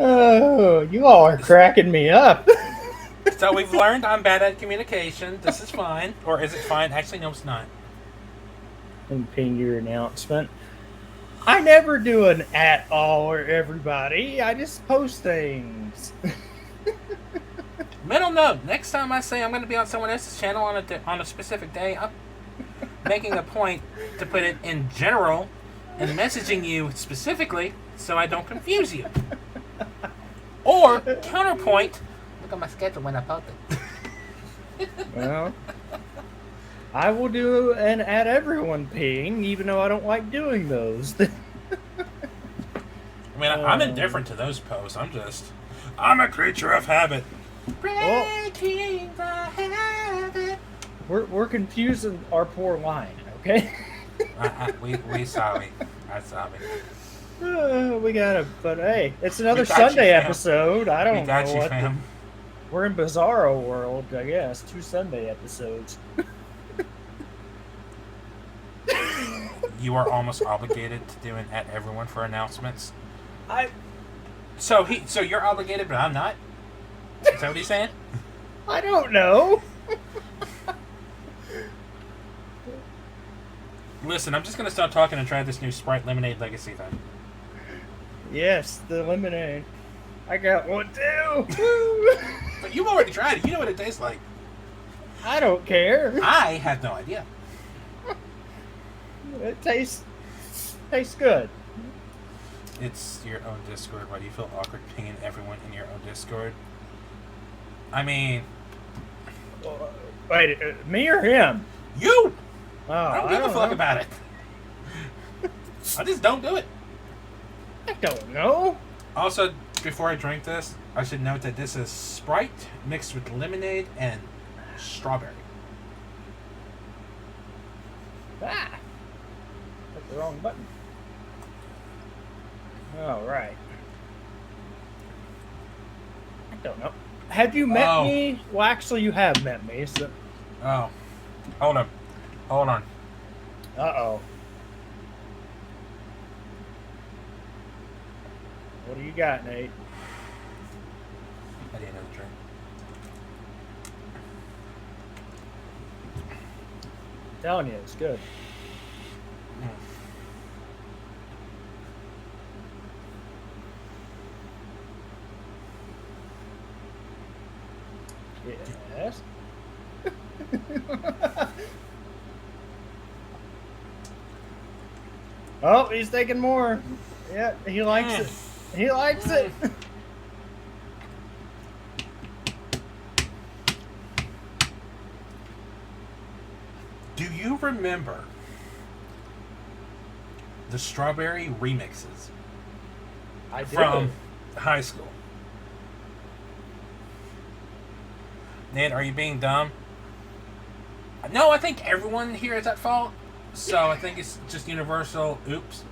Oh, you all are cracking me up. So we've learned I'm bad at communication. This is fine. Or is it fine? Actually, no, it's not. And ping your announcement. I never do an at all or everybody. I just post things. Middle note: next time I say I'm going to be on someone else's channel on a specific day, I'm making a point to put it in general and messaging you specifically so I don't confuse you. Or counterpoint: look at my schedule when I post it. Well, I will do an at everyone ping, even though I don't like doing those. I mean, I'm indifferent to those posts. I'm a creature of habit. Breaking the habit. We're confusing our poor line, okay? We sorry. I'm sorry. We gotta, but hey, it's another We got Sunday you, fam. episode. I don't We got know you, what. fam. We're in Bizarro world, I guess. 2 Sunday episodes. You are almost obligated to do an at everyone for announcements. I So you're obligated, but I'm not. Is that what he's saying? I don't know. Listen, I'm just gonna start talking and try this new Sprite Lemonade Legacy thing. Yes, the lemonade. I got one too. But you've already tried it. You know what it tastes like. I don't care. I have no idea. It tastes good. It's your own Discord. Why do you feel awkward pinging everyone in your own Discord? I mean, Wait, me or him? you! Oh, I don't give a fuck about it. I just don't do it. I don't know. Also, before I drink this, I should note that this is Sprite mixed with lemonade and strawberry. Ah, hit the wrong button. All right. I don't know. Have you met me? Well, actually, you have met me. So. Oh. Hold on. Uh-oh. What do you got, Nate? I didn't know the drink. I'm telling you, it's good. Yes. Oh, he's taking more. Yeah, he likes it. He likes it. Do you remember the strawberry remixes I do. from high school? Ned, are you being dumb? No, I think everyone here is at fault. So I think it's just universal. Oops.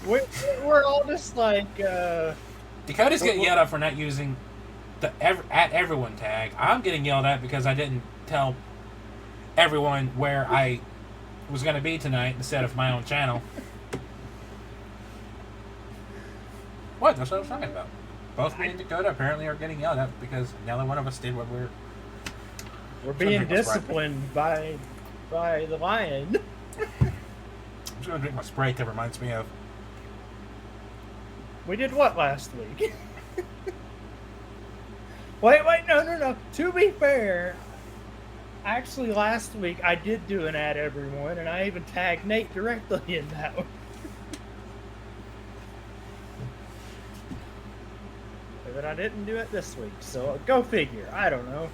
We're all just like. Dakota's getting yelled at for not using the at everyone tag. I'm getting yelled at because I didn't tell everyone where I was going to be tonight instead of my own channel. What? That's what I was talking about. Both me and Dakota apparently are getting yelled at because neither one of us did what we're being disciplined by the lion. I'm just going to drink my Sprite that reminds me of. We did what last week? Wait, no. To be fair, actually last week I did do an at everyone, and I even tagged Nate directly in that one. But I didn't do it this week, so go figure. I don't know.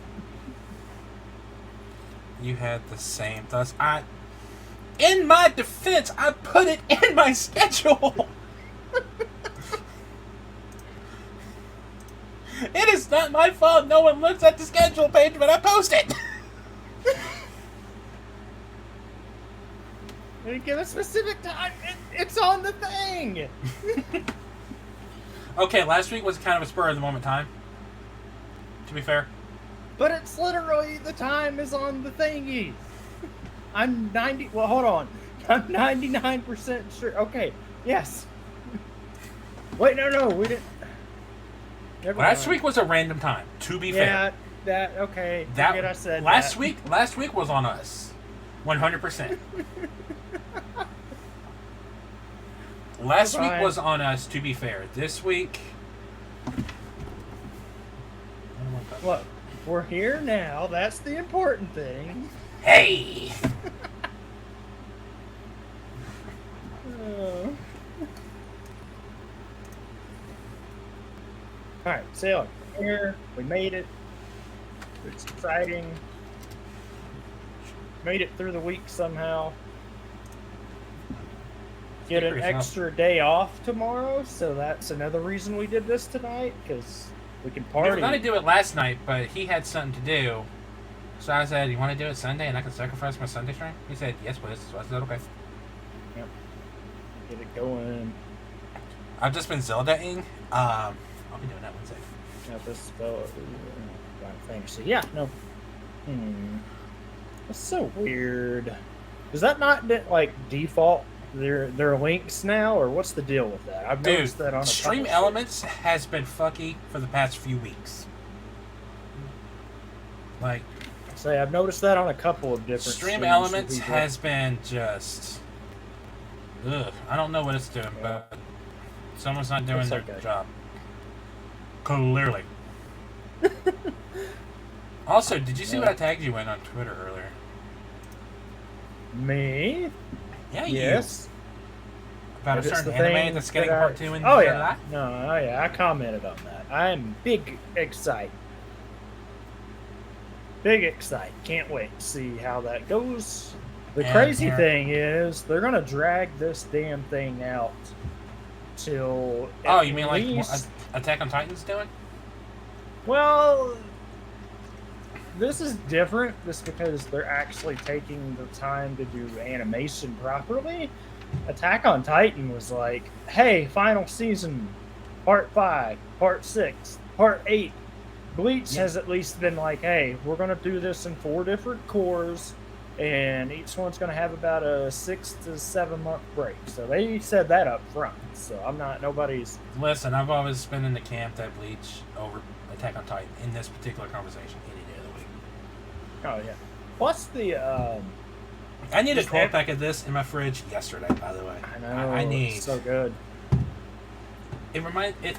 You had the same thoughts. In my defense, I put it in my schedule. It is not my fault no one looks at the schedule page when I post it. Give a specific time. It's on the thing. Okay, last week was kind of a spur of the moment time. To be fair. But it's literally the time is on the thingy. I'm 90. Well, hold on. I'm 99% sure. Okay. Yes. Wait, no. We didn't. Last week was a random time. To be fair, okay. that Forget I said last that. week. Last week was on us, 100%. Last week was on us. To be fair, this week. Look, we're here now. That's the important thing. Hey. Alright, so here, we made it. It's exciting. Made it through the week somehow. Get an extra day off tomorrow, so that's another reason we did this tonight, because we can party. We were going to do it last night, but he had something to do. So I said, you want to do it Sunday and I can sacrifice my Sunday stream? He said, yes, please. So I said, okay. Yep. Get it going. I've just been Zelda-ing. I'll be doing that Wednesday. Yeah, this Final Fantasy. Yeah, no. That's so weird. Is that not like default their links now, or what's the deal with that? I've noticed that on a Stream Elements has been fucky for the past few weeks. Like, say I've noticed that on a couple of different Stream Elements has been just ugh. I don't know what it's doing, but someone's not doing their job. Clearly. Also, did you see what I tagged you in on Twitter earlier? Me? Yeah, yes. About a certain anime that's getting part 2 in July? Yeah. No, I commented on that. I'm big excited. Big excite. Can't wait to see how that goes. The crazy thing is they're gonna drag this damn thing out till you mean like Attack on Titan's doing? Well, this is different just because they're actually taking the time to do animation properly. Attack on Titan was like, hey, final season, part 5, part 6, part 8. Bleach has at least been like, hey, we're going to do this in 4 different cores, and each one's going to have about a 6 to 7 month break. So they said that up front. So I'm not, nobody's... Listen, I've always been in the camp that Bleach over Attack on Titan in this particular conversation any day of the week. Oh, yeah. Plus the... I need a 12-pack of this in my fridge yesterday, by the way. I know. I need... It's so good.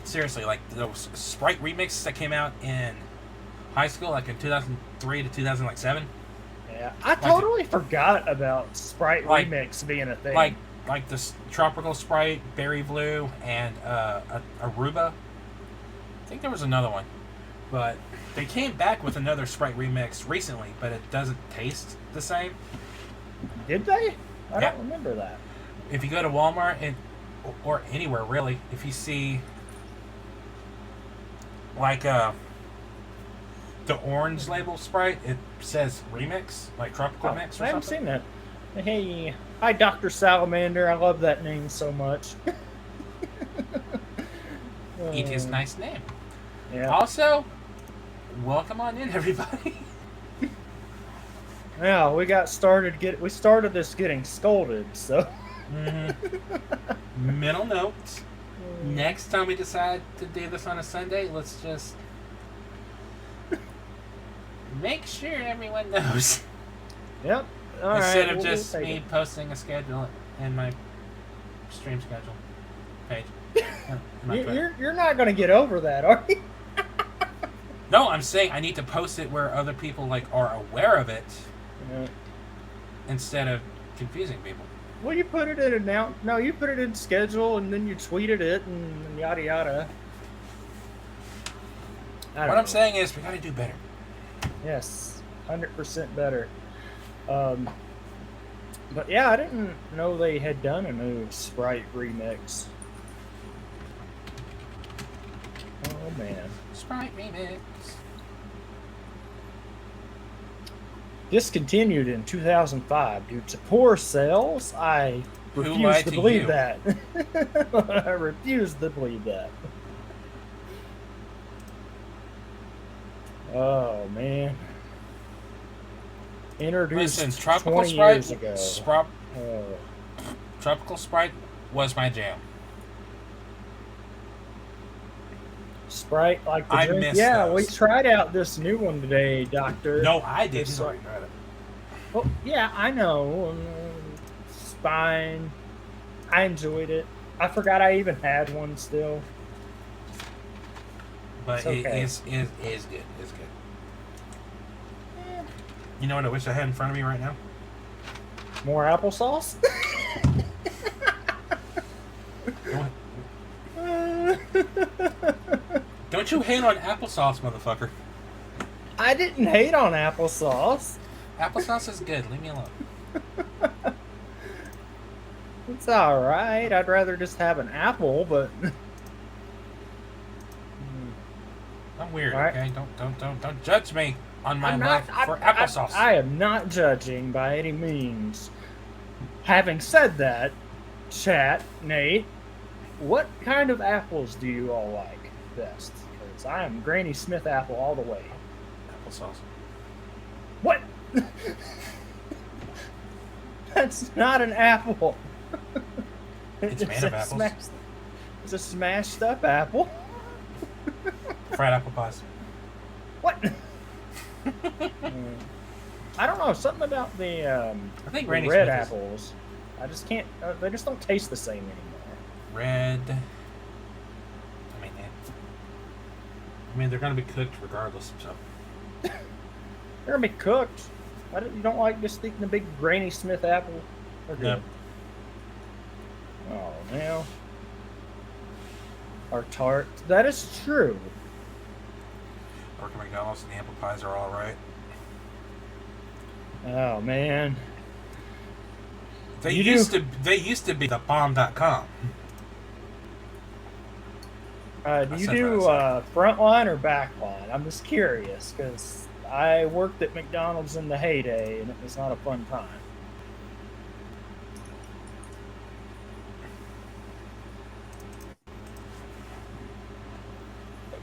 Seriously, like those Sprite remixes that came out in high school, like in 2003 to 2007. Yeah, I totally forgot about Sprite remix being a thing. Like the Tropical Sprite, Berry Blue, and Aruba. I think there was another one, but they came back with another Sprite remix recently, but it doesn't taste the same. Did they? I don't remember that. If you go to Walmart or anywhere really, if you see like the orange label Sprite, it says remix, like tropical mix or I haven't something. seen that. Hey, hi Dr. Salamander, I love that name so much. It is a nice name. Yeah. Also, welcome on in, everybody. Yeah, we started this getting scolded, so. Mental notes. Next time we decide to do this on a Sunday, let's just make sure everyone knows. Yep. All Instead right, of just me posting a schedule in my stream schedule page. You're not going to get over that, are you? No, I'm saying I need to post it where other people are aware of it, instead of confusing people. Well, you put it in you put it in schedule and then you tweeted it and yada yada. What I'm saying is we got to do better. Yes, 100% better. But yeah, I didn't know they had done a new Sprite remix. Oh man. Sprite remix. Discontinued in 2005 due to poor sales. I refuse to believe that. I refuse to believe that. Oh man. Introduced 20 years ago. Tropical Sprite was my jam. Sprite, like the I drink. miss Yeah, we those. tried out this new one today, Doctor. No, I didn't. It's Sorry, like, got it. well, yeah, I know. It's fine. I enjoyed it. I forgot I even had one still. But It's it okay. is good. It's good. Eh, You know what I wish I had in front of me right now? more applesauce? Don't you hate on applesauce, motherfucker? I didn't hate on applesauce. Applesauce is good. Leave me alone. It's alright. I'd rather just have an apple, but I'm weird, All right. okay? Don't judge me on my life for applesauce. I am not judging by any means. Having said that, chat, Nate, what kind of apples do you all like best? Because I am Granny Smith apple all the way. Applesauce. What? That's not an apple. It's made of apples. It's a smashed up apple. Fried apple pies. What? I don't know. Something about the I think the Granny red Smith is- apples. I just can't. They just don't taste the same anymore. Red. I mean, they're gonna be cooked regardless. So They're gonna be cooked. You don't like just eating a big Granny Smith apple? They're good. Oh, now. Are tart. That is true. work at McDonald's and the apple pies are all right. Oh man. They used to be the bomb.com. Do you do front line or back line? I'm just curious because I worked at McDonald's in the heyday and it was not a fun time.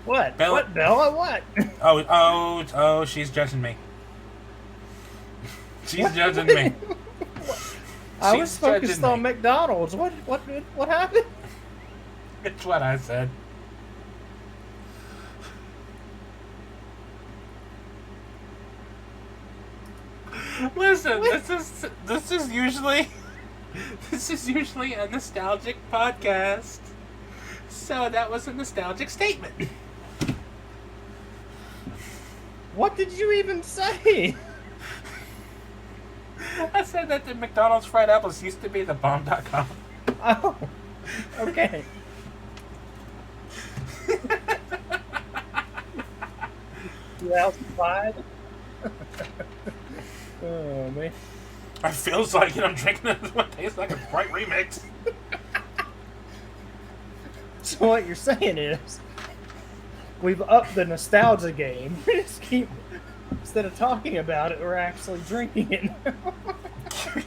What? Bella- What, Bella? What? Oh, she's judging me. She's judging me. I was She's focused judging on me. McDonald's. What happened? It's what I said. Listen, this is usually a nostalgic podcast. So that was a nostalgic statement. What did you even say? I said that the McDonald's fried apples used to be the bomb.com. Oh, okay. 2005. Oh man. It feels like I'm drinking what tastes like a Sprite remix. So what you're saying is, we've upped the nostalgia game. We just keep, instead of talking about it, we're actually drinking it now.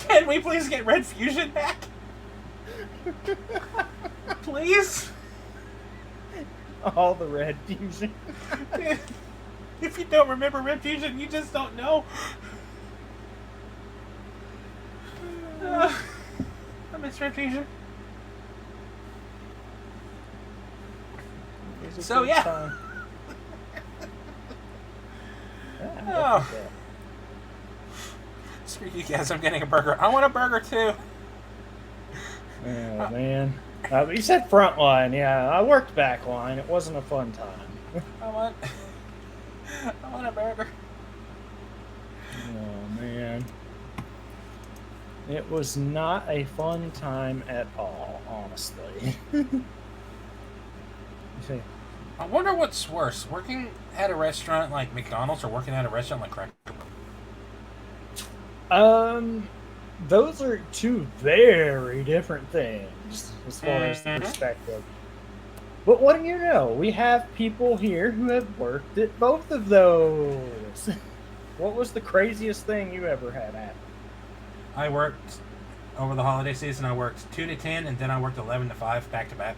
Can we please get Red Fusion back? Please? All the Red Fusion. If you don't remember Red Fusion, you just don't know. I miss Red Fusion. It was a So, good yeah. time. Oh. Screw you guys, I'm getting a burger. I want a burger too. Oh man. You said front line, yeah. I worked back line. It wasn't a fun time. I want a burger. Oh man. It was not a fun time at all, honestly. You see, I wonder what's worse, working at a restaurant like McDonald's or working at a restaurant like Cracker Barrel? those are two very different things as far as the perspective. But what do you know? We have people here who have worked at both of those. What was the craziest thing you ever had happen? I worked over the holiday season. I worked 2 to 10, and then I worked 11 to 5 back to back,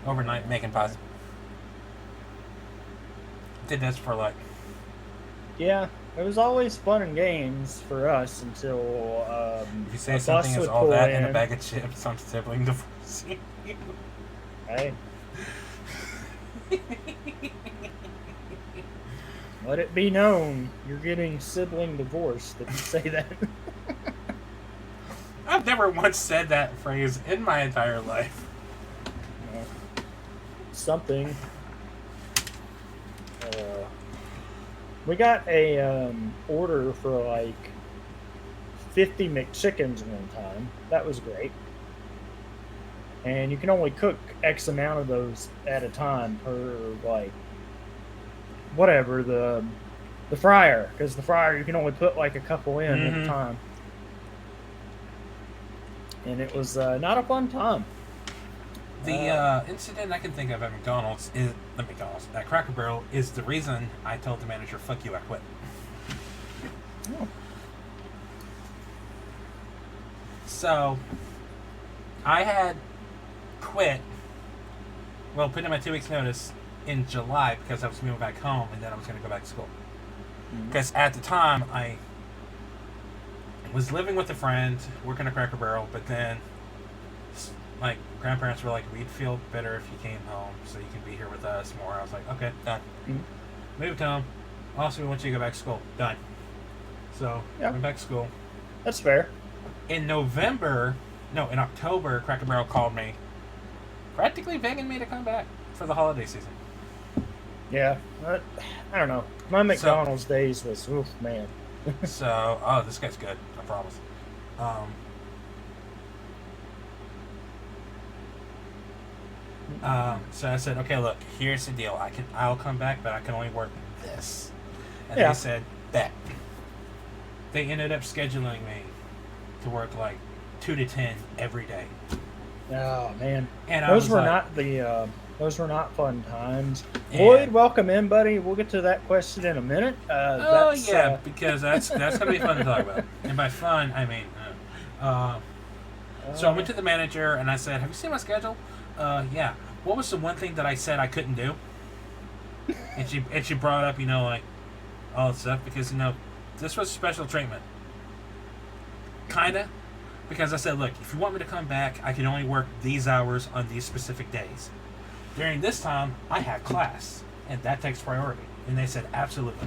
overnight making pies. Did this for like. Yeah, it was always fun and games for us until If you say a something bus is would all pull that in. and a bag of chips, I'm sibling divorcing you. Hey, Let it be known you're getting sibling divorce if you say that. I've never once said that phrase in my entire life. No. Something. We got a order for like 50 McChickens one time. That was great. And you can only cook X amount of those at a time per like whatever the fryer, because the fryer you can only put like a couple in at a time. And it was not a fun time. The incident I can think of at McDonald's is at Cracker Barrel is the reason I told the manager, "Fuck you, I quit." Oh. So I had quit. Well, put in my 2 weeks notice in July because I was moving back home and then I was going to go back to school. Because at the time I was living with a friend, working at Cracker Barrel, but then like grandparents were like, we'd feel better if you came home so you can be here with us more. I was like, okay, done. Moved home. Also, we want you to go back to school. Done. So went back to school. That's fair. In October, Cracker Barrel called me, practically begging me to come back for the holiday season. Yeah, I don't know. My McDonald's days was, oof, man. So, this guy's good. I promise. So I said, okay, look, here's the deal. I'll come back, but I can only work this. And they said, bet. They ended up scheduling me to work like 2 to 10 every day. Oh man, and those were not fun times. Lloyd, welcome in, buddy. We'll get to that question in a minute. Because that's gonna be fun to talk about. And by fun, I mean, so I went to the manager and I said, "Have you seen my schedule?" Yeah. What was the one thing that I said I couldn't do? And she brought up, like all that stuff because this was special treatment. Kinda. Because I said, look, if you want me to come back, I can only work these hours on these specific days. During this time, I had class, and that takes priority. And they said, absolutely.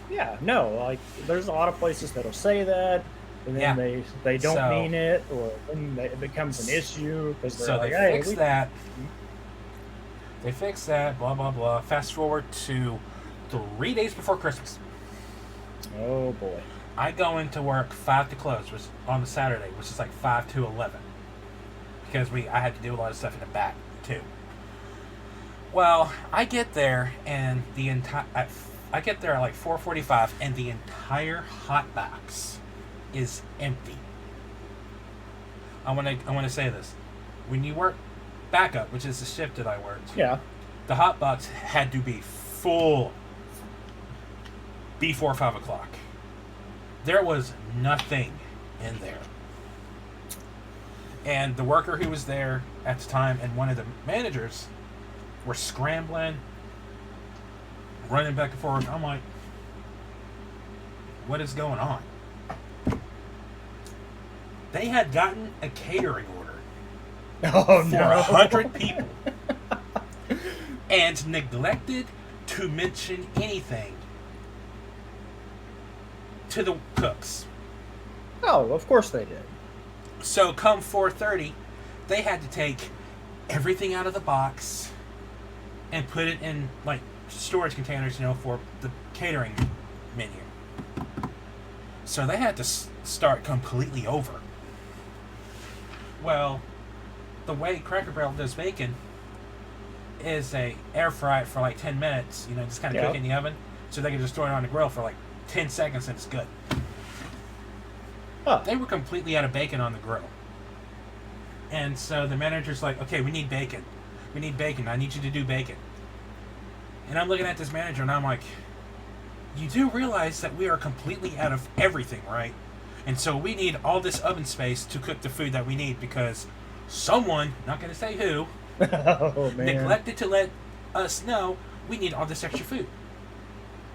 Yeah, no, like, there's a lot of places that'll say that, and then they don't mean it, or then it becomes an issue, because they're like, they fixed that. They fixed that, blah, blah, blah. Fast forward to 3 days before Christmas. Oh, boy. I go into work 5 to close, which on the Saturday, which is like 5 to 11, because I had to do a lot of stuff in the back too. Well, I get there and I get there at like 4:45, and the entire hot box is empty. I want to say this: when you work backup, which is the shift that I worked, the hot box had to be full before 5 o'clock. There was nothing in there. And the worker who was there at the time and one of the managers were scrambling, running back and forth. I'm like, what is going on? They had gotten a catering order for 100 people and neglected to mention anything to the cooks. Oh, of course they did. So come 4:30, they had to take everything out of the box and put it in like storage containers, for the catering menu. So they had to start completely over. Well, the way Cracker Barrel does bacon is they air fry it for like 10 minutes, just kind of cook it in the oven, so they can just throw it on the grill for like 10 seconds and it's good. Huh. They were completely out of bacon on the grill. And so the manager's like, okay, we need bacon. We need bacon. I need you to do bacon. And I'm looking at this manager and I'm like, you do realize that we are completely out of everything, right? And so we need all this oven space to cook the food that we need because someone, not going to say who, neglected to let us know we need all this extra food.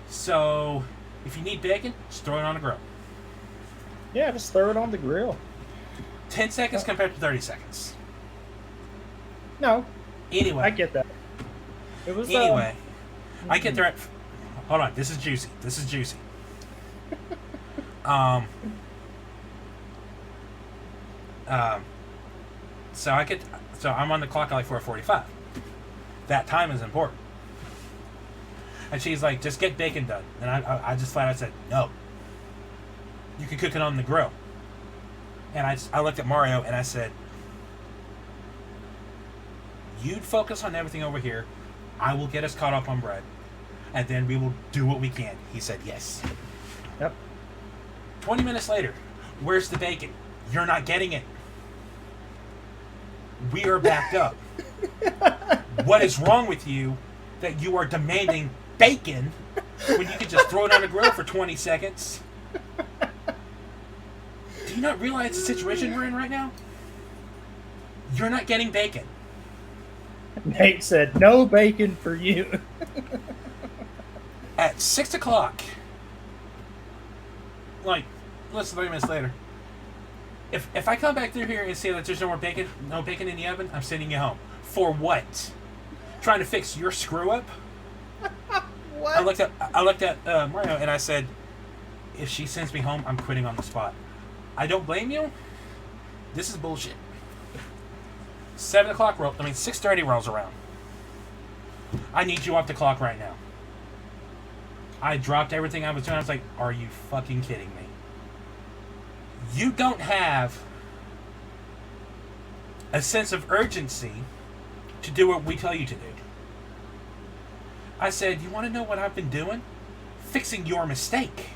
So if you need bacon, just throw it on the grill. Yeah, just throw it on the grill. 10 seconds compared to 30 seconds. No. Anyway. I get that. It was Anyway, I get there. Hold on, this is juicy. This is juicy. Um. So I'm on the clock at like 4:45. That time is important. And she's like, just get bacon done. And I just flat out said, no. You can cook it on the grill. And I looked at Mario and I said, you'd focus on everything over here. I will get us caught up on bread. And then we will do what we can. He said yes. Yep. 20 minutes later, where's the bacon? You're not getting it. We are backed up. What is wrong with you that you are demanding bacon when you can just throw it on the grill for 20 seconds? Do you not realize the situation we're in right now? You're not getting bacon. Nate said, no bacon for you. At 6 o'clock, like, less than 30 minutes later, if I come back through here and say that there's no bacon in the oven, I'm sending you home. For what? Trying to fix your screw up? What? I looked at Mario and I said, if she sends me home, I'm quitting on the spot. I don't blame you. This is bullshit. 6:30 rolls around. I need you off the clock right now. I dropped everything I was doing. I was like, are you fucking kidding me? You don't have a sense of urgency to do what we tell you to do. I said, you want to know what I've been doing? Fixing your mistake.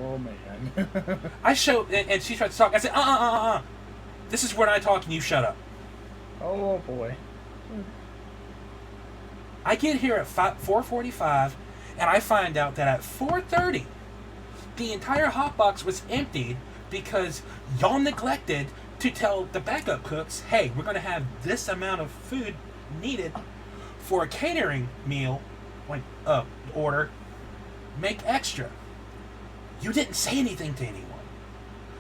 Oh, man. I showed, and she tried to talk. I said, This is when I talk and you shut up. Oh, boy. I get here at 4:45, and I find out that at 4:30, the entire hot box was emptied because y'all neglected to tell the backup cooks, hey, we're going to have this amount of food needed for a catering meal, like order, make extra. You didn't say anything to anyone.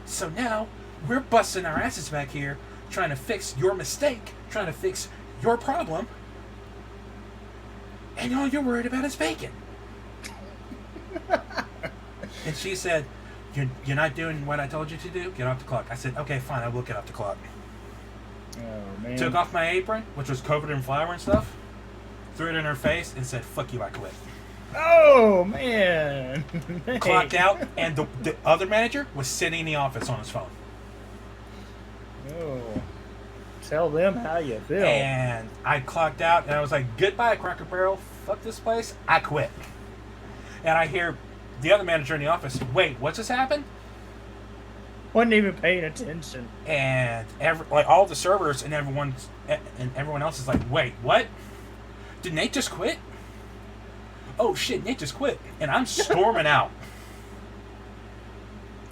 So now we're busting our asses back here trying to fix your mistake, trying to fix your problem, and all you're worried about is bacon. And she said, you're not doing what I told you to do? Get off the clock. I said, okay, fine, I will get off the clock. Oh, man. Took off my apron, which was covered in flour and stuff, threw it in her face, and said, fuck you, I quit. Oh, man. Clocked out, and the other manager was sitting in the office on his phone. Oh. Tell them how you feel. And I clocked out, and I was like, goodbye, Cracker Barrel. Fuck this place. I quit. And I hear the other manager in the office, wait, what's just happened? Wasn't even paying attention. And all the servers and everyone else is like, wait, what? Did Nate just quit? Oh shit, Nate just quit. And I'm storming out.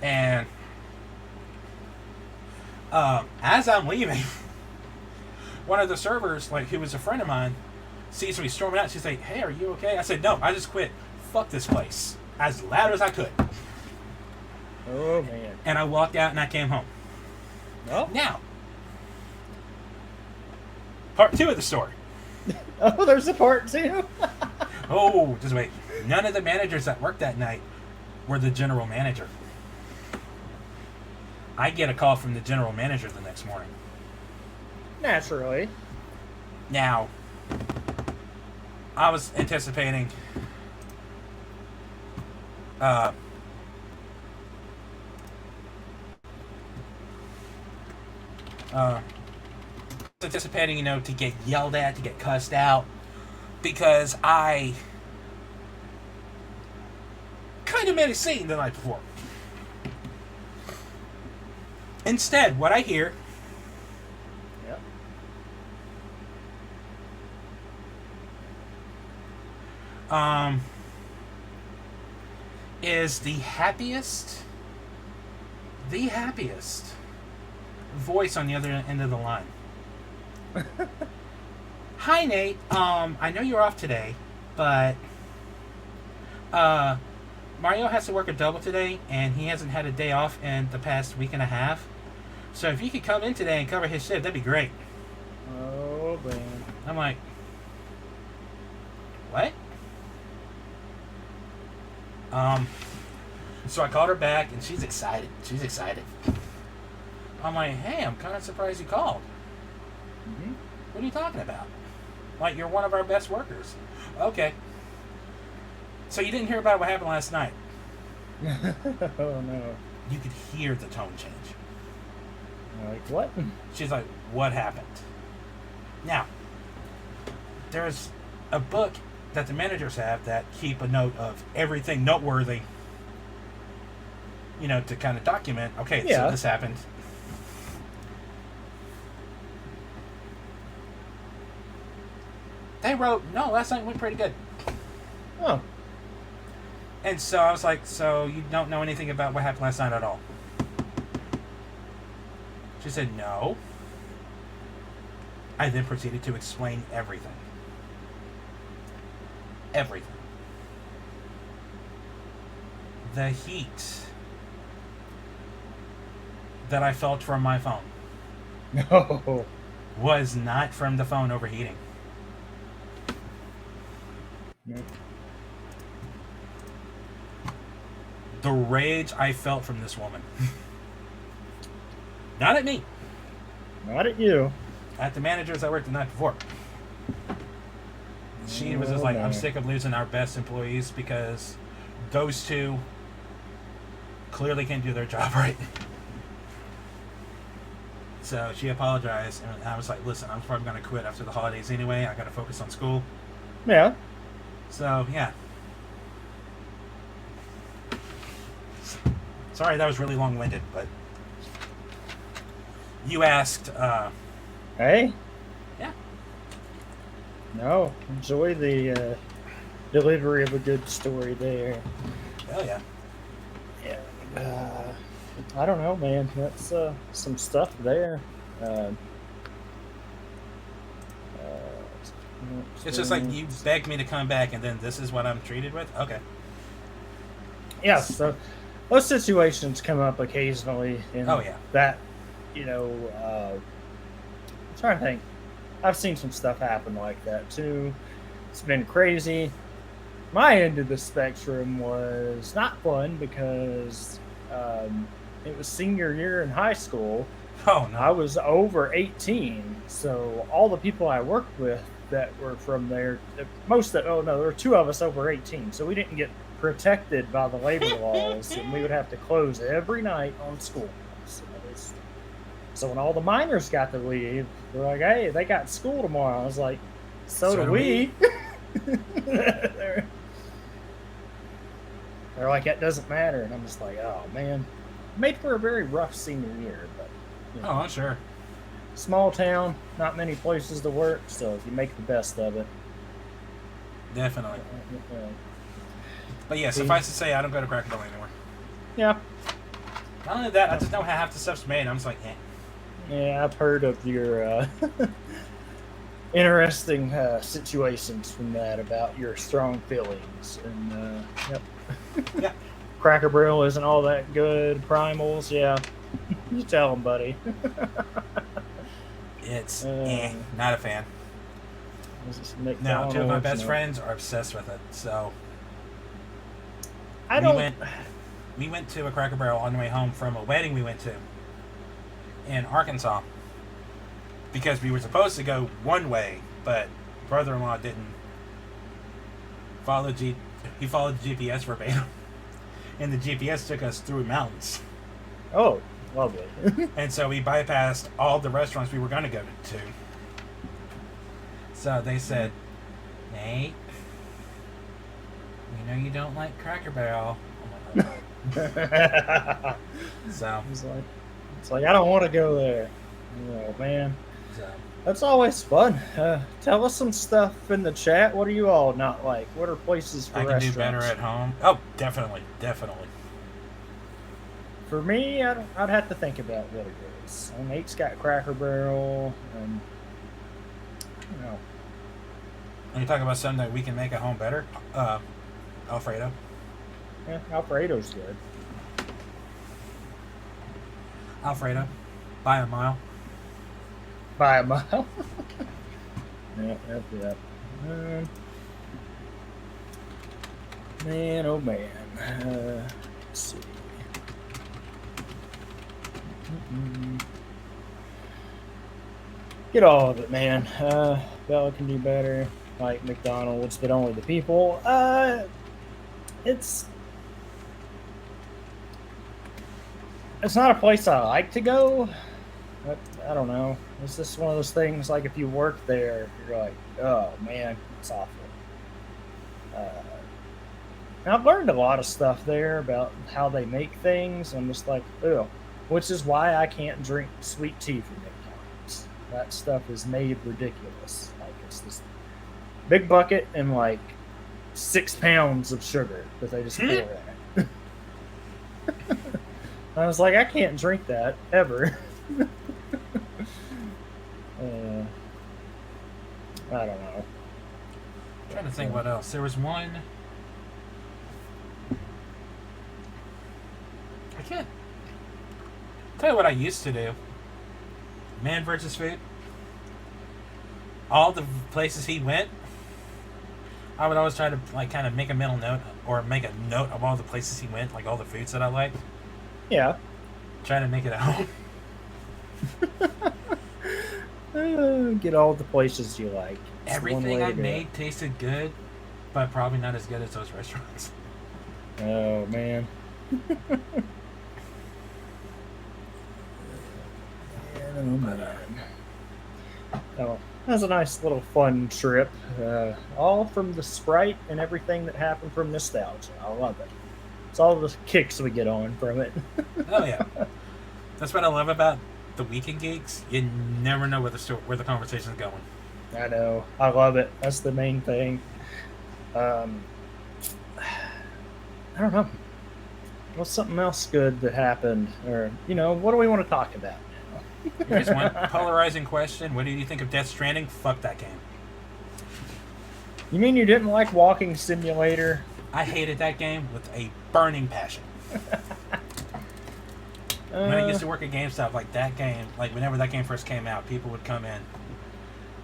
And as I'm leaving, one of the servers, who was a friend of mine, sees me storming out. She's like, hey, are you okay? I said, no, I just quit. Fuck this place. As loud as I could. Oh, man. And I walked out and I came home. Well. Now, part 2 of the story. Oh, there's a part 2? Oh, just wait. None of the managers that worked that night were the general manager. I get a call from the general manager the next morning. Naturally. Now, I was anticipating to get yelled at, to get cussed out, because I kind of made a scene the night before. Instead, what I hear is the happiest voice on the other end of the line. Hi, Nate. I know you're off today, but Mario has to work a double today, and he hasn't had a day off in the past week and a half. So if you could come in today and cover his shift, that'd be great. Oh, man. I'm like, what? So I called her back, and she's excited. I'm like, hey, I'm kind of surprised you called. Mm-hmm. What are you talking about? Like, you're one of our best workers. Okay. So you didn't hear about what happened last night? Oh, no. You could hear the tone change. Like, what? She's like, what happened? Now, there's a book that the managers have that keep a note of everything noteworthy, you know, to kind of document, okay, so this happened. They wrote, no, last night went pretty good. Oh. And so I was like, so you don't know anything about what happened last night at all? She said, no. I then proceeded to explain everything. Everything. The heat that I felt from my phone No. was not from the phone overheating. Nope. The rage I felt from this woman. Not at me. Not at you. At the managers I worked the night before. She was just like, I'm sick of losing our best employees because those two clearly can't do their job right. So she apologized, and I was like, listen, I'm probably going to quit after the holidays anyway. I got to focus on school. Yeah. So, yeah. Sorry, that was really long-winded, but you asked, Hey? yeah. No. Enjoy the delivery of a good story there. Hell yeah. Yeah. I don't know, man. That's some stuff there. It's just like you begged me to come back, and then this is what I'm treated with? Okay. Yeah, so those situations come up occasionally. And Oh, yeah. that, you know, I'm trying to think. I've seen some stuff happen like that, too. It's been crazy. My end of the spectrum was not fun because it was senior year in high school. Oh, no. I was over 18, so all the people I worked with that were from there, there were two of us over 18, so we didn't get protected by the labor laws, and we would have to close every night on school. So when all the minors got to leave, they're like, hey, they got school tomorrow. I was like, so do we. They're like, that doesn't matter. And I'm just like, oh, man. Made for a very rough senior year, but you know, Oh, sure. small town, not many places to work, so you make the best of it. Definitely. Uh, But yeah, suffice to say, I don't go to Cracker Barrel anymore. yeah, Not only that, I just know how half the stuff's made. I'm just like, eh. yeah, I've heard of your interesting situations from that about your strong feelings, and yep. Yeah. Cracker Barrel isn't all that good. Primals, yeah. You tell them, buddy. It's not a fan. Now, Now, two of my best friends are obsessed with it, so I don't. we went to a Cracker Barrel on the way home from a wedding we went to in Arkansas because we were supposed to go one way, but brother-in-law didn't follow he followed the GPS verbatim, and the GPS took us through mountains. Oh, lovely. And so we bypassed all the restaurants we were going to go to. So they said, Nate, we know you don't like Cracker Barrel. I'm like, "Oh." So, It's like I don't want to go there. Oh man, so that's always fun. Tell us some stuff in the chat. What do you all not like? What are places for I can restaurants? do better at home. Oh, definitely. For me, I'd have to think about what it is. Nate's got Cracker Barrel, and you know, When you talk about something that we can make at home better, Alfredo. yeah, Alfredo's good. Alfredo, by a mile. By a mile. Yeah. Man, oh man. Let's see. Get all of it, man. Bella can do better. Like McDonald's, but only the people. It's not a place I like to go. I don't know. It's just one of those things. Like if you work there, you're like, oh man, it's awful. And I've learned a lot of stuff there about how they make things. I'm just like, ugh. Which is why I can't drink sweet tea from McDonald's. That stuff is made ridiculous. Like it's this big bucket and like 6 pounds of sugar that they just pour in it. I was like, I can't drink that ever. I don't know. I'm trying to think what else. There was one. I can't tell you what I used to do. Man versus food. All the places he went, I would always try to like kind of make a mental note or make a note of all the places he went, like all the foods that I liked. Yeah. Try to make it at home. Get all the places you like. It's Everything I made tasted good, but probably not as good as those restaurants. Oh man. Oh, that was a nice little fun trip. All from the Sprite and everything that happened from nostalgia. I love it. It's all the kicks we get on from it. Oh yeah, that's what I love about the Weekend Geeks. You never know where the conversation's going. I know. I love it. That's the main thing. I don't know. What's something else good that happened? Or, what do we want to talk about now? Here's one polarizing question. What do you think of Death Stranding? Fuck that game. You mean you didn't like Walking Simulator? I hated that game with a burning passion. When I used to work at GameStop, like that game, like whenever that game first came out, people would come in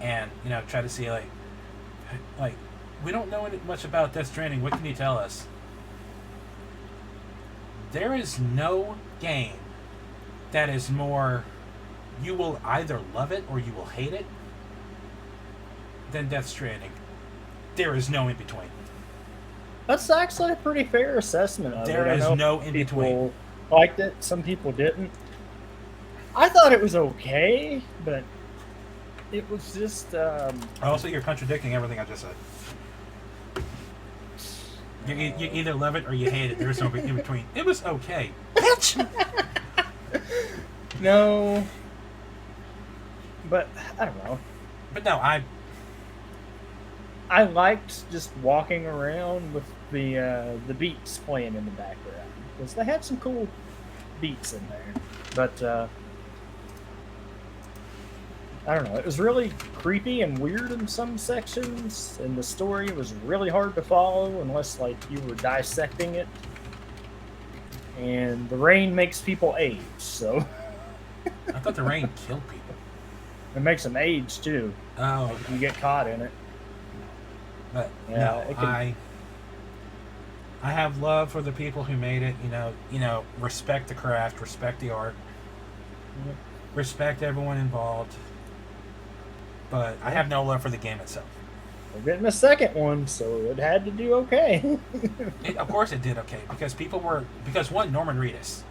and, try to see like, we don't know much about Death Stranding. What can you tell us? There is no game that is more, you will either love it or you will hate it, than Death Stranding. There is no in between. That's actually a pretty fair assessment of There it. is no in between. People liked it, some people didn't. I thought it was okay, but it was just. Also, you're contradicting everything I just said. You either love it or you hate it. There's no in between. It was okay, bitch. No, but I don't know. But no, I liked just walking around with the beats playing in the background because they had some cool beats in there. But I don't know. It was really creepy and weird in some sections, and the story was really hard to follow unless like you were dissecting it. And the rain makes people age, so I thought the rain killed people. it makes them age too. Oh, Like, if you get caught in it. but Yeah, no, it can- I have love for the people who made it. Respect the craft, respect the art, Yep. respect everyone involved. But I have no love for the game itself. We're getting a second one, so it had to do okay. Of course, it did okay because one, Norman Reedus.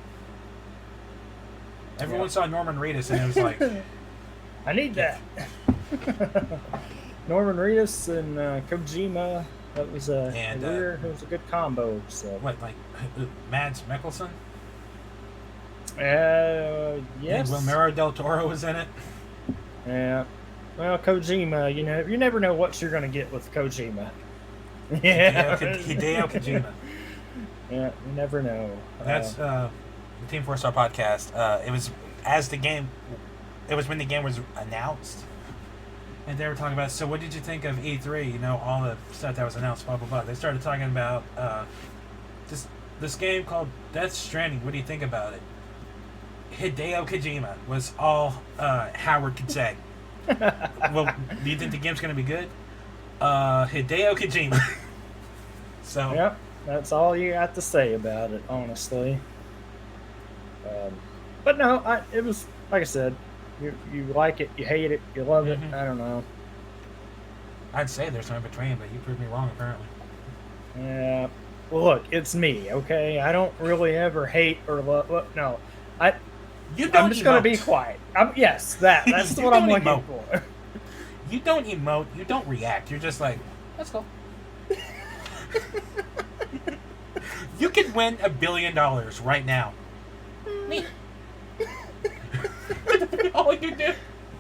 Everyone saw Norman Reedus and it was like, I need that. Norman Reedus and Kojima. That was it was a good combo. So what, like Mads Mikkelsen? Yes. And Guillermo del Toro was in it. Yeah. Well, Kojima, you never know what you're going to get with Kojima. Yeah. Hideo Kojima. Yeah, you never know. That's the Team 4-Star podcast. It was when the game was announced. And they were talking about, so what did you think of E3? All the stuff that was announced, blah, blah, blah. They started talking about this game called Death Stranding. What do you think about it? Hideo Kojima was all Howard could say. Well, do you think the game's going to be good? Hideo Kojima. So, Yep. That's all you got to say about it, honestly. Um, but no, it was like I said. You like it, you hate it, you love it. Hmm. I don't know. I'd say there's no in between, but you proved me wrong apparently. Yeah. Well, look, it's me. Okay, I don't really ever hate or love. No, I. You I'm don't just gonna be emote. quiet. Yes, that's You what I'm don't looking emote. for. You don't emote. You don't react. You're just like, let's go. You could win $1 billion right now. Me. All you do.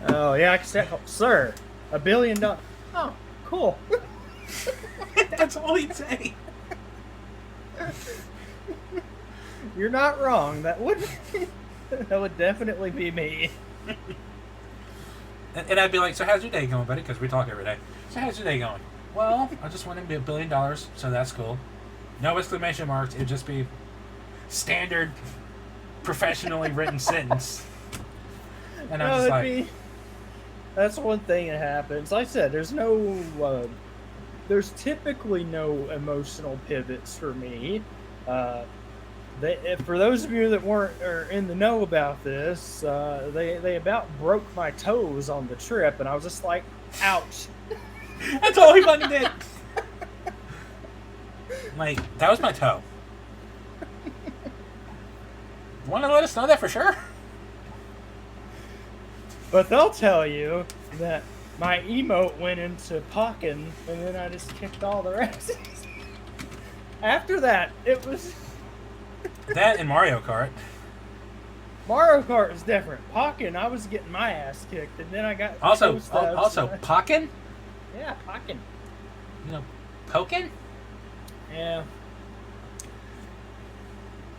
Oh yeah, I can say, oh, sir, $1 billion. Oh, cool. That's all he'd say. You're not wrong. That would that would definitely be me. And I'd be like, so how's your day going, buddy? Because we talk every day. So how's your day going? Well, I just won $1 billion, so that's cool. No exclamation marks. It'd just be standard, professionally written sentence. And I'm No, just like, that's one thing that happens. Like I said, there's typically no emotional pivots for me. Uh, for those of you that weren't or in the know about this, they about broke my toes on the trip, and I was just like, ouch. that's all he fucking did. Like, that was my toe. Want to let us know that for sure? But they'll tell you that my emote went into Pokken, and then I just kicked all the rest. After that, it was That and Mario Kart. Mario Kart is different. Pokken, I was getting my ass kicked, and then I got Also, toe stabs, Pokken? yeah, Pokken. You know, Pokken? Yeah,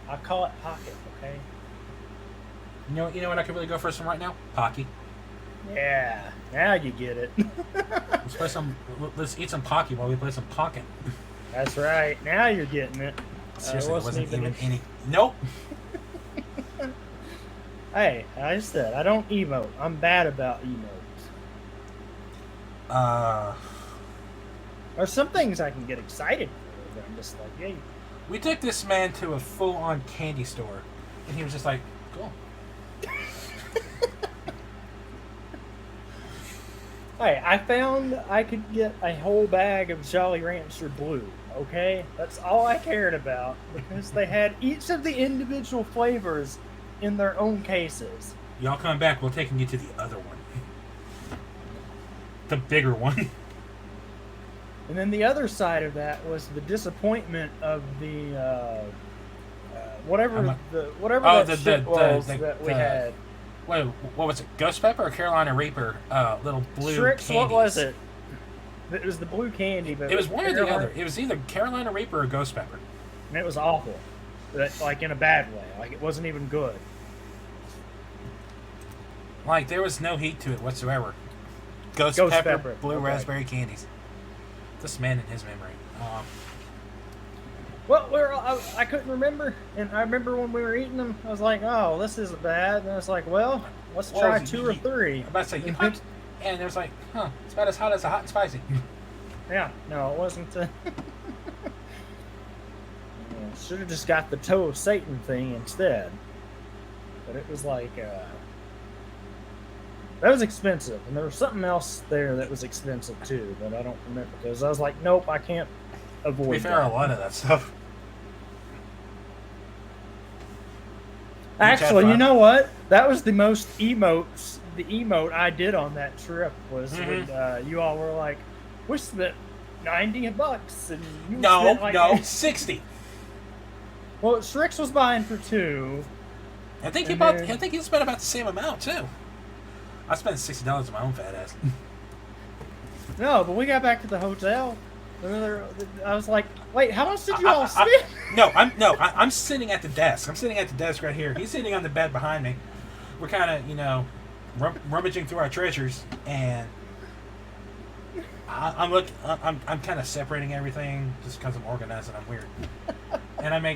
I call it Pocket. Okay. You know what I could really go for some right now? Pocky. Yeah, now you get it. Let's play some. Let's eat some Pocky while we play some Pokken. That's right. Now you're getting it. Seriously, it wasn't even any. Nope. Hey, I said I don't emote. I'm bad about emotes. There's some things I can get excited for, but I'm just like, yeah. We took this man to a full-on candy store, and he was just like, "Cool." Hey, I found I could get a whole bag of Jolly Rancher Blue. Okay, that's all I cared about because they had each of the individual flavors in their own cases. Y'all come back. We're taking you to the other one, the bigger one. And then the other side of that was the disappointment of the whatever that shit was that we had. Wait, what was it? Ghost Pepper or Carolina Reaper? Little blue Strix, candies. what was it? It was the blue candy, but It was one or the Carolina- other. It was either Carolina Reaper or Ghost Pepper. and it was awful. Like in a bad way. Like it wasn't even good. Like there was no heat to it whatsoever. Ghost Ghost Pepper, Pepper, blue okay. raspberry candies. This man in his memory. Well, I couldn't remember, and I remember when we were eating them, I was like, "Oh, this isn't bad." And I was like, "Well, let's What try was it? 2 or 3." I'm about to say you popped, and there was like, huh, it's about as hot as a hot and spicy. Yeah, no, it wasn't. Should have just got the toe of Satan thing instead. But it was like that was expensive, and there was something else there that was expensive too, but I don't remember because I was like, "Nope, I can't avoid." To be fair, that. a lot of that stuff. Actually, you know what? That was the most emotes. The emote I did on that trip was when you all were like, "We spent $90," and you spent like 60. Well, Strix was buying for 2. I think And I then- think you spent about the same amount too. I spent $60 on my own fat ass. No, but we got back to the hotel. And I was like, "Wait, how much did you all spend?" I'm sitting at the desk. I'm sitting at the desk right here. He's sitting on the bed behind me. We're kind of, rummaging through our treasures, and I'm kind of separating everything just because I'm organized and I'm weird.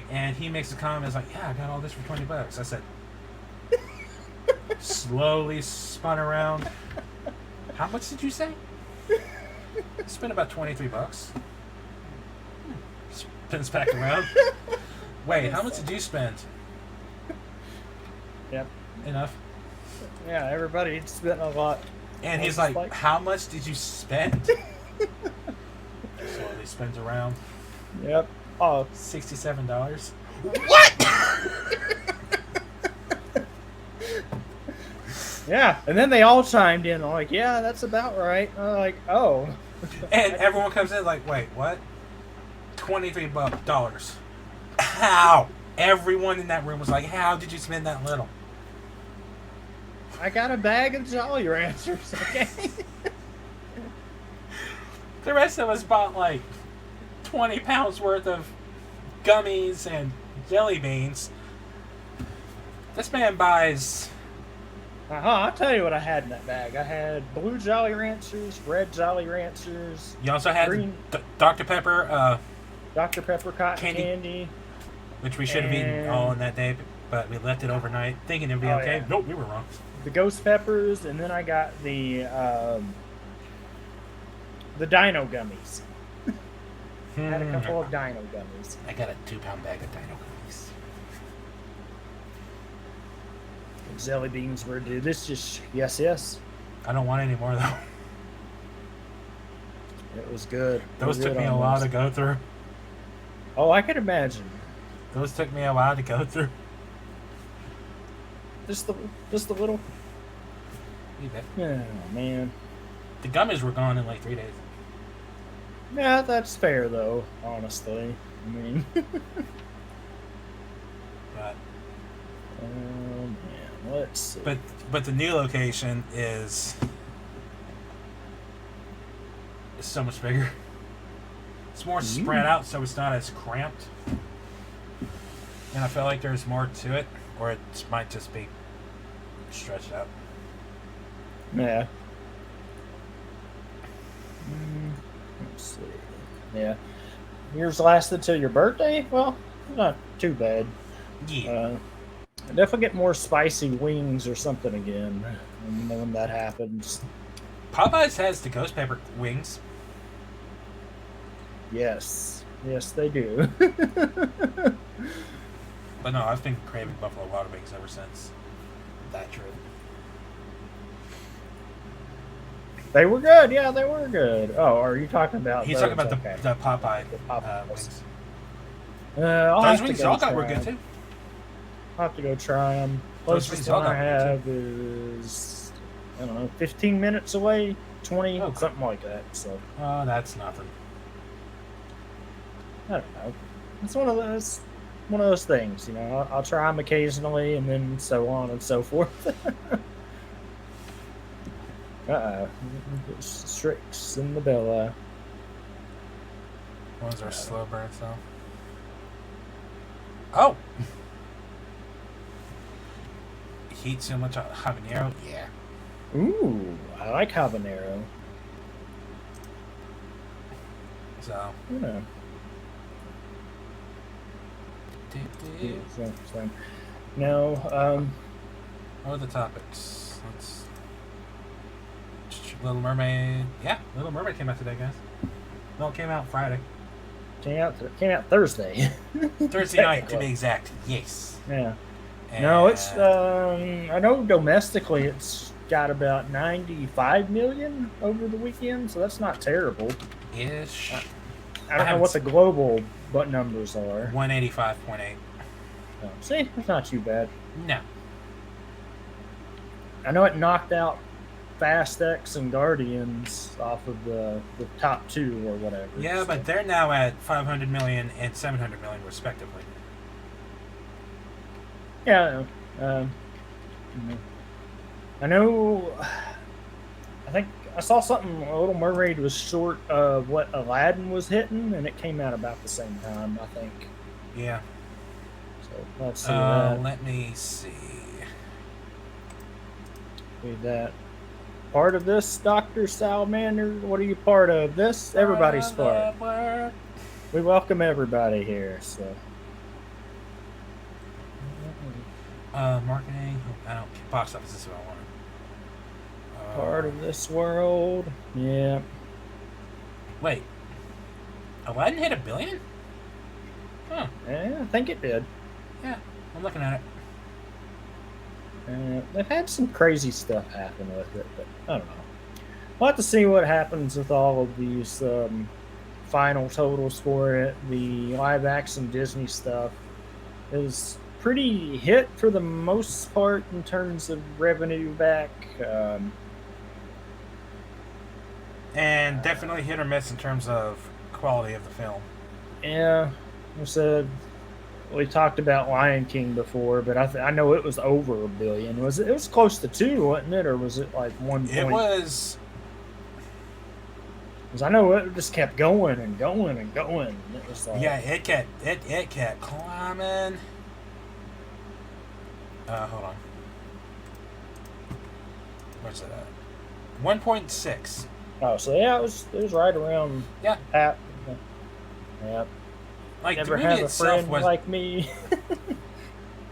And he makes a comment. It's like, yeah, I got all this for $20. I said, slowly spun around. How much did you say? Spent about $23. Spins back around. Wait, how much did you spend? Yep. Enough. Yeah, everybody spent a lot. And he's like, how much did you spend? Slowly spins around. Yep. Oh, $67. What? yeah. And then they all chimed in. I'm like, yeah, that's about right. I'm like, oh. And everyone comes in like, wait, what? $23. How? Everyone in that room was like, how did you spend that little? I got a bag of Jolly Ranchers, okay? The rest of us bought like 20 pounds worth of gummies and jelly beans. This man buys... I'll tell you what I had in that bag. I had blue Jolly Ranchers, red Jolly Ranchers. You also had green Dr. Pepper, Dr. Pepper cotton candy. Which we should have eaten all in that day, but we left it overnight, thinking it'd be okay. Yeah. Nope, we were wrong. The ghost peppers, and then I got the dino gummies. I had a couple of dino gummies. I got a 2-pound bag of dino gummies. Jelly beans were delicious. Yes. I don't want any more though. It was good. Those took me a while to go through. Oh, I can imagine. Those took me a while to go through. Just the little. You bet. Oh man. The gummies were gone in like 3 days. Yeah, that's fair though. Honestly, I mean. But. Oh man, let's see. But the new location is so much bigger. It's more spread out, so it's not as cramped. And I feel like there's more to it, or it might just be stretched out. Yeah. Let's see. Yeah. Yours lasted till your birthday? Well, not too bad. Yeah. I definitely get more spicy wings or something again when that happens. Popeyes has the ghost pepper wings. Yes, they do. But no, I've been craving Buffalo Wild Wings ever since that trip. They were good. Yeah, they were good. Oh, are you talking about? He's talking about the Popeye wings. Those wings all got were good too. I'll have to go try them. Closest one I have is, I don't know, 15 minutes away, 20, something like that. So. Oh, that's nothing. I don't know. It's one of those things, you know. I'll try them occasionally, and then so on and so forth. Strix in the Bella. Ones are slow burns though. Oh. Heat so much habanero? Yeah. Ooh, I like habanero. So. Yeah. No. What are the topics? Let's. Little Mermaid. Yeah, Little Mermaid came out today, guys. No, it came out Friday. Came out Thursday. Thursday night, to be exact. Yes. Yeah. And no, it's. I know domestically it's got about 95 million over the weekend, so that's not terrible. Ish. I don't know what the global numbers are. 185.8. Oh, see, it's not too bad. No. I know it knocked out Fast X and Guardians off of the top two or whatever. Yeah, but they're now at 500 million and 700 million respectively. Yeah. I know. I think I saw something. Little Mermaid was short of what Aladdin was hitting, and it came out about the same time, I think. Yeah. So let's see that. Let me see. Read that. Part of this, Dr. Salamander? What are you part of? This? Everybody's part. We welcome everybody here, so. Marketing. I don't. Box office is what I wanted. Part of this world. Yeah. Wait. Aladdin hit $1 billion? Huh. Yeah, I think it did. Yeah, I'm looking at it. They've had some crazy stuff happen with it, but I don't know. We'll have to see what happens with all of these final totals for it. The live action Disney stuff is pretty hit for the most part in terms of revenue back. And definitely hit or miss in terms of quality of the film. Yeah, I said we talked about Lion King before, but I know it was over $1 billion. Was it? It was close to two, wasn't it, or was it like 1 It point? was. Because I know it just kept going and going and going. And it was like, Yeah, it kept climbing. Hold on. Where's it at? 1.6. oh, so yeah, it was right around Yeah, that. Yeah, like never the have movie a itself friend was. like me.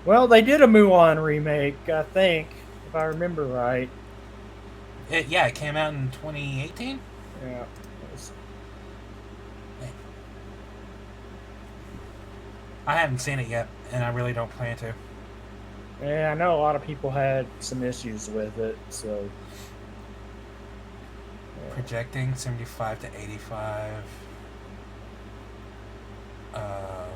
Well, they did a Mulan remake, I think, if I remember right. It came out in 2018. Yeah, it was- I haven't seen it yet, and I really don't plan to. yeah. I know a lot of people had some issues with it, so Projecting 75 to 85. Uh,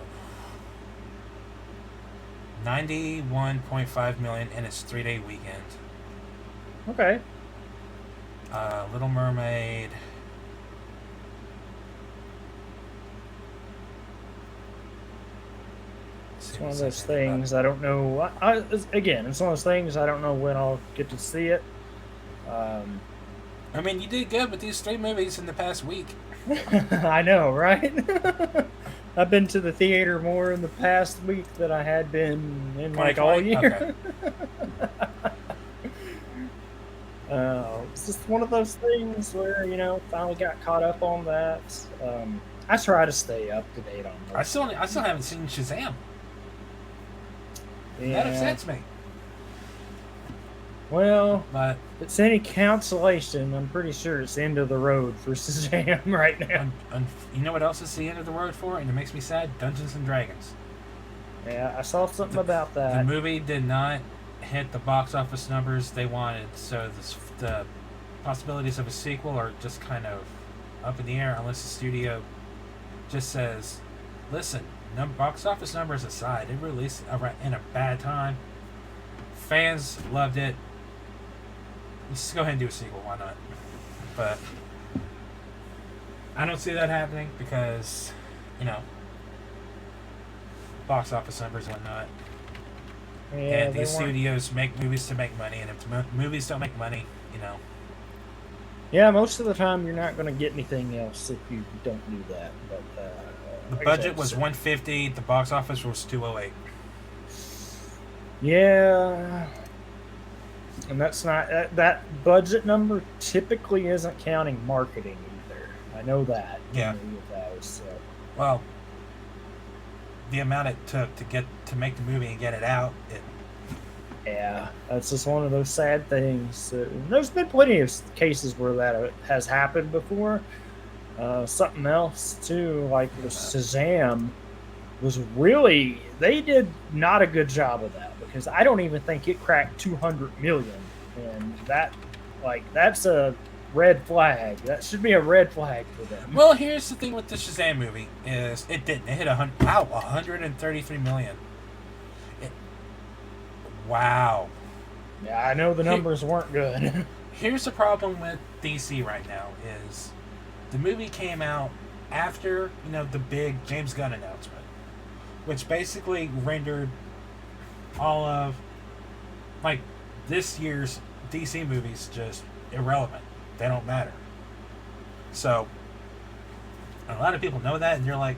91.5 million in its 3-day weekend. okay. Little Mermaid. It's one of those things I don't know. Again, it's one of those things I don't know when I'll get to see it. Um, I mean, you did good with these 3 movies in the past week. I know, right? I've been to the theater more in the past week than I had been in like all 2020? year. Okay. It's just one of those things where finally got caught up on that. I try to stay up to date on I those. still haven't seen Shazam. That Yeah. upsets me. Well, But if it's any consolation, I'm pretty sure it's the end of the road for Shazam right now. you know what else is the end of the road for, and it makes me sad? Dungeons and Dragons. Yeah, I saw something about that. The movie did not hit the box office numbers they wanted, so the possibilities of a sequel are just kind of up in the air unless the studio just says, listen, box office numbers aside, it released in a bad time. Fans loved it. Let's go ahead and do a sequel, why not? But I don't see that happening because, box office numbers and whatnot. Yeah, And they these weren't- studios make movies to make money, and if movies don't make money, Yeah, most of the time you're not going to get anything else if you don't do that. But the like I budget said, was 150, the box office was 208. Yeah, and that's not that budget number typically isn't counting marketing either. I know that. Yeah. With those, so. Well, the amount it took to make the movie and get it out, Yeah, that's just one of those sad things. There's been plenty of cases where that has happened before. Something else too, like the Shazam, was really they did not a good job of that because I don't even think it cracked 200 million, and that's a red flag. That should be a red flag for them. well, here's the thing with the Shazam movie is it didn't. It hit 133 million. Wow. Yeah, I know the numbers weren't good. Here's the problem with DC right now is the movie came out after, the big James Gunn announcement, which basically rendered all of like this year's DC movies just irrelevant. They don't matter. So a lot of people know that and you're like,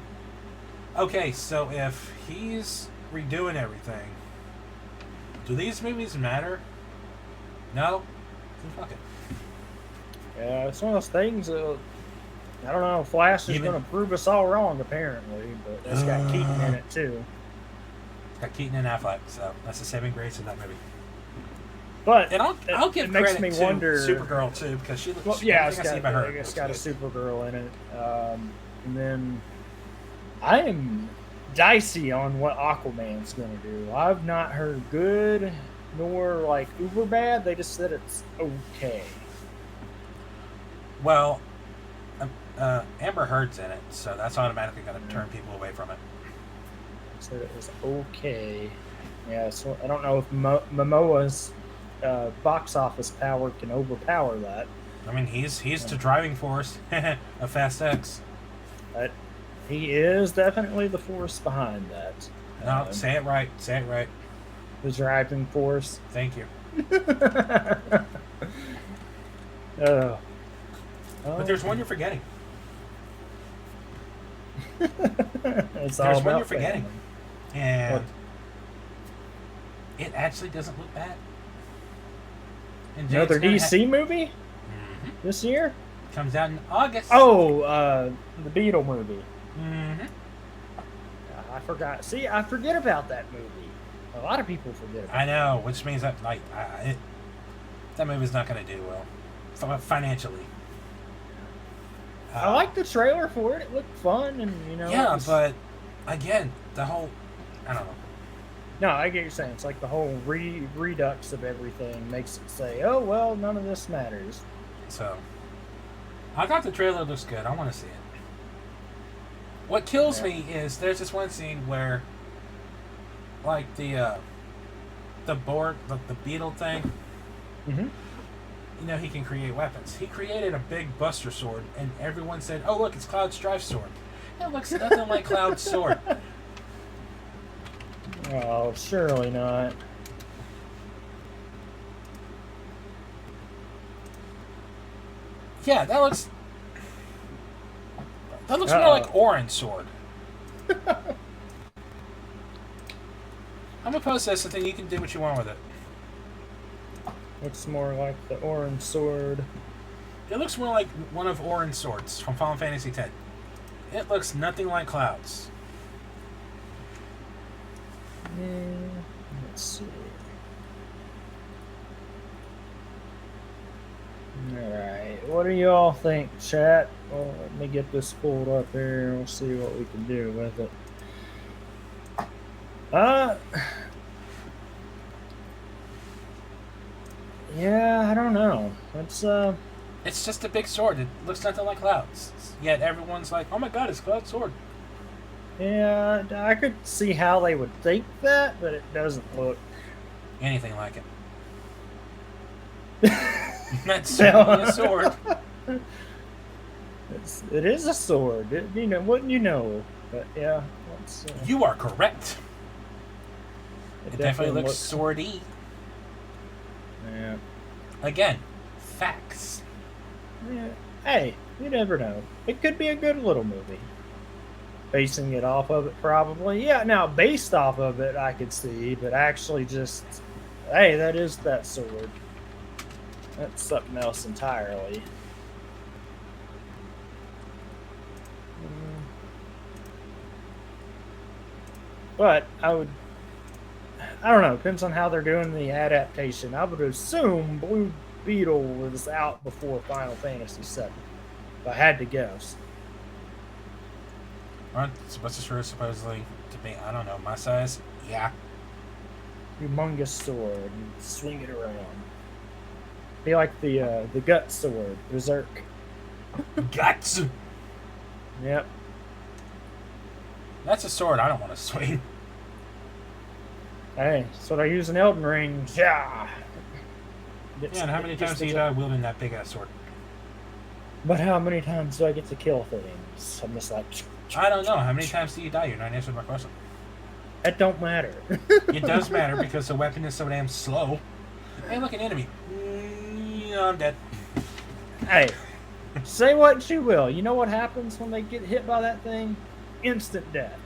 okay, so if he's redoing everything, do these movies matter? No? Then fuck it. Yeah, it's one of those things. I don't know. Flash is Even- going to prove us all wrong, apparently, but it's got Keaton in it too. It's got Keaton and Affleck, so that's the saving grace of that movie. But And I'll give it makes credit me to wonder. Supergirl too because she looks. Well, yeah, everything I see about her. it's got a looks good. Supergirl in it, and then I am dicey on what Aquaman's gonna do. I've not heard good nor like uber bad. They just said it's okay. Well, Amber Heard's in it, so that's automatically going to turn people away from it. Said it was okay. Yeah, so I don't know if Momoa's box office power can overpower that. I mean, he's the driving force of Fast X. But he is definitely the force behind that. No, say it right. Say it right. The driving force. Thank you. Oh. But there's one you're forgetting. It's all There's about one you're forgetting. family. And What? it actually doesn't look bad. And Another DC movie Mm-hmm. this year? Comes out in August. Oh, the Beetle movie. Mm-hmm. I forgot. See, I forget about that movie. A lot of people forget about I know, which means that that movie's not going to do well financially. I like the trailer for it. It looked fun, and Yeah, but again, the whole I don't know. No, I get what you're saying. It's like the whole redux of everything makes it say, "Oh well, none of this matters." So, I thought the trailer looks good. I want to see it. What kills me is there's this one scene where, like the board, the beetle thing. Mm-hmm. He can create weapons. He created a big Buster sword, and everyone said, "Oh, look, it's Cloud's Strife sword." It looks nothing like Cloud's sword. Oh, surely not. Yeah, that looks more like Orin's sword. I'm gonna post this, and then you can do what you want with it. Looks more like the orange sword. It looks more like one of Orin's swords from Final Fantasy X. It looks nothing like Cloud's. Let's see. Alright, what do y'all think, chat? Well, let me get this pulled up here and we'll see what we can do with it. Yeah, I don't know. It's just a big sword. It looks nothing like Cloud's. Yet everyone's like, "Oh my god, it's Cloud's sword." Yeah, I could see how they would think that, but it doesn't look anything like it. That's certainly a sword. It is a sword. Wouldn't you know? But yeah, you are correct. It definitely looks swordy. Yeah. Again, facts. Yeah. Hey, you never know. It could be a good little movie. Basing it off of it, probably. Yeah, now, based off of it, I could see, but actually just, hey, that is that sword. That's something else entirely. But I don't know, depends on how they're doing the adaptation. I would assume Blue Beetle was out before Final Fantasy VII, if I had to guess. Aren't Buster supposedly to be, I don't know, my size? Yeah. Humongous sword, and swing it around. Be like the gut sword, Berserk. Guts! Yep. That's a sword I don't want to swing. Hey, that's what I use in Elden Ring. Yeah. Yeah, and how many times do you die wielding that big ass sword? But how many times do I get to kill things? I'm just like, I don't know. How many times do you die? You're not answering my question. That don't matter. It does matter because the weapon is so damn slow. Hey, look, an enemy. I'm dead. Hey, say what you will. You know what happens when they get hit by that thing? Instant death.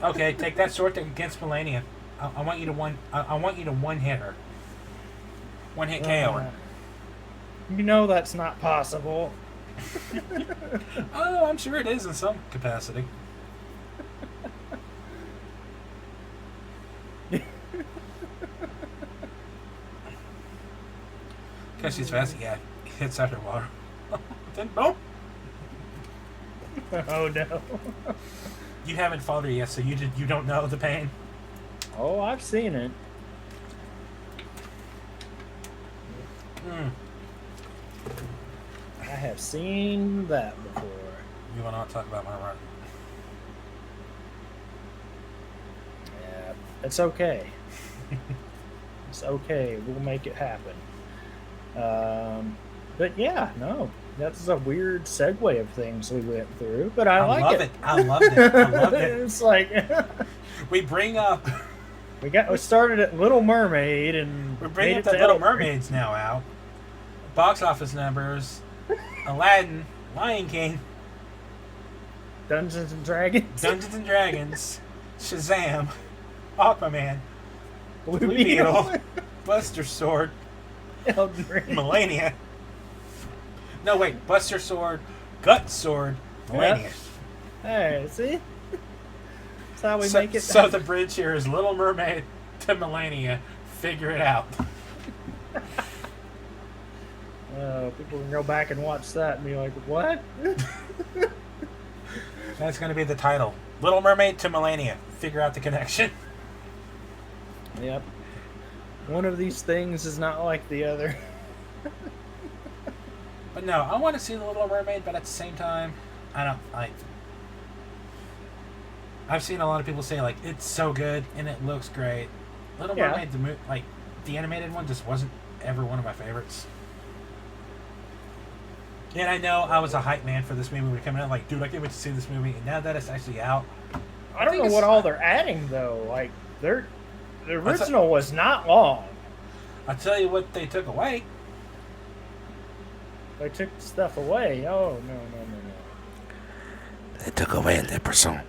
Okay, take that sword against Melania. I want you to one hit her. One hit KO her. You know that's not possible. Oh, I'm sure it is in some capacity. Because she's fast, yeah. Hits after water. Then boom. Oh no. You haven't followed her yet, so you don't know the pain. Oh, I've seen it. Mm. I have seen that before. You want to talk about my run? Yeah, it's okay. It's okay. We'll make it happen. But yeah, no, that's a weird segue of things we went through. But I like love it. I loved it. I loved it. It's like we bring up. we started at Little Mermaid and We're bringing up the Little Mermaids now out. Box office numbers. Aladdin, Lion King, Dungeons and Dragons, Shazam, Aquaman, Blue Beetle, Buster Sword, Melania. No, wait, Buster Sword, Gut Sword, Melania. Hey, see? That's how we make it. So the bridge here is Little Mermaid to Melania. Figure it out. People can go back and watch that and be like, what? That's going to be the title. Little Mermaid to Melania. Figure out the connection. Yep. One of these things is not like the other. But no, I want to see the Little Mermaid, but at the same time, I've seen a lot of people say, like, it's so good and it looks great. Little Mermaid, the animated one, just wasn't ever one of my favorites. And I know I was a hype man for this movie when it came out. Like, dude, I can't wait to see this movie. And now that it's actually out, I don't know what all they're adding though. Like, the original was not long. I'll tell you what they took away. They took stuff away. Oh no. They took away Le Person.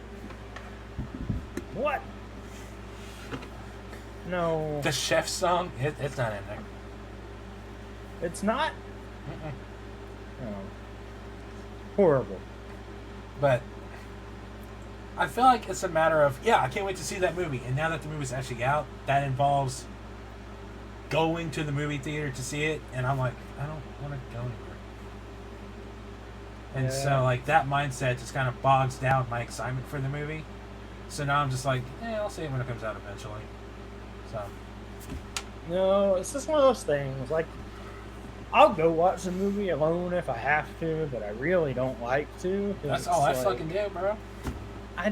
What? No. The chef song, it's not in there. It's not? Oh. Horrible. But I feel like it's a matter of, I can't wait to see that movie. And now that the movie's actually out, that involves going to the movie theater to see it. And I'm like, I don't want to go anywhere. And so, like, that mindset just kind of bogs down my excitement for the movie. So now I'm just like, I'll see it when it comes out eventually. So. No, it's just one of those things. Like, I'll go watch a movie alone if I have to, but I really don't like to. That's all I fucking do, bro. I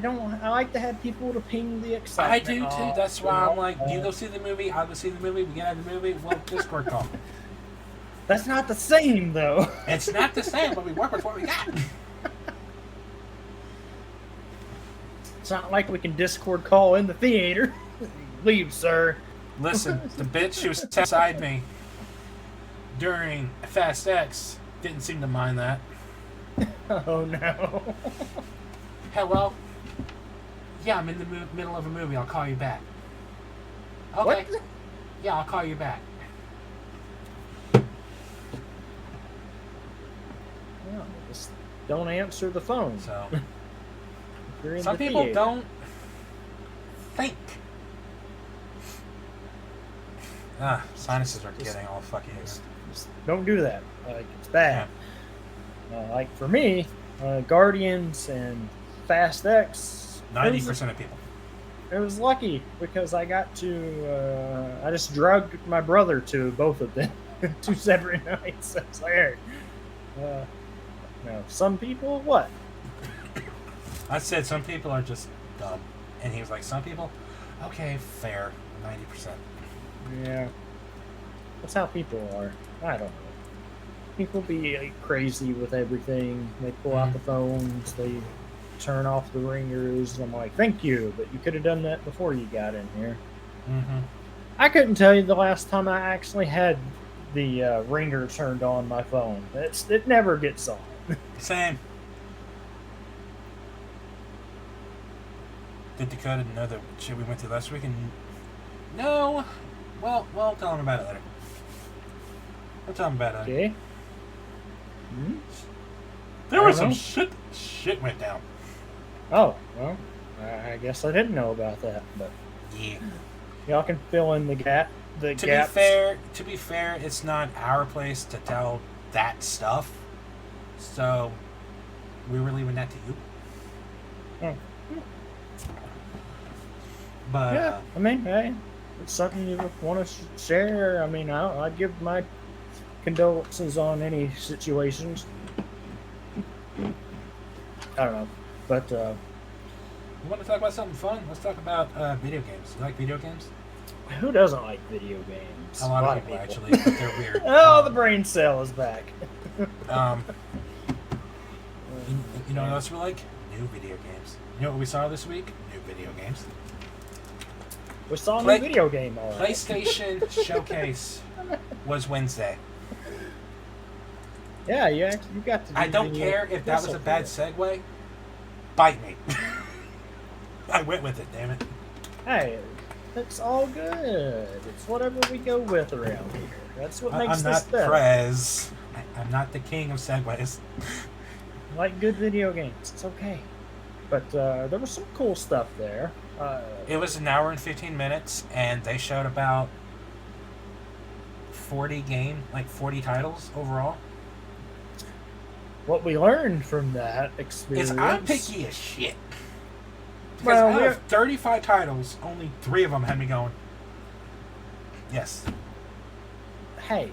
like to have people to ping the excitement. I do too. That's why I'm like, you go see the movie, I'll go see the movie, we get out of the movie, well, Discord call. That's not the same, though. It's not the same, but we work with what we got. It's not like we can Discord call in the theater. Leave, sir. Listen, the bitch who was beside me during Fast X didn't seem to mind that. Oh, no. Hello? Yeah, I'm in the middle of a movie. I'll call you back. Okay. What? Yeah, I'll call you back. No, just don't answer the phone. So, some people don't think. Sinuses are getting all fucking. Just don't do that. Like, it's bad. Yeah. Like, for me, Guardians and Fast X. 90% of people. It was lucky because I got to. I just drugged my brother to both of them 2 separate nights. I was like, hey. No, some people, what? I said some people are just dumb. And he was like, some people? Okay, fair. 90%. Yeah. That's how people are. I don't know. People be like, crazy with everything. They pull out the phones. They turn off the ringers. I'm like, thank you, but you could have done that before you got in here. Mm-hmm. I couldn't tell you the last time I actually had the ringer turned on my phone. It never gets on. Same. Did Dakota know that shit we went through last week? And no. Well, tell him about it later. We'll tell him about it. Okay. There was some shit went down. Oh, well, I guess I didn't know about that, but yeah, y'all can fill in the gap. To be fair, it's not our place to tell that stuff, so we were leaving that to you. Oh. But Yeah, I mean, hey, it's something you want to share. I mean, I'd give my condolences on any situations. I don't know, but you want to talk about something fun? Let's talk about video games. You like video games? who doesn't like video games? A lot of people actually, but they're weird. Oh, the brain cell is back. Um, you know what else we like? New video games. You know what we saw this week? New video games. We saw a new video game, all right. PlayStation Showcase was Wednesday. Yeah, you got to. I don't care if that was a bad segue. Bite me. I went with it, damn it. Hey, it's all good. It's whatever we go with around here. That's what makes this better. I'm not Prez. I'm not the king of segues. Like good video games. It's okay. But there was some cool stuff there. It was an hour and 15 minutes, and they showed about 40 titles overall. What we learned from that experience is I'm picky as shit. Because out of 35 titles, only 3 of them had me going, yes. Hey,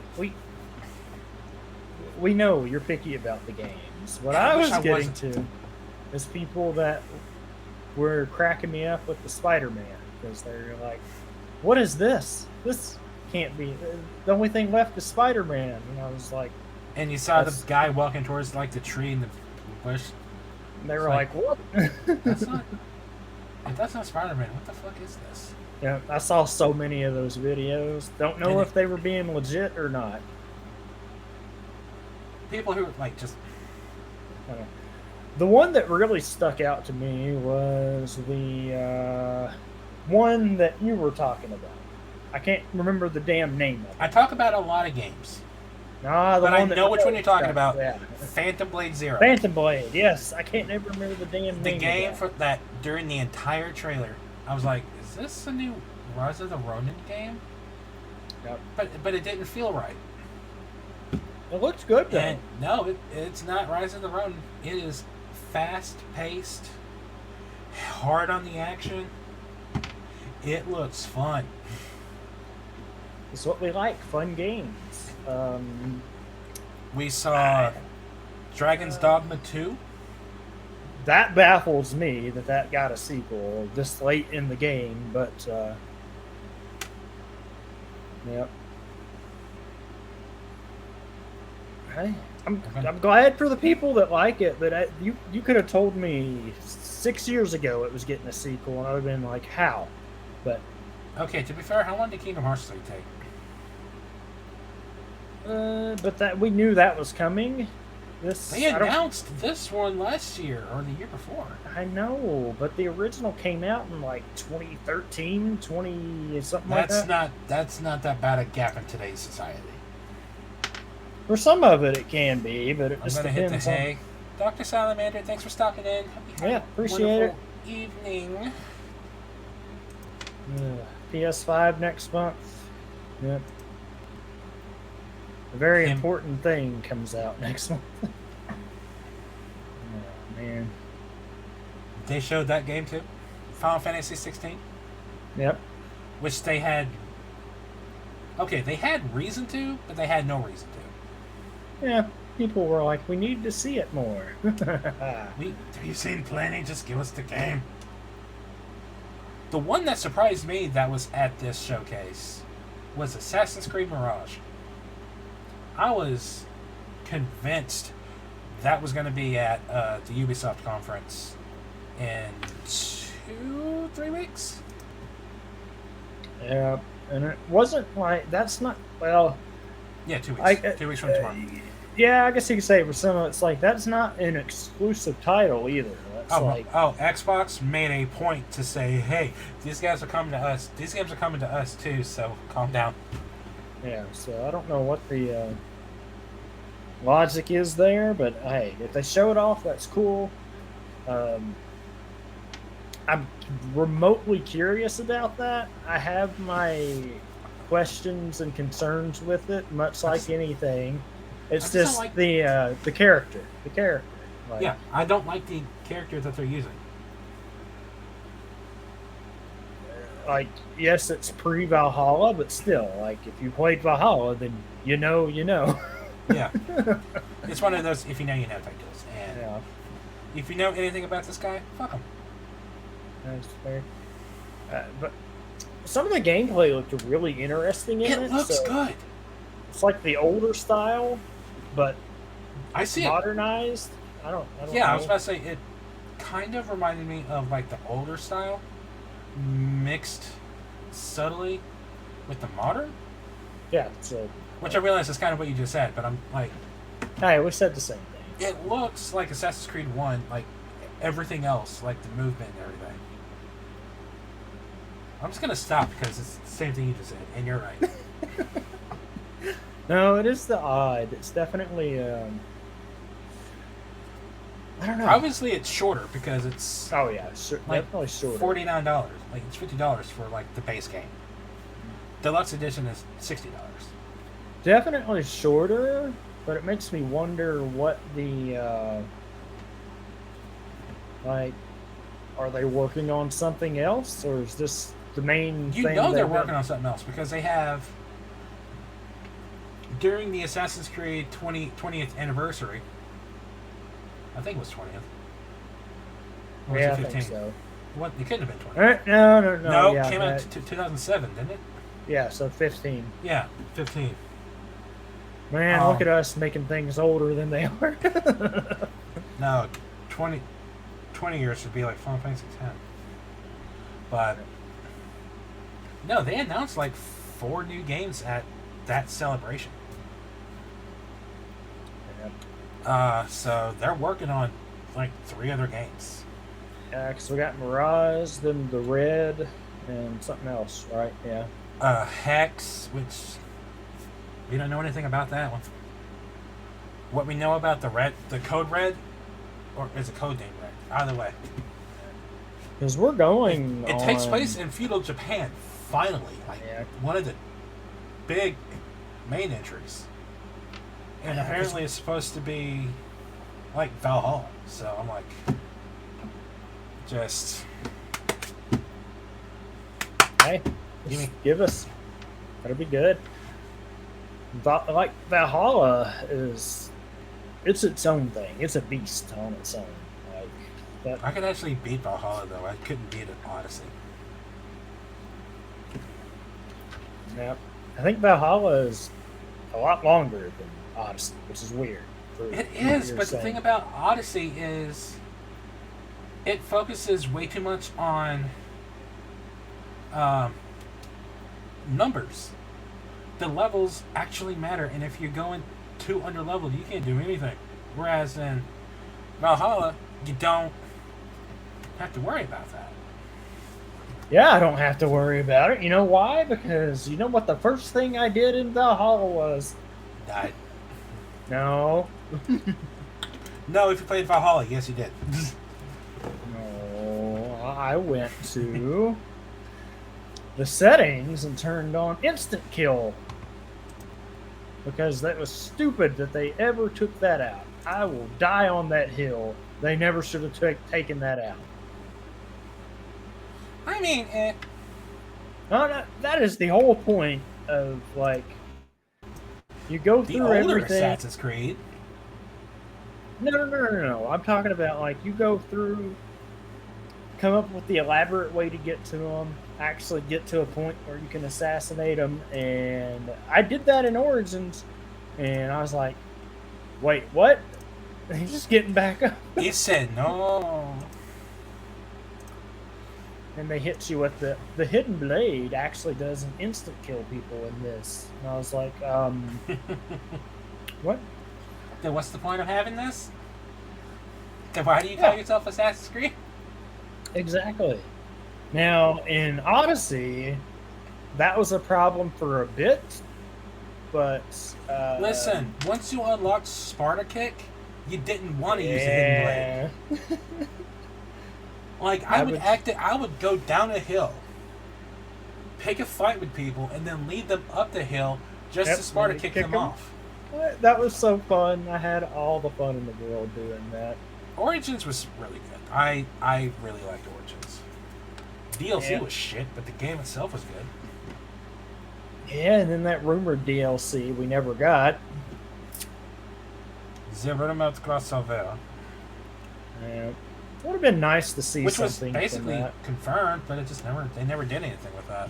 we know you're picky about the games. What I was getting to is people that were cracking me up with the Spider-Man, because they're like, what is this? This can't be. The only thing left is Spider-Man. And I was like... And you saw the guy walking towards like the tree in the bush. They were like, what? That's not Spider-Man. What the fuck is this? Yeah, I saw so many of those videos. Don't know if they were being legit or not. People who like just... The one that really stuck out to me was the one that you were talking about. I can't remember the damn name of it. I talk about a lot of games. Nah, but I know which one you're talking about. Yeah. Phantom Blade Zero. Phantom Blade, yes. I can't never remember the damn name. The game for that during the entire trailer, I was like, is this a new Rise of the Ronin game? Yep. But it didn't feel right. It looks good though. And no, it's not Rise of the Ronin. It is fast-paced, hard on the action. It looks fun. It's what we like, fun games. We saw Dragon's Dogma 2. That baffles me that got a sequel this late in the game, but yep. Hey, I'm glad for the people that like it, but you could have told me 6 years ago it was getting a sequel, and I'd have been like, how? But okay, to be fair, how long did Kingdom Hearts 3 take? But that we knew that was coming. They announced this one last year or the year before. I know, but the original came out in like 2013, 20 something like that. That's not that bad a gap in today's society. For some of it can be, but it just depends. I'm gonna hit the hay. Dr. Salamander, thanks for stopping in. Yeah, appreciate it. Evening. PS5 next month. Yep. A very important thing comes out next month. Oh, man. They showed that game too? Final Fantasy 16? Yep. Which they had... Okay, they had reason to, but they had no reason to. Yeah, people were like, we need to see it more. You've seen plenty, just give us the game. The one that surprised me that was at this showcase was Assassin's Creed Mirage. I was convinced that was going to be at the Ubisoft conference in 2-3 weeks. Yeah, and it wasn't like, that's not, well... Yeah, 2 weeks. 2 weeks from tomorrow. Yeah, I guess you could say for some of it's like, that's not an exclusive title either. That's Xbox made a point to say, hey, these guys are coming to us. These games are coming to us too, so calm down. Yeah, so I don't know what the logic is there, but hey, if they show it off, that's cool. I'm remotely curious about that. I have my questions and concerns with it, much like anything. It's just like the character. The character. Like, yeah, I don't like the character that they're using. like, yes, it's pre-Valhalla, but still, like, if you played Valhalla, then you know, you know. Yeah, it's one of those if you know, you know type deals. And Yeah, if you know anything about this guy, fuck him. that's fair. But some of the gameplay looked really interesting in it. It looks so good. It's like the older style, but I see it. modernized. I don't Yeah, know. I was about to say it kind of reminded me of like the older style mixed subtly with the modern, Yeah, so which I realize is kind of what you just said, but I'm like, hey, we said the same thing. it looks like Assassin's Creed 1, like everything else, like the movement and everything. I'm just gonna stop because it's the same thing you just said, and you're right. No, it is the odd. It's definitely. I don't know. Obviously, it's shorter because it's Oh yeah, like definitely shorter. $49. Like it's $50 for like the base game. Deluxe edition is $60. Definitely shorter, but it makes me wonder what the like. Are they working on something else, or is this the main You thing? know they're working on something else because they have during the Assassin's Creed 20th anniversary. I think it was 20th. Or was Yeah, it I 15? think so. What? It couldn't have been 20. No. No, Yeah, it came out 2007, didn't it? yeah, so 15. Yeah, 15. Man, look at us making things older than they are. No, 20 years would be like Final Fantasy 10. But no, they announced like 4 new games at that celebration. So they're working on like 3 other games. Yeah, because we got Mirage, then the Red, and something else, right? Yeah. Hex, which we don't know anything about that one. What we know about the Code Red, or is it Code Name Red? Either way, Because we're going. it takes place in feudal Japan. Finally, like one of the big main entries, and apparently it's supposed to be like Valhalla. So I'm like, just Hey, give us. That'll be good. Like Valhalla is, it's its own thing. It's a beast on its own. Like that. I could actually beat Valhalla though. I couldn't beat it Odyssey. Yeah, I think Valhalla is a lot longer than Odyssey, which is weird. It is, but the thing about Odyssey is it focuses way too much on numbers. The levels actually matter, and if you're going too under leveled, you can't do anything. Whereas in Valhalla, you don't have to worry about that. Yeah, I don't have to worry about it. You know why? Because you know what the first thing I did in Valhalla was? Died. No. No, if you played Valhalla, yes, you did. No, I went to the settings and turned on instant kill. Because that was stupid that they ever took that out. I will die on that hill. They never should have taken that out. I mean, No, that is the whole point of, like, you go the through older everything. Assassin's Creed. No. I'm talking about, like, you go through, come up with the elaborate way to get to them, actually get to a point where you can assassinate them. And I did that in Origins, and I was like, wait, what? And he's just getting back up. He said no. And they hit you with the hidden blade actually doesn't instant kill people in this. And I was like, what? Then what's the point of having this? Then why do you call yourself Assassin's Creed? Exactly. Now, in Odyssey, that was a problem for a bit, but... Listen, once you unlocked Sparta Kick, you didn't want to use the hidden blade. Like, I would go down a hill, pick a fight with people, and then lead them up the hill just to Sparta kick them off. That was so fun. I had all the fun in the world doing that. Origins was really good. I really liked Origins. DLC Yeah. was shit, but the game itself was good. Yeah, and then that rumored DLC we never got. Zerbernaut Grassalver, Would have been nice to see which was something from basically that. confirmed, but it just never they never did anything with that.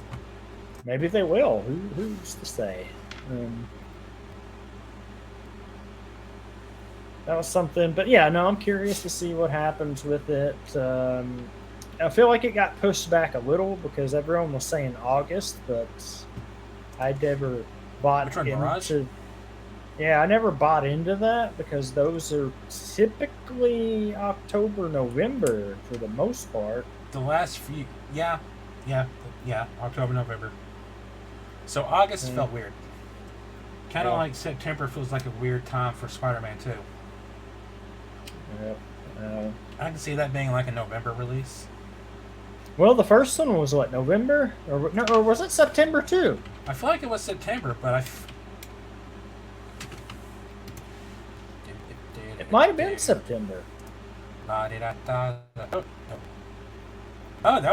Maybe they will. Who's to say? That was something, but yeah, no, I'm curious to see what happens with it. I feel like it got pushed back a little because everyone was saying August, but I never bought Which one, Mirage? into. Yeah, I never bought into that because those are typically October, November for the most part. The last few, yeah, October, November. So August felt weird. Kind of Yeah. like September feels like a weird time for Spider-Man 2. Yep. I can see that being like a November release. Well, the first one was what, November, or no, or was it September too? I feel like it was September, but It might have been September. Oh, that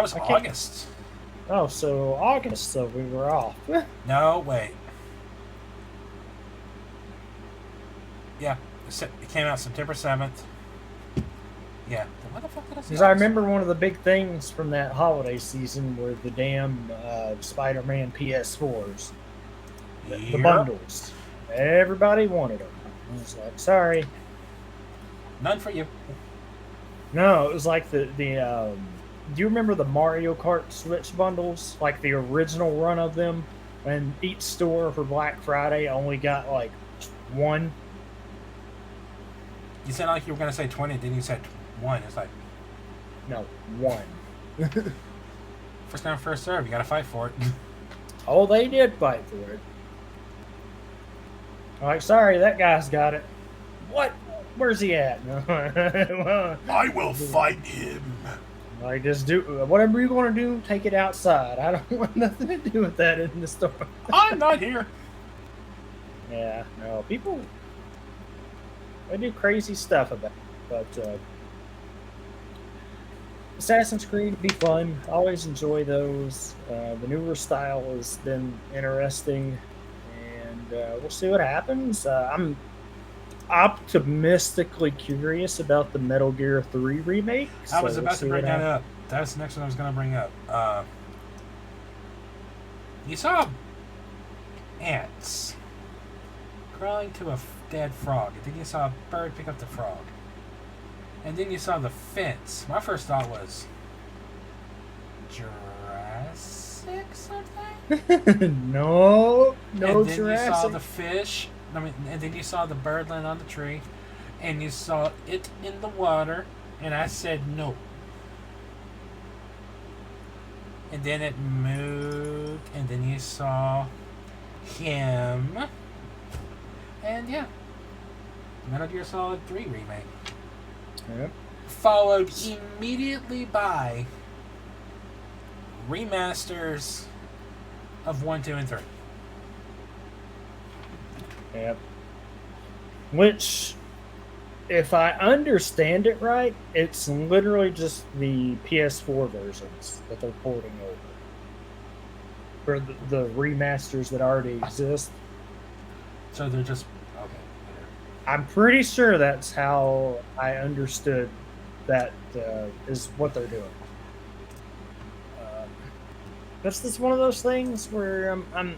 was I can't- August. Oh, so August, so we were off. No, wait. Yeah, it came out September 7th. Yeah. What the fuck did I say? Because I remember one of the big things from that holiday season were the damn Spider-Man PS4s, the bundles. Everybody wanted them. I was like, sorry. None for you. No, it was like the do you remember the Mario Kart Switch bundles? Like the original run of them, and each store for Black Friday only got like one. You said like you were gonna say 20, then you said 1. It's like No, one. first come first serve. You gotta fight for it. Oh, they did fight for it. Like, sorry, that guy's got it. What? Where's he at? Well, I will fight him. like, just do whatever you want to do. Take it outside. I don't want nothing to do with that in the store. I'm not here. Yeah, no, people they do crazy stuff about it, but Assassin's Creed be fun. I always enjoy those. The newer style has been interesting, and we'll see what happens. I'm optimistically curious about the Metal Gear 3 remake. I was so about we'll to see bring what that happens. up. That's the next one I was gonna bring up. You saw ants crawling to a dead frog, and then you saw a bird pick up the frog, and then you saw the fence. My first thought was Jurassic something. No, And then Jurassic. you saw the fish. And then you saw the bird land on the tree, and you saw it in the water, and I said no. And then it moved, and then you saw him, and yeah, Metal Gear Solid 3 remake. Yep. Followed immediately by remasters of 1, 2, and 3. Yep. Which, if I understand it right, it's literally just the PS4 versions that they're porting over. For the remasters that already exist. So they're just okay. I'm pretty sure that's how I understood that is what they're doing. That's just one of those things where I'm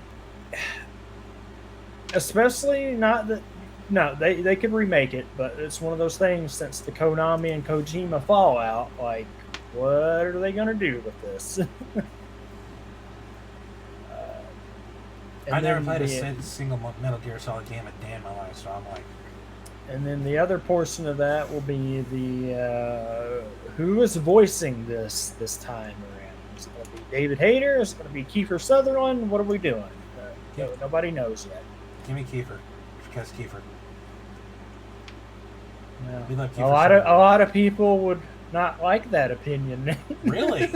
especially not that. No, they could remake it, but it's one of those things since the Konami and Kojima fallout. Like, what are they gonna do with this? I never played a single Metal Gear Solid game a day in my life, so I'm like. And then the other portion of that will be the who is voicing this time around. Is it going to be David Hayter? Is it going to be Kiefer Sutherland? What are we doing? Nobody knows yet. Give me Kiefer, because Kiefer. No. We love A Kiefer lot of people would not like that opinion. Really?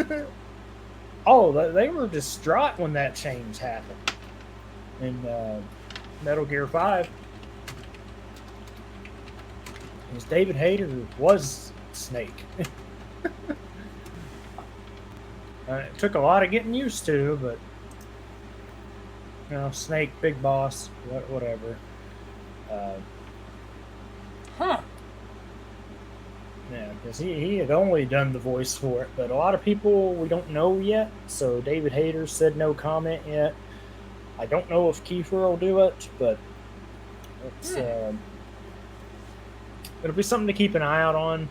Oh, they were distraught when that change happened in Metal Gear 5. Because David Hayter was Snake. It took a lot of getting used to, but Snake, big boss, whatever. Uh, Huh. yeah, because he had only done the voice for it, but a lot of people we don't know yet. So David Hayter said no comment yet. I don't know if Kiefer will do it, but it's it'll be something to keep an eye out on.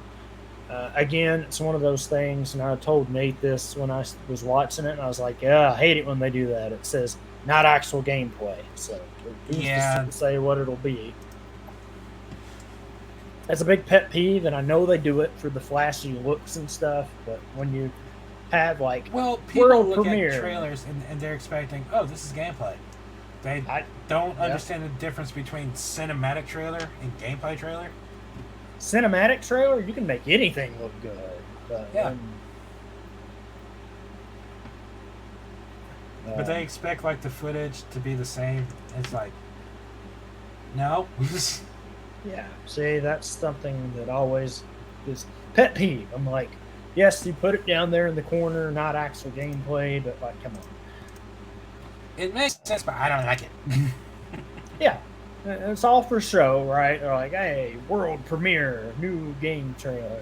Again, it's one of those things, and I told Nate this when I was watching it, and I was like, "Yeah, I hate it when they do that." It says not actual gameplay, so who's to say what it'll be? That's a big pet peeve, and I know they do it for the flashy looks and stuff, but when you have like people world look premiere at trailers and they're expecting, oh, this is gameplay. They don't understand the difference between cinematic trailer and gameplay trailer. Cinematic trailer, you can make anything look good. But but they expect like the footage to be the same. It's like, no. Yeah, see, that's something that always is pet peeve. I'm like, yes, you put it down there in the corner, not actual gameplay, but like, come on. It makes sense, but I don't like it. Yeah, it's all for show, right? They're like, hey, world premiere, new game trailer.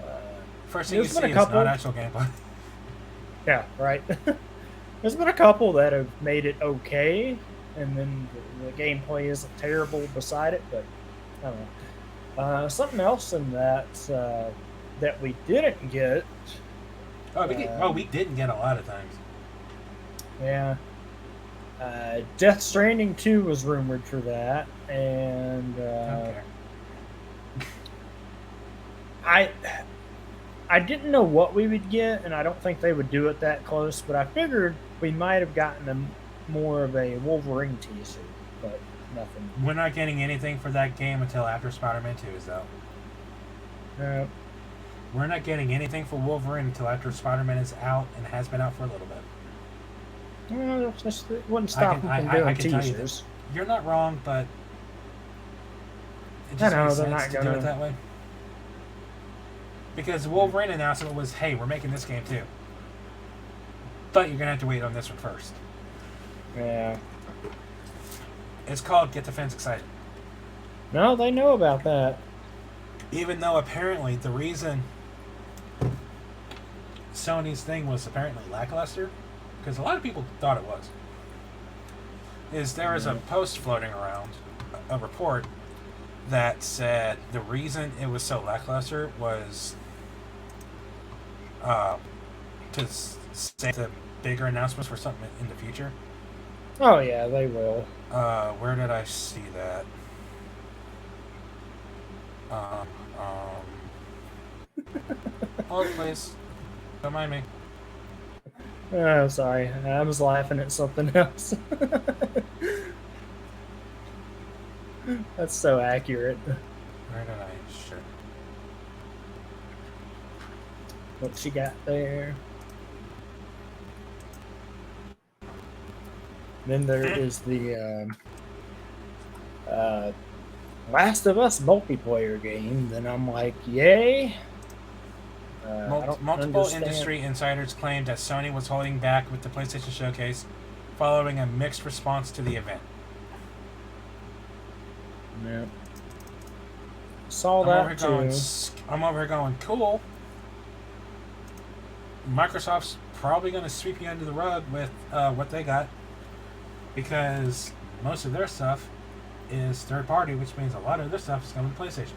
And, first thing you see is not actual gameplay. Yeah, right. There's been a couple that have made it okay, and then the gameplay isn't terrible beside it, but I don't know. Something else in that that we didn't get. We didn't get a lot of things. Yeah. Death Stranding 2 was rumored for that, and I didn't know what we would get, and I don't think they would do it that close, but I figured we might have gotten more of a Wolverine teaser, but nothing. We're not getting anything for that game until after Spider-Man 2 is out. We're not getting anything for Wolverine until after Spider-Man is out and has been out for a little bit. Well, it wouldn't stop them from doing teasers. You're not wrong, but it I just know, makes they're sense not to do it that way. Because the Wolverine announcement was, hey, we're making this game too. But you're going to have to wait on this one first. Yeah. It's called Get the Fans Excited. No, they know about that. Even though apparently the reason Sony's thing was apparently lackluster, because a lot of people thought it was, is there was a post floating around, a report, that said the reason it was so lackluster was to save the bigger announcements for something in the future. Oh yeah, they will. Where did I see that? Hold please. Don't mind me. Oh, sorry. I was laughing at something else. That's so accurate. Where did I? Sure. What she got there? Then there is the Last of Us multiplayer game. Then I'm like, yay. Multiple industry insiders claimed that Sony was holding back with the PlayStation Showcase following a mixed response to the event. Yeah. Saw that too. I'm over here going, cool. Microsoft's probably going to sweep you under the rug with what they got, because most of their stuff is third party, which means a lot of their stuff is coming to PlayStation.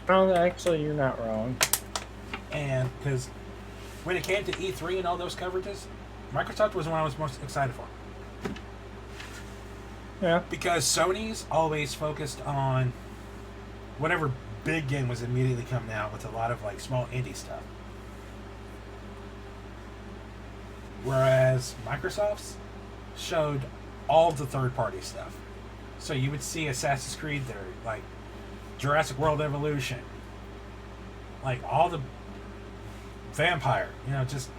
Oh, actually, you're not wrong. And because when it came to E3 and all those coverages, Microsoft was the one I was most excited for. Yeah. Because Sony's always focused on whatever big game was immediately coming out, with a lot of like small indie stuff. Whereas Microsoft's showed all the third-party stuff. So you would see Assassin's Creed there, like Jurassic World Evolution, like all the Vampire, just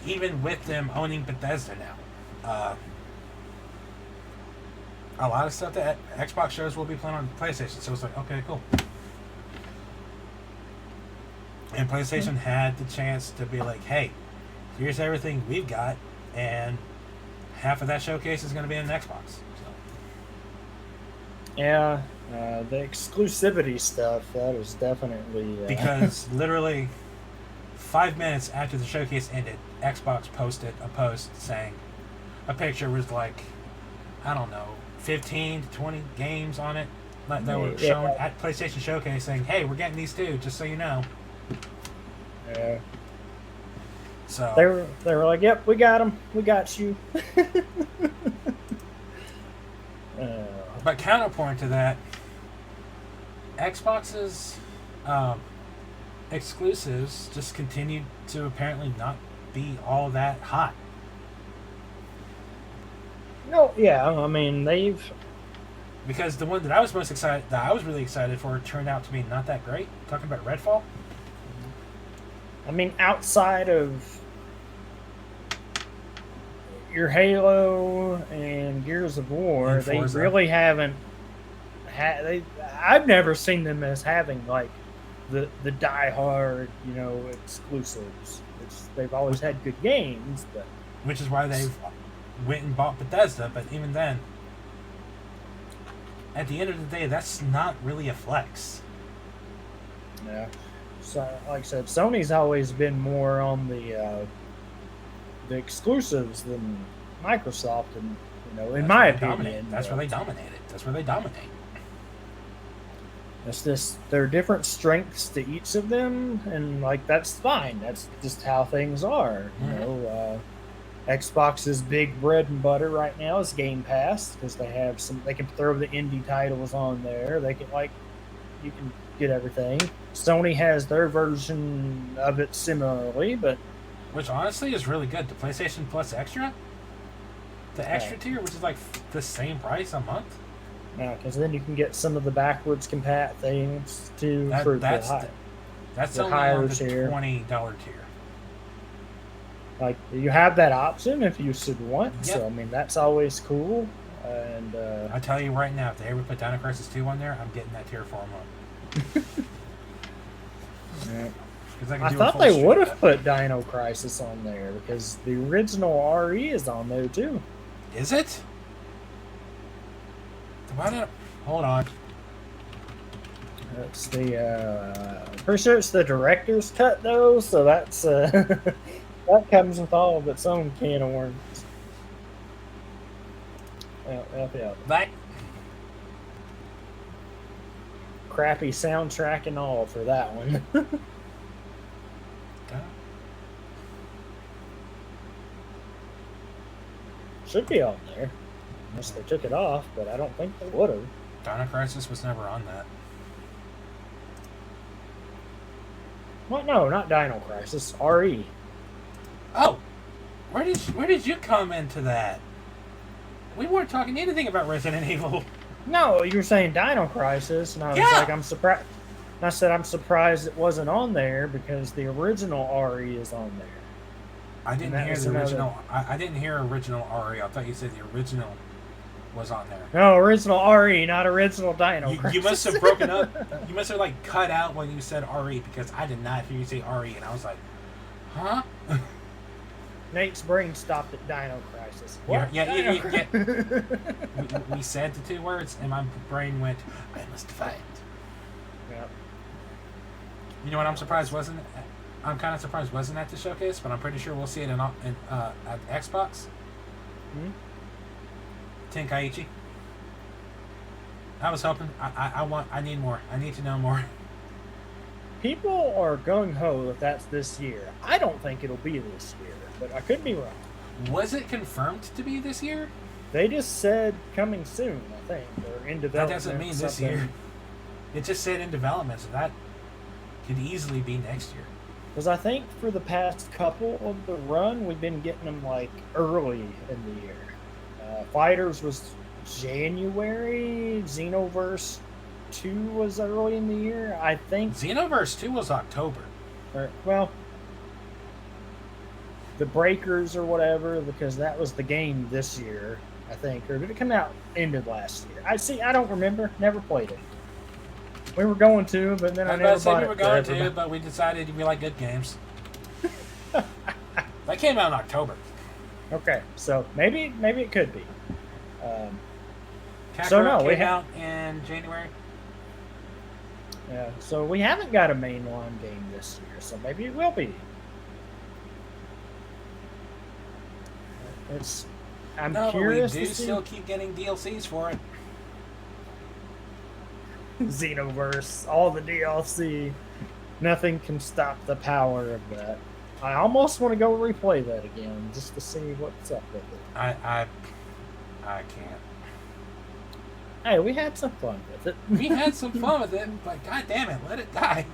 even with them owning Bethesda now. a lot of stuff that Xbox shows will be playing on PlayStation. So it's like, okay, cool. And PlayStation had the chance to be like, hey, here's everything we've got, and half of that showcase is going to be in Xbox. So. Yeah, the exclusivity stuff, that was definitely... Because literally 5 minutes after the showcase ended, Xbox posted a post saying a picture with like, I don't know, 15 to 20 games on it that were shown at PlayStation Showcase saying, hey, we're getting these too, just so you know. Yeah. So they were like, yep, we got them. We got you. But counterpoint to that, Xbox's exclusives just continue to apparently not be all that hot. No, yeah, I mean, Because the one that I was really excited for, turned out to be not that great. Talking about Redfall. I mean, outside of your Halo and Gears of War, And they Forza. really haven't I've never seen them as having like the diehard, exclusives. They've always had good games, but Which is why they've went and bought Bethesda. But even then, at the end of the day, that's not really a flex. yeah. So, like I said, Sony's always been more on the exclusives than Microsoft, and in my opinion, That's where they dominated. That's where they dominate. It's just there are different strengths to each of them, and like that's fine. That's just how things are. Xbox's big bread and butter right now is Game Pass because they have they can throw the indie titles on there. They can you can get everything. Sony has their version of it similarly, but which honestly is really good. The PlayStation Plus Extra, the extra tier, which is like the same price a month. Yeah, because then you can get some of the backwards compat things too. That's only on the tier. $20 tier. Like you have that option if you should want. Yep. So I mean that's always cool. And I tell you right now, if they ever put Dino Crisis 2 on there, I'm getting that tier for a month. Yeah. I thought they would have put Dino Crisis on there because the original RE is on there too. Is it? Why not? Hold on. That's I'm pretty sure it's the director's cut though, so that's that comes with all of its own can of worms. Yeah. That Crappy soundtrack and all for that one. Should be on there. Unless they took it off, but I don't think they would have. Dino Crisis was never on that. What? No, not Dino Crisis. RE. Oh, where did you come into that? We weren't talking anything about Resident Evil. No, you were saying Dino Crisis, and I was like, I'm surprised. And I said I'm surprised it wasn't on there because the original RE is on there. I didn't hear the original. I didn't hear original RE. I thought you said the original was on there. No, original RE, not original Dino Crisis. You must have broken up. You must have like cut out when you said RE because I did not hear you say RE, and I was like, huh? Nate's brain stopped at Dino Crisis. What? Yeah. We said the two words, and my brain went, I must fight. Yep. You know what? I'm kind of surprised wasn't at the showcase, but I'm pretty sure we'll see it at Xbox. Hmm? Tenkaichi. I was hoping. I need more. I need to know more. People are gung ho that that's this year. I don't think it'll be this year, but I could be wrong. Was it confirmed to be this year? They just said coming soon, I think, or in development. That doesn't mean this year. It just said in development, so that could easily be next year. Because I think for the past couple of the run, we've been getting them like early in the year. Fighters was January. Xenoverse 2 was early in the year. I think Xenoverse 2 was October. Well, the Breakers or whatever, because that was the game this year. I think, or did it come out end of last year? I see. I don't remember. Never played it. We were going to, but then I I was about never to say bought we it were for going to, everybody. but we decided we like good games. That came out in October. Okay, so maybe it could be. So Kakarot no, we came out in January. yeah. So we haven't got a mainline game this year, so maybe it will be. It's. I'm No, but we curious do to see still keep getting DLCs for it. Xenoverse, all the DLC. Nothing can stop the power of that. I almost want to go replay that again just to see what's up with it. I can't. Hey, we had some fun with it. We had some fun with it, but god damn it, let it die.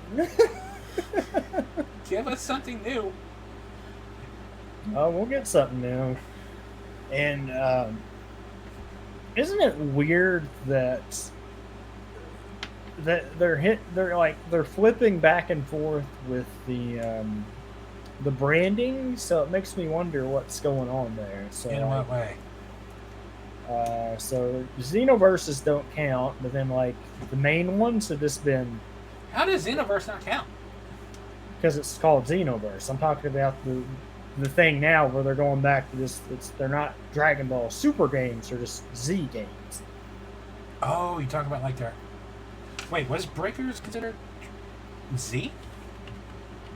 Give us something new. Oh, we'll get something new. And isn't it weird that they're flipping back and forth with the branding, so it makes me wonder what's going on there. So In what way? So Xenoverses don't count, but then like the main ones have just been How does Xenoverse not count? because it's called Xenoverse. I'm talking about the thing now where they're going back to this. They're not Dragon Ball Super games; they're just Z games. Oh, you talk about like their. Wait, was Breakers considered Z?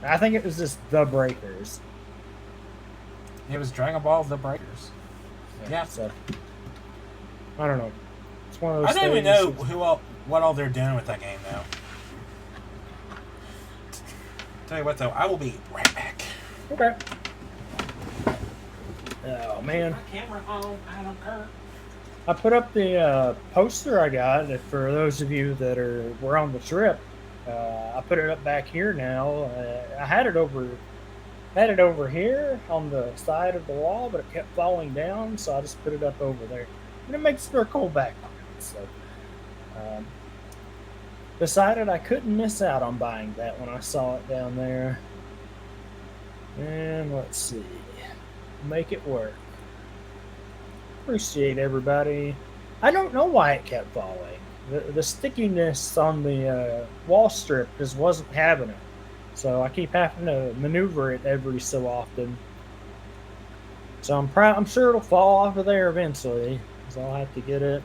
I think it was just the Breakers. It was Dragon Ball The Breakers. Yeah. So I don't know. It's one of those. I don't even things. know what all they're doing with that game now. Tell you what though, I will be right back. Okay. Oh man. My camera on, I don't care. I put up the poster I got for those of you that were on the trip. I put it up back here now. I had it over here on the side of the wall, but it kept falling down, so I just put it up over there, and it makes for a cool background. So, decided I couldn't miss out on buying that when I saw it down there. And let's see, make it work. Appreciate everybody. I don't know why it kept falling. The stickiness on the wall strip just wasn't having it. So I keep having to maneuver it every so often. So I'm sure it'll fall off of there eventually, because I'll have to get it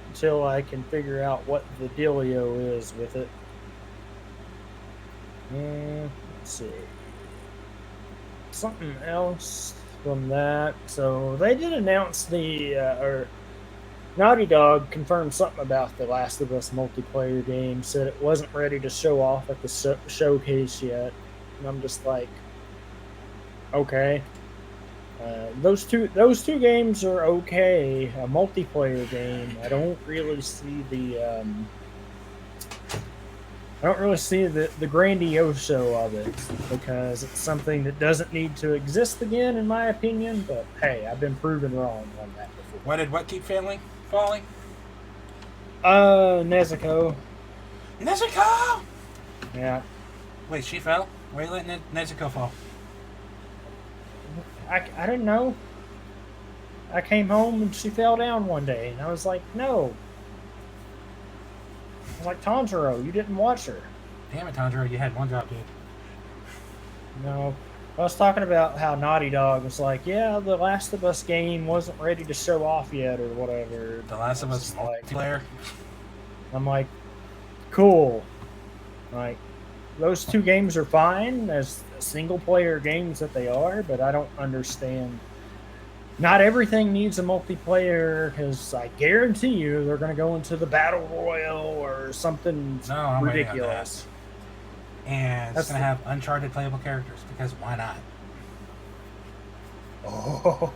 until I can figure out what the dealio is with it. Let's see. Something else from that. So they did announce or Naughty Dog confirmed something about the Last of Us multiplayer game. Said it wasn't ready to show off at the showcase yet, and I'm just like, okay. Those two games are okay. A multiplayer game, I don't really see the grandioso of it, because it's something that doesn't need to exist again, in my opinion. But hey, I've been proven wrong on that before. What keep falling? Nezuko. Nezuko! Yeah. Wait, she fell? Why are you letting Nezuko fall? I didn't know. I came home and she fell down one day, and I was like, no. I was like, Tanjiro, you didn't watch her. Damn it, Tanjiro, you had one drop, dude. No. I was talking about how Naughty Dog was like, yeah, the Last of Us game wasn't ready to show off yet, or whatever. The Last of Us multiplayer? I'm like, cool. Like, those two games are fine as single-player games that they are, but I don't understand. Not everything needs a multiplayer, because I guarantee you they're going to go into the Battle Royale or something ridiculous. And it's going to have Uncharted playable characters, because why not? Oh.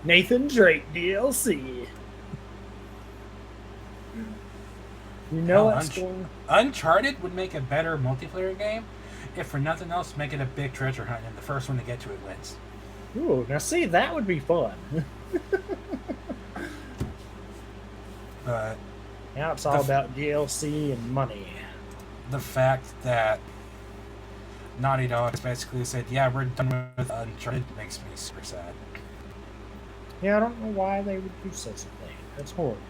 Nathan Drake DLC. You know what's going on? Uncharted would make a better multiplayer game if for nothing else, make it a big treasure hunt, and the first one to get to it wins. Ooh, now see, that would be fun. But now it's all about DLC and money. The fact that Naughty Dog basically said, "Yeah, we're done with Uncharted." It makes me super sad. Yeah, I don't know why they would do such a thing. That's horrible.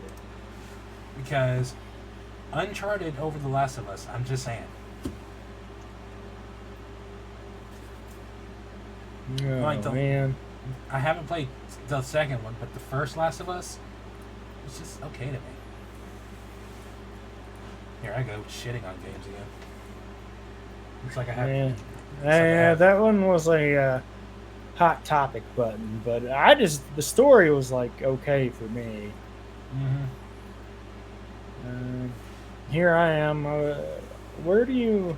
Because Uncharted over The Last of Us, I'm just saying. Oh, Like man. I haven't played the second one, but the first Last of Us was just okay to me. Here I go shitting on games again. Looks like I have. Yeah, Like that one was a hot topic button, but the story was like okay for me. Mm-hmm. Here I am. Where do you?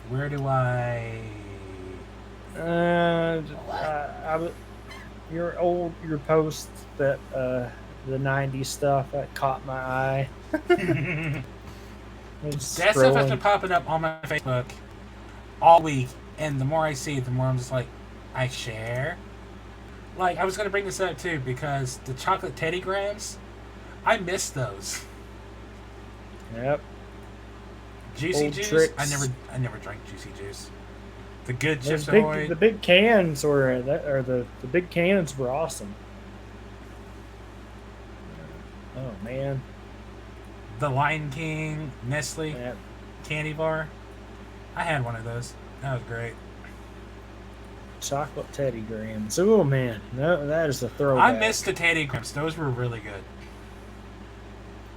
Where do I? Your post that the '90s stuff that caught my eye. That stuff has been popping up on my Facebook all week, and the more I see it, the more I'm just like, I share. Like, I was going to bring this up too, because the chocolate Teddy Grahams, I miss those. Yep. Juicy Old juice? tricks. I never drank juicy juice. The good Chips The Ahoy. big cans the big cans were awesome. Oh man. The Lion King Nestle candy bar. I had one of those. That was great. Chocolate Teddy Grahams. Oh man, no, that is a throwback. I missed the Teddy Grahams. Those were really good.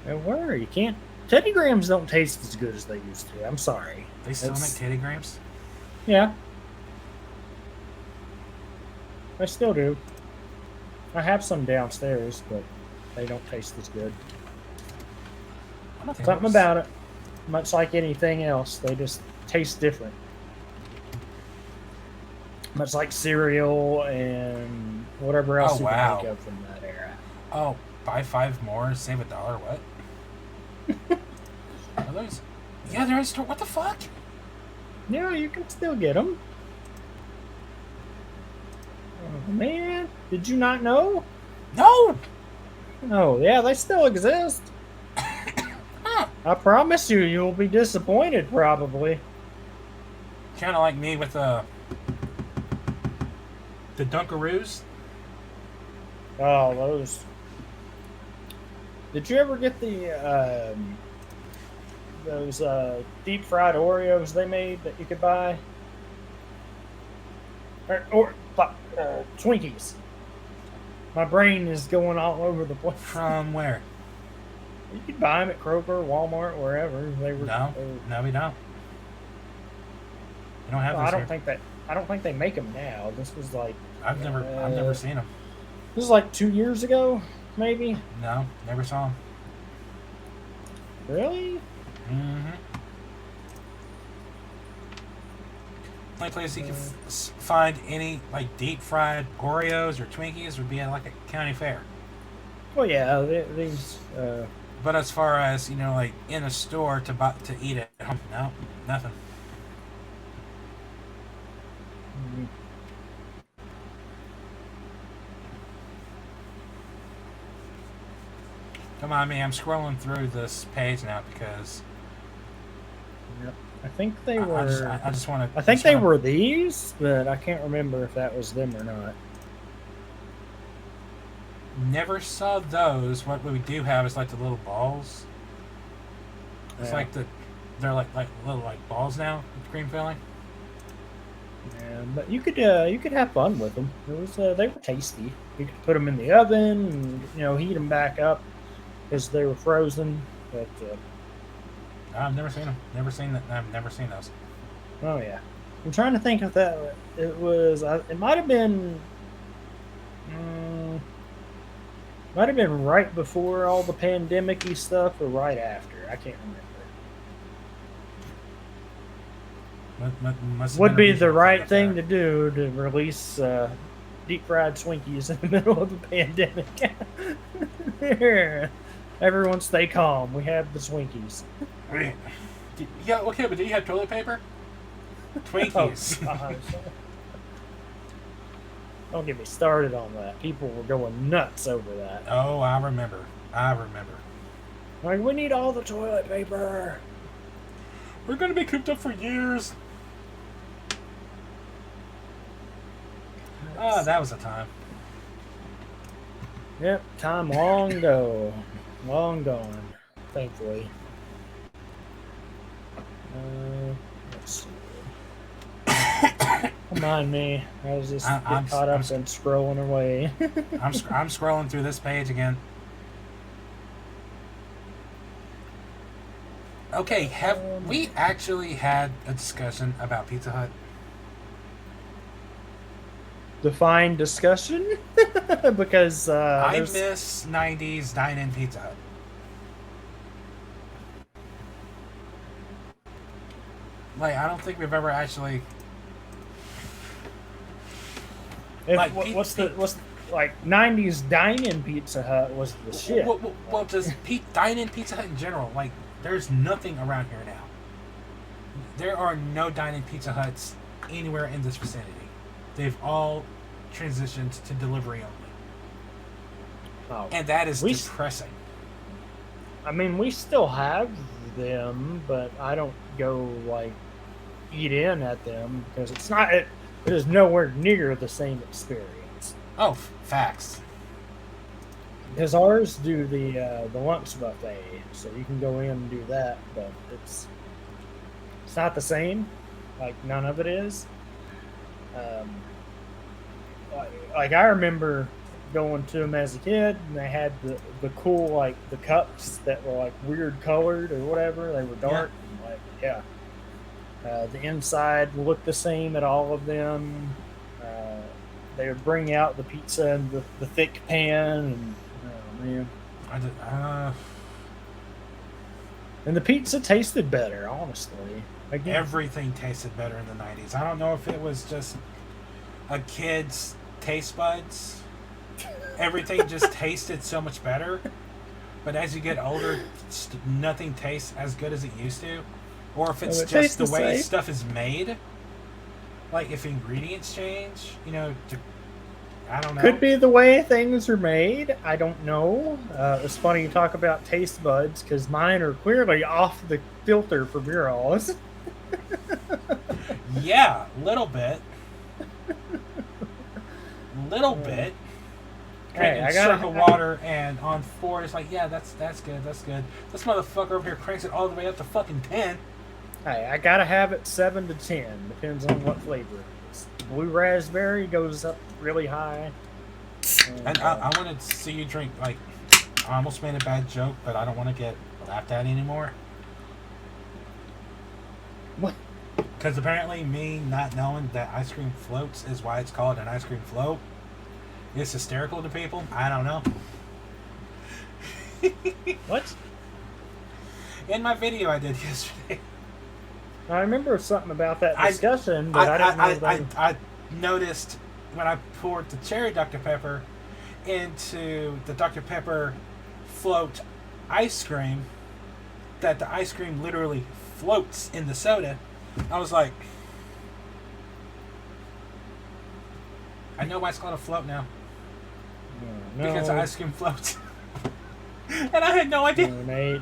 They were. You can't. Teddy Grahams don't taste as good as they used to. I'm sorry. They still make Teddy Grahams? Yeah. I still do. I have some downstairs, but they don't taste as good. Something about it. Much like anything else, they just taste different. Much like cereal and whatever else you can think of from that era. Oh, buy 5 more, save $1. What? Are those? Yeah, they're in store. What the fuck? Yeah, you can still get them. Oh, man. Did you not know? No! Oh, yeah, they still exist. Huh. I promise you, you'll be disappointed, probably. Kind of like me with the Dunkaroos. Oh, those. Did you ever get those deep fried Oreos they made that you could buy? Or Twinkies. My brain is going all over the place. From where? You could buy them at Kroger, Walmart, wherever they were. No, we don't. We don't have those. I don't think they make them now. This was like. I've never seen them. This is like 2 years ago, maybe. No, never saw them. Really? Mm-hmm. Only place you can find any like deep fried Oreos or Twinkies would be at like a county fair. Well, yeah, these. But as far as like in a store to eat at home, no, nothing. Mm-hmm. Come on, me. I'm scrolling through this page now because. Yep. I think they were. I just want to. I think they were these, but I can't remember if that was them or not. Never saw those. What we do have is like the little balls. It's like they're like little like balls now with cream filling. Yeah, but you could have fun with them. It was they were tasty. You could put them in the oven and heat them back up because they were frozen. But I've never seen them. Never seen that. I've never seen those. Oh yeah, I'm trying to think if that it was. It might have been. Might have been right before all the pandemic-y stuff or right after. I can't remember. Would be the right thing to do to release deep fried Twinkies in the middle of the pandemic. Here, everyone stay calm. We have the Twinkies. Yeah, okay, but do you have toilet paper? Twinkies. Oh, don't get me started on that. People were going nuts over that. Oh, I remember. Like, we need all the toilet paper. We're gonna be cooped up for years. Oh, that was a time. Yep, time long ago. Long gone, thankfully. Let's see. Don't mind me. I was just I'm caught up and scrolling away. I'm scrolling through this page again. Okay, have we actually had a discussion about Pizza Hut? Define discussion? Because I miss 90s dine-in Pizza Hut. Like, I don't think we've ever actually... Like, what's like 90s dine-in Pizza Hut was the shit. Well, just dine-in Pizza Hut in general. Like, there's nothing around here now. There are no dine-in Pizza Huts anywhere in this vicinity. They've all transitioned to delivery only. Oh, and that is depressing. I mean, we still have them, but I don't go, like, eat in at them because it's not... It is nowhere near the same experience. Oh, facts. Because ours do the lunch buffet, so you can go in and do that, but it's not the same. Like, none of it is. Like I remember going to them as a kid, and they had the cool, like, the cups that were like weird colored or whatever. They were dark. Yeah. And, like, the inside looked the same at all of them. They would bring out the pizza in the thick pan, and oh man, and the pizza tasted better, honestly. Again, everything tasted better in the 90s. I don't know if it was just a kid's taste buds. Everything just tasted so much better. But as you get older, nothing tastes as good as it used to. Or if it's just the way stuff is made. Like, if ingredients change, you know, I don't know. Could be the way things are made. I don't know. It's funny you talk about taste buds, because mine are clearly off the filter for beer halls. Yeah, little bit. Little bit. Hey, I got circle water and on 4, it's like, yeah, that's good, that's good. This motherfucker over here cranks it all the way up to fucking 10. Hey, I gotta have it 7 to 10. Depends on what flavor it is. Blue raspberry goes up really high. And I want to see you drink, like, I almost made a bad joke, but I don't want to get laughed at anymore. What? Because apparently me not knowing that ice cream floats is why it's called an ice cream float is hysterical to people. I don't know. What? In my video I did yesterday. I remember something about that discussion, but I didn't know. I noticed when I poured the cherry Dr. Pepper into the Dr. Pepper float ice cream that the ice cream literally floats in the soda. I was like, I know why it's called a float now. No. Because the ice cream floats. And I had no idea. No, Nate.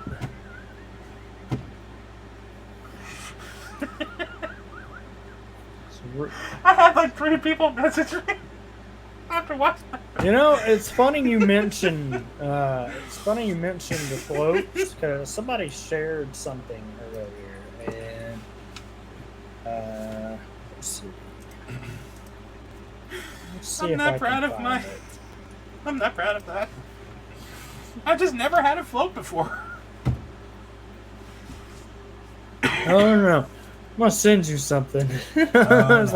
I had like 3 people message me after watching that. You know, it's funny you mentioned the floats, because somebody shared something earlier, and let's see. I'm not proud of that. I've just never had a float before. Oh no. I'm gonna send you something. I was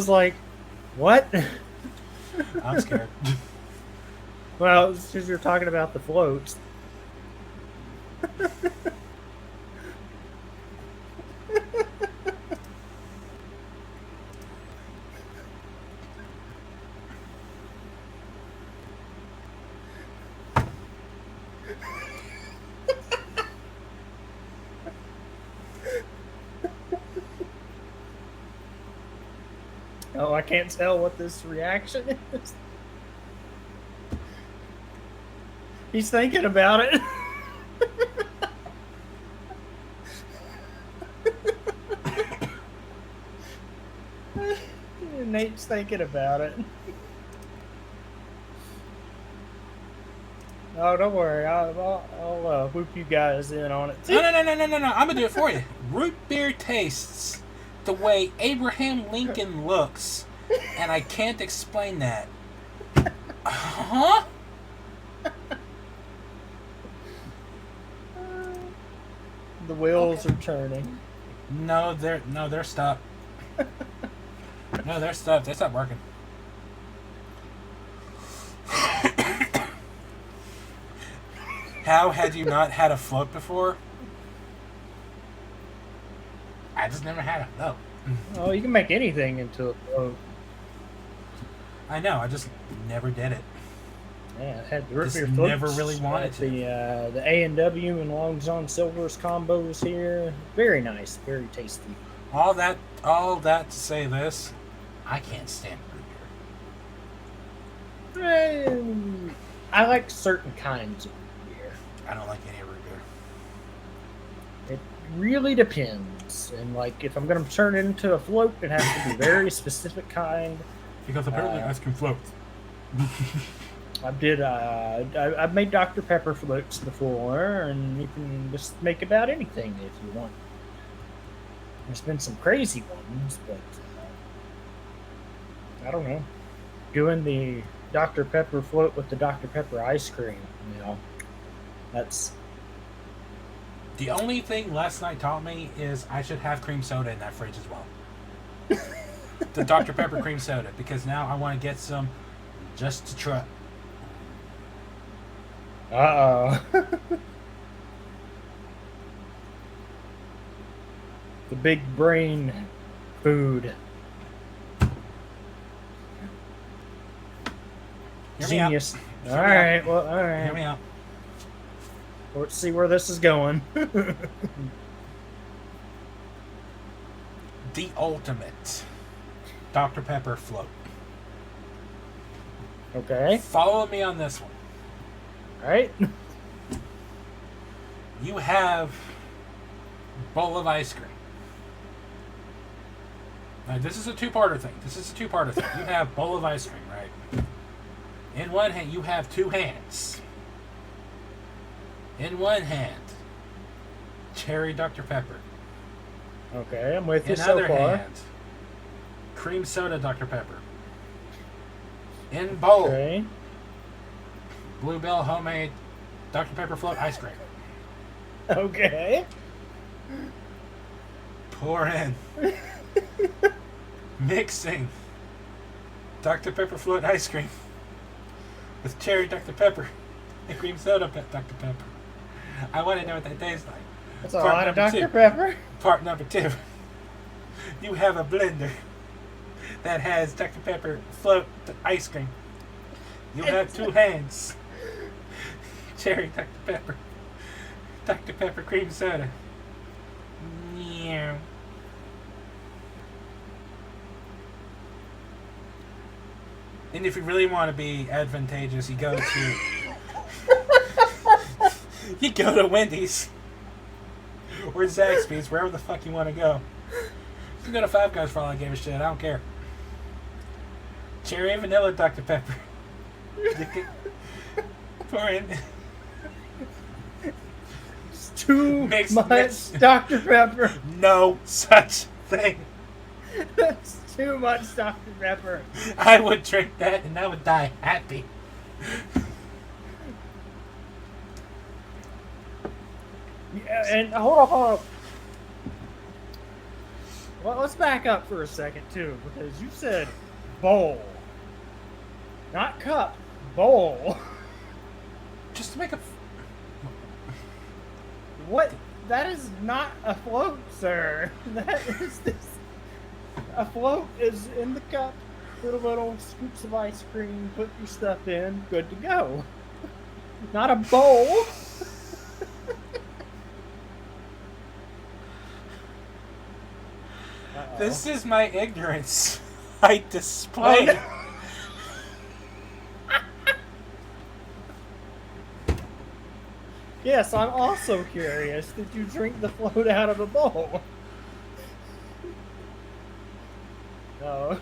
like, what? I'm scared. Well, it's because you're talking about the floats. Oh, I can't tell what this reaction is. He's thinking about it. Nate's thinking about it. Oh, don't worry. I'll whoop you guys in on it. No. I'm gonna do it for you. Root beer tastes the way Abraham Lincoln looks, and I can't explain that. Huh? The wheels are turning. No, they're stopped. No, they're stopped. They stopped working. How had you not had a float before? I just never had it. No. Oh, you can make anything into a float. I know. I just never did it. Yeah, I had the root Just beer floats. never really wanted to. The A&W and Long John Silver's combos here. Very nice. Very tasty. All that to say this, I can't stand root beer. I like certain kinds of beer. I don't like any root beer. It really depends. And like, if I'm going to turn it into a float, it has to be very specific kind. Because apparently ice can float. I've made Dr. Pepper floats before, and you can just make about anything if you want. There's been some crazy ones, but I don't know. Doing the Dr. Pepper float with the Dr. Pepper ice cream, that's... The only thing last night taught me is I should have cream soda in that fridge as well. The Dr. Pepper cream soda, because now I want to get some just to try. Uh-oh. The big brain food. Genius. All right. Hear me out. Let's see where this is going. The ultimate Dr. Pepper float. Okay. Follow me on this one. All right. You have bowl of ice cream. Now, this is a two-parter thing. You have bowl of ice cream, right? In one hand, you have two hands. In one hand, cherry Dr. Pepper. Okay, I'm with you In so other far. hand, cream soda Dr. Pepper. In bowl, Okay. Bluebell homemade Dr. Pepper float ice cream. Okay. Pour in. Mixing Dr. Pepper float ice cream with cherry Dr. Pepper and cream soda Dr. Pepper. I want to know what that tastes like. That's a lot of Dr. Pepper. Part number 2. You have a blender that has Dr. Pepper float ice cream. You have two hands. Cherry Dr. Pepper. Dr. Pepper cream soda. Meow. And if you really want to be advantageous, you go to Wendy's or Zaxby's, wherever the fuck you want to go. You can go to Five Guys for all I give a shit. I don't care. Cherry and vanilla Dr. Pepper. Pour in. It's too Mix. Dr. Pepper. No such thing. That's too much Dr. Pepper. I would drink that and I would die happy. Yeah, and hold up. Well, let's back up for a second too, because you said bowl, not cup, bowl. Just to make a. What? That is not a float, sir. That is this. A float is in the cup. Put a little scoops of ice cream, put your stuff in, good to go. Not a bowl. This is my ignorance. I display. Oh, no. Yes, I'm also curious. Did you drink the float out of a bowl? No.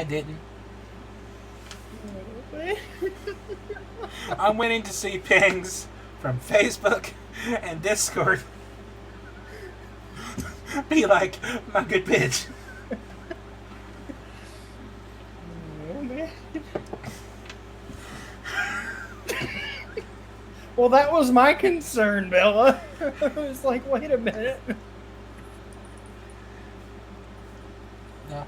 didn't. I'm waiting to see pings from Facebook and Discord. Be like, my good bitch. Oh, man. Well, that was my concern, Bella. I was like, wait a minute. No.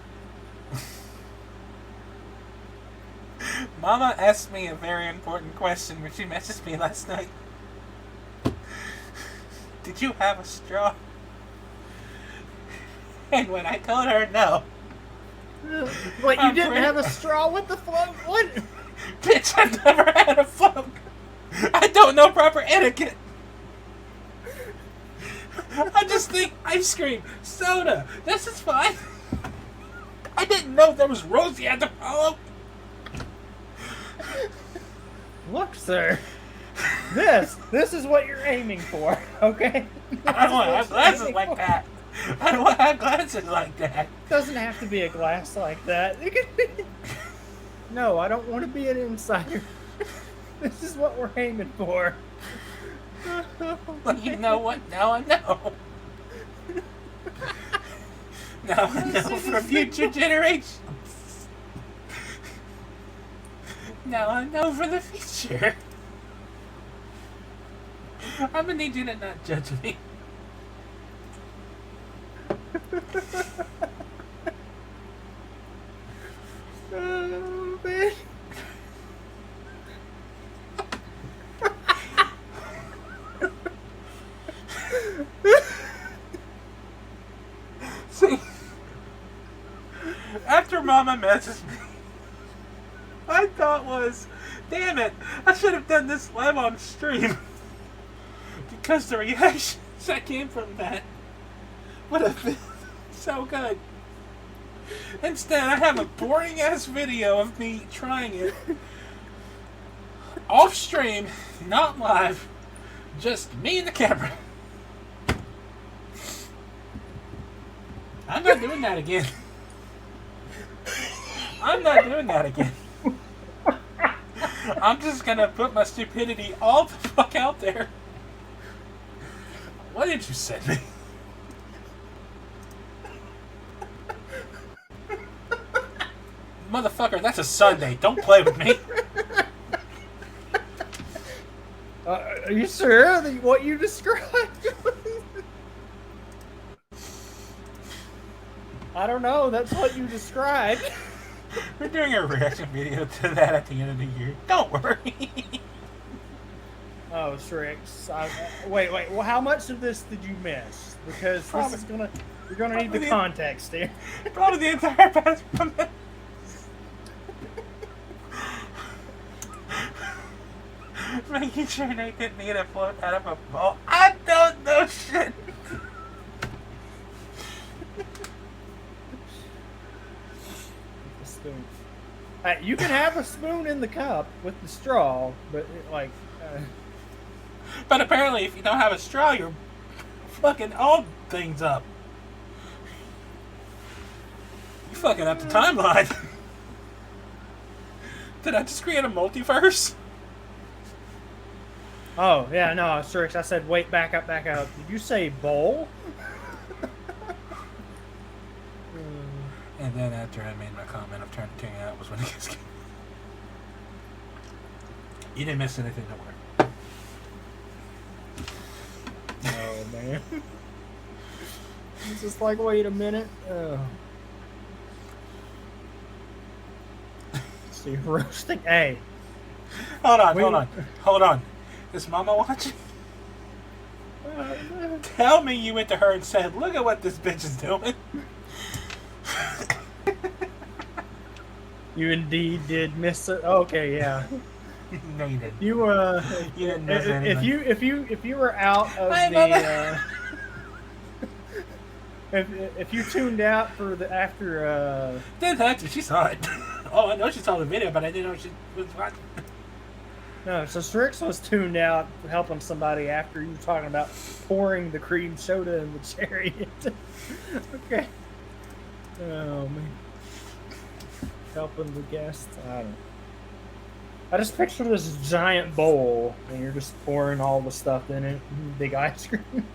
Mama asked me a very important question when she messaged me last night. Did you have a straw? And when I told her no. Wait, you didn't have a straw with the float? What? Bitch, I've never had a float. I don't know proper etiquette. I just think ice cream, soda, this is fine. I didn't know there was rules you had to follow. Look, sir. This is what you're aiming for, okay? I don't want to have glasses like that. I don't want to have glasses like that. It doesn't have to be a glass like that. It could be... No, I don't want to be an insider. This is what we're aiming for. Well, you know what? Now I know. Now I know for future generations. Now I know for the future. I'm gonna need you to not judge me. Oh, man. See, after Mama messaged me, my thought was, damn it, I should have done this live on stream. Because the reactions that came from that would have been so good. Instead, I have a boring ass video of me trying it. Off stream, not live, just me and the camera. I'm not doing that again. I'm not doing that again. I'm just gonna put my stupidity all the fuck out there. What did you send me? Motherfucker, that's a Sunday. Don't play with me. Are you sure that what you described? I don't know. That's what you described. We're doing a reaction video to that at the end of the year. Don't worry. Oh, Shrix. Wait. Well, how much of this did you miss? Because Probably, this is gonna. You're gonna need the context here. Probably the entire past month. Making sure Nate didn't need a float out of a bowl. I don't know shit. The spoon. You can have a spoon in the cup with the straw, but But apparently, if you don't have a straw, you're fucking all things up. You fucking up the timeline. Did I just create a multiverse? Oh, yeah, no, Shrix, I said, wait, back up. Did you say bowl? And then after I made my comment of turning out was when it gets. You didn't miss anything, don't worry. Oh, man. It's just like, wait a minute. See, roasting. Hey. Hold on. Is Mama watching? Tell me you went to her and said, look at what this bitch is doing. You indeed did miss it. Okay, yeah. No, you didn't. You You didn't miss anything. if you were out of the if you tuned out for the after Didn't have to. She saw it. Oh, I know she saw the video, but I didn't know she was watching. No, so Strix was tuned out helping somebody after you were talking about pouring the cream soda in the chariot. Okay. Oh man. helping the guests. I don't know. I just picture this giant bowl, and you're just pouring all the stuff in it. Big ice cream.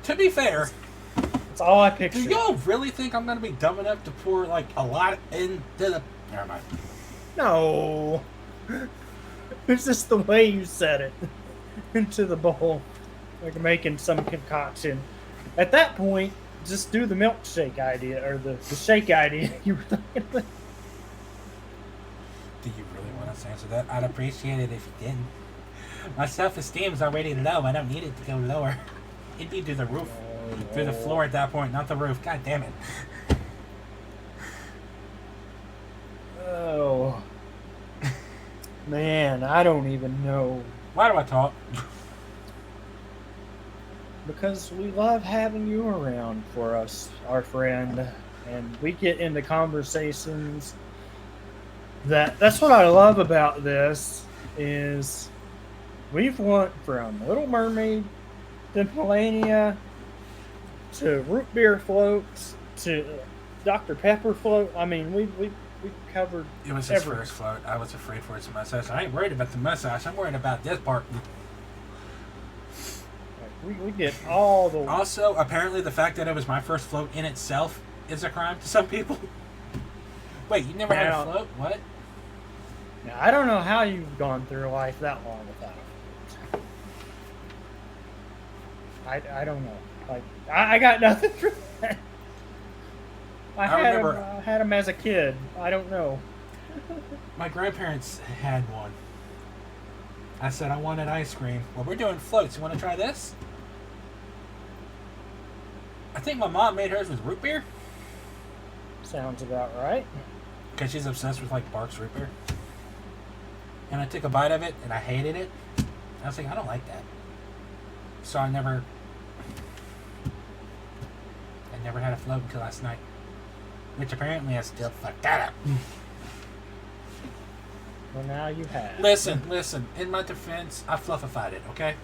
To be fair, That's all I picture. do y'all really think I'm going to be dumb enough to pour, like, a lot into the... Never mind. No. It's just the way you said it. Into the bowl. Like making some concoction. At that point, just do the milkshake idea, or the shake idea you were talking about. Do you really want us to answer that? I'd appreciate it if you didn't. My self-esteem's already low. I don't need it to go lower. It'd be through the roof. Through the floor at that point, not the roof. God damn it. Oh. Man, I don't even know. Why do I talk? Because we love having you around for us, our friend. And we get into conversations that's what I love about this is we've went from Little Mermaid to Melania to root beer floats to Dr. Pepper float. I mean, we covered. It was his first float. I was afraid for his mustache. I ain't worried about the mustache. I'm worried about this part. We get all the. Also, apparently, the fact that it was my first float in itself is a crime to some people. Wait, you never had a float? What? Now, I don't know how you've gone through life that long without a float. I don't know. Like I got nothing for that. I had him as a kid. I don't know. My grandparents had one. I said I wanted ice cream. Well, we're doing floats. You want to try this? I think my mom made hers with root beer. Sounds about right. Because she's obsessed with like Barks root beer. And I took a bite of it and I hated it. I was like, I don't like that. So I never had a float until last night. Which apparently I still fucked that up. Well, now you have. Listen. In my defense, I fluffified it, okay?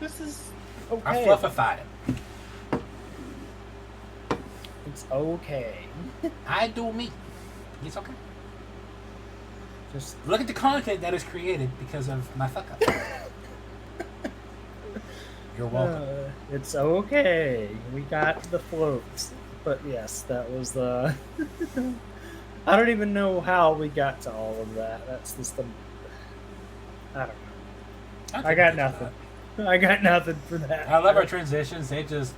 This is okay. I fluffified it. It's okay. I do me. It's okay. Just look at the content that is created because of my fuck up. You're welcome. It's okay. We got the floats. But yes, that was the... I don't even know how we got to all of that. That's just the... I don't know. I got nothing. I got nothing for that. I love our transitions. They just...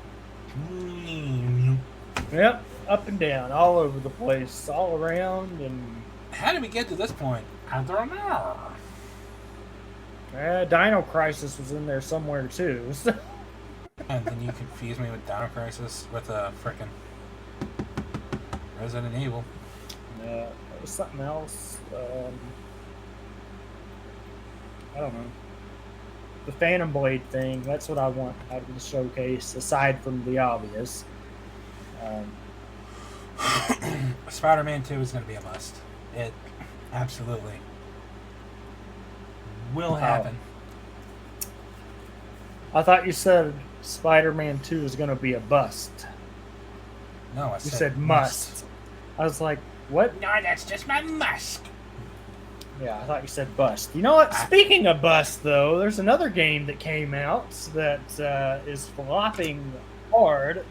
Yep. Up and down. All over the place. All around. And how did we get to this point? I don't know. Dino Crisis was in there somewhere too. So. And then you confuse me with Dino Crisis with a frickin' Resident Evil. There was something else. I don't know. The Phantom Blade thing. That's what I want out of the showcase, aside from the obvious. Spider-Man 2 is going to be a must. It absolutely will happen. I thought you said Spider-Man 2 is going to be a bust. No, you said must. I was like, what? No, that's just my must. Yeah, I thought you said bust. You know what? Speaking of bust, though, there's another game that came out that is flopping hard.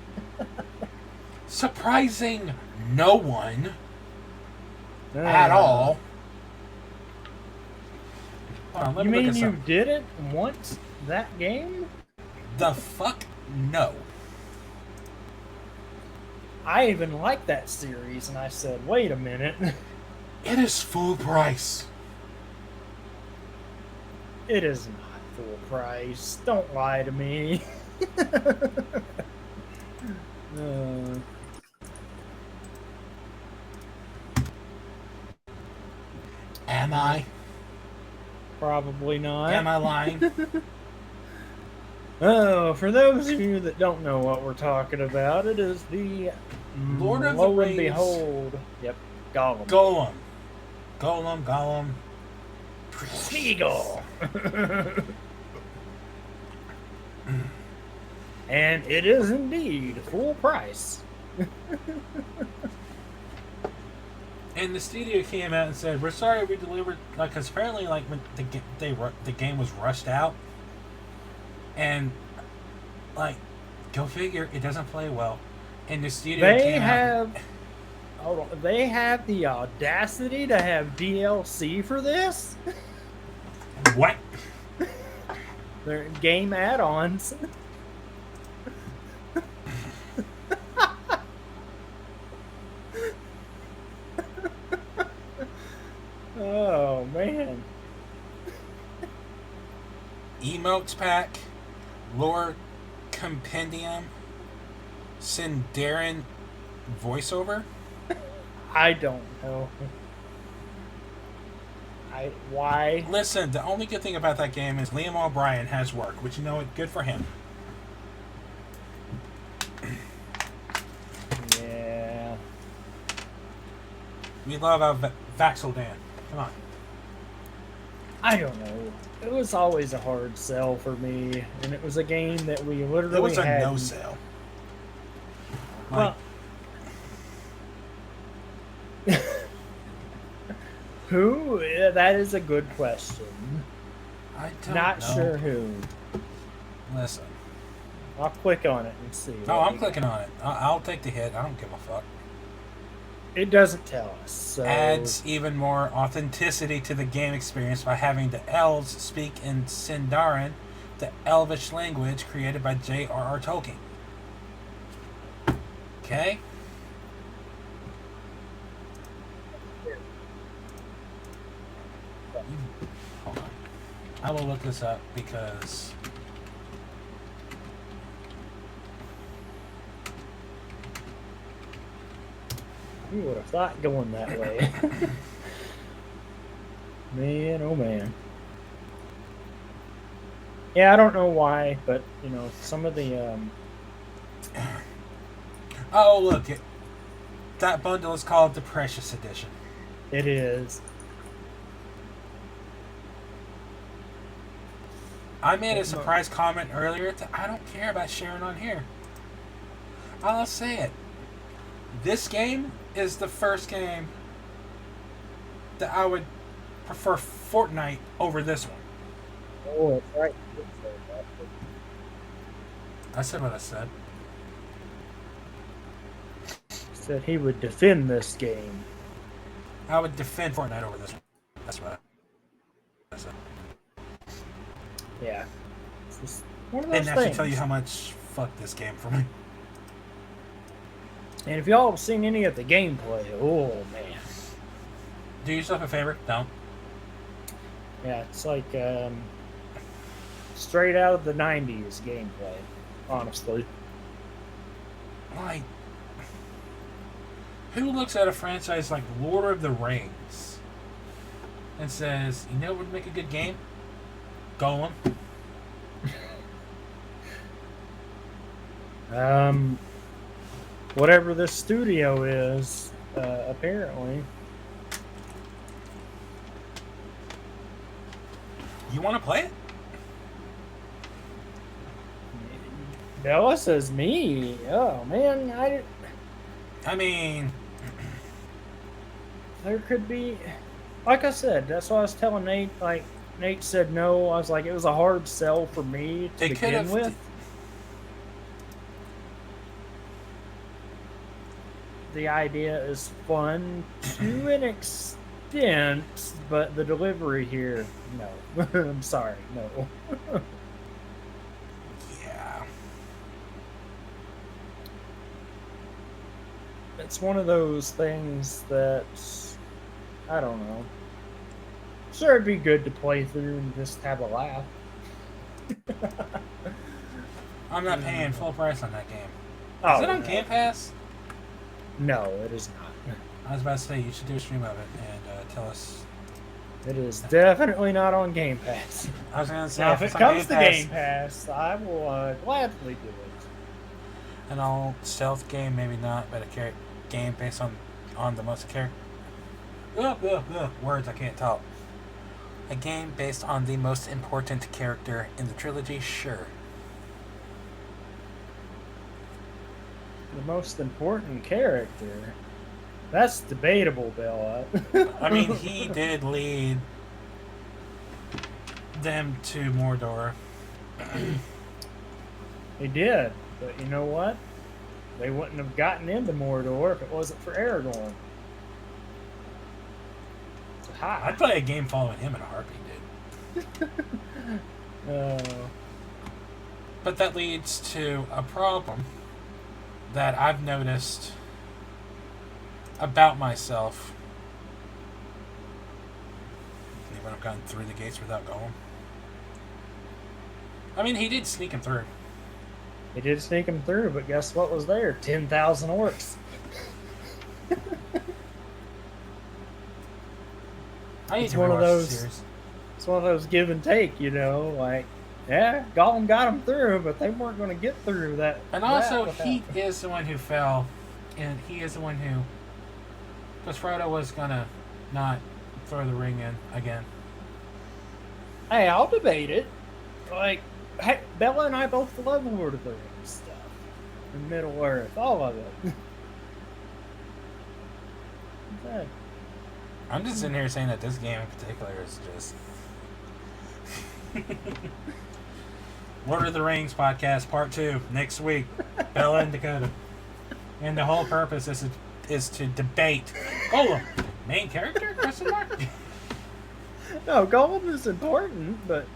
Surprising no one at all. You mean you didn't want that game? The fuck no. I even like that series, and I said, wait a minute. It is full price. It is not full price. Don't lie to me. Am I? Probably not. Am I lying? Oh, for those of you that don't know what we're talking about, it is the Lord of the lo Rings. and behold. Yep, Gollum. Gollum. Smeagol. And it is indeed full price. And the studio came out and said, "We're sorry we delivered." Like, cause apparently, like when the game was rushed out, and like, go figure, it doesn't play well. And the studio They came out. have hold on, they have the audacity to have DLC for this? What? They're game add-ons. Oh man. Emotes pack, lore compendium, Sindarin voiceover. I don't know. Why? Listen, the only good thing about that game is Liam O'Brien has work, which, you know what, good for him. Yeah. We love our Vaxel Dan. Come on. I don't know. It was always a hard sell for me, and it was a game that we literally It was a had. no sale. Well, who? That is a good question. I don't Not know. sure who. Listen. I'll click on it and see. Oh, what I'm we clicking got. on it. I'll take the hit. I don't give a fuck. It doesn't tell us. So Adds even more authenticity to the game experience by having the elves speak in Sindarin, the elvish language created by J.R.R. Tolkien. Okay? Hold on. I will look this up because you would have thought going that way. Man, oh man. Yeah, I don't know why, but you know, some of the oh, look, that bundle is called the Precious Edition. it is. I made a surprise comment earlier that I don't care about sharing on here. I'll say it. This game is the first game that I would prefer Fortnite over this one. Oh, that's right. I said what I said. Said he would defend this game. I would defend Fortnite over this one. That's what I said. Yeah. It's just one of those Didn't have to things. tell you how much fuck this game for me. And if y'all have seen any of the gameplay, oh man. Do yourself a favor. Don't. Yeah, it's like straight out of the 90s gameplay, honestly. Like, who looks at a franchise like Lord of the Rings and says, you know what would make a good game? Golem. Whatever this studio is, apparently. You want to play it? Bella says me. Oh man, I mean, there could be, like I said, that's what I was telling Nate. Like Nate said no. I was like, it was a hard sell for me to they could begin have. with. The idea is fun to an extent, but the delivery here, no. I'm sorry, no. Yeah. It's one of those things that, I don't know. Sure, it'd be good to play through and just have a laugh. I'm not paying full price on that game. Oh, Is it on no. Game Pass? No, it is not. I was about to say, you should do a stream of it and tell us. It is definitely not on Game Pass. I was going to say, Now, if it it's on comes to Pass, Game Pass, I will gladly do it. an old stealth game, maybe not, but a game based on the most character. Words I can't talk. A game based on the most important character in the trilogy, sure. the most important character. That's debatable, Bella. I mean, he did lead them to Mordor. He did, but you know what? They wouldn't have gotten into Mordor if it wasn't for Aragorn. So, hi. I'd play a game following him in a heartbeat, dude. But that leads to a problem that I've noticed about myself. Even I've gone through the gates without going. I mean, he did sneak him through. He did sneak him through, but guess what was there? 10,000 orcs. I need It's to one of rewatch those- the series. It's one of those give and take, you know, like, yeah, Gollum got him through, but they weren't going to get through that. And also, that he without- is the one who fell, and he is the one who, because Frodo was gonna not throw the ring in again. Hey, I'll debate it. Like, hey, Bella and I both love Lord of the Rings stuff. And Middle Earth, all of it. Okay. I'm just sitting here saying that this game in particular is just Lord of the Rings podcast part 2 next week. Bella and Dakota, and the whole purpose is to debate Gollum, main character? Question mark. No, Gollum is important, but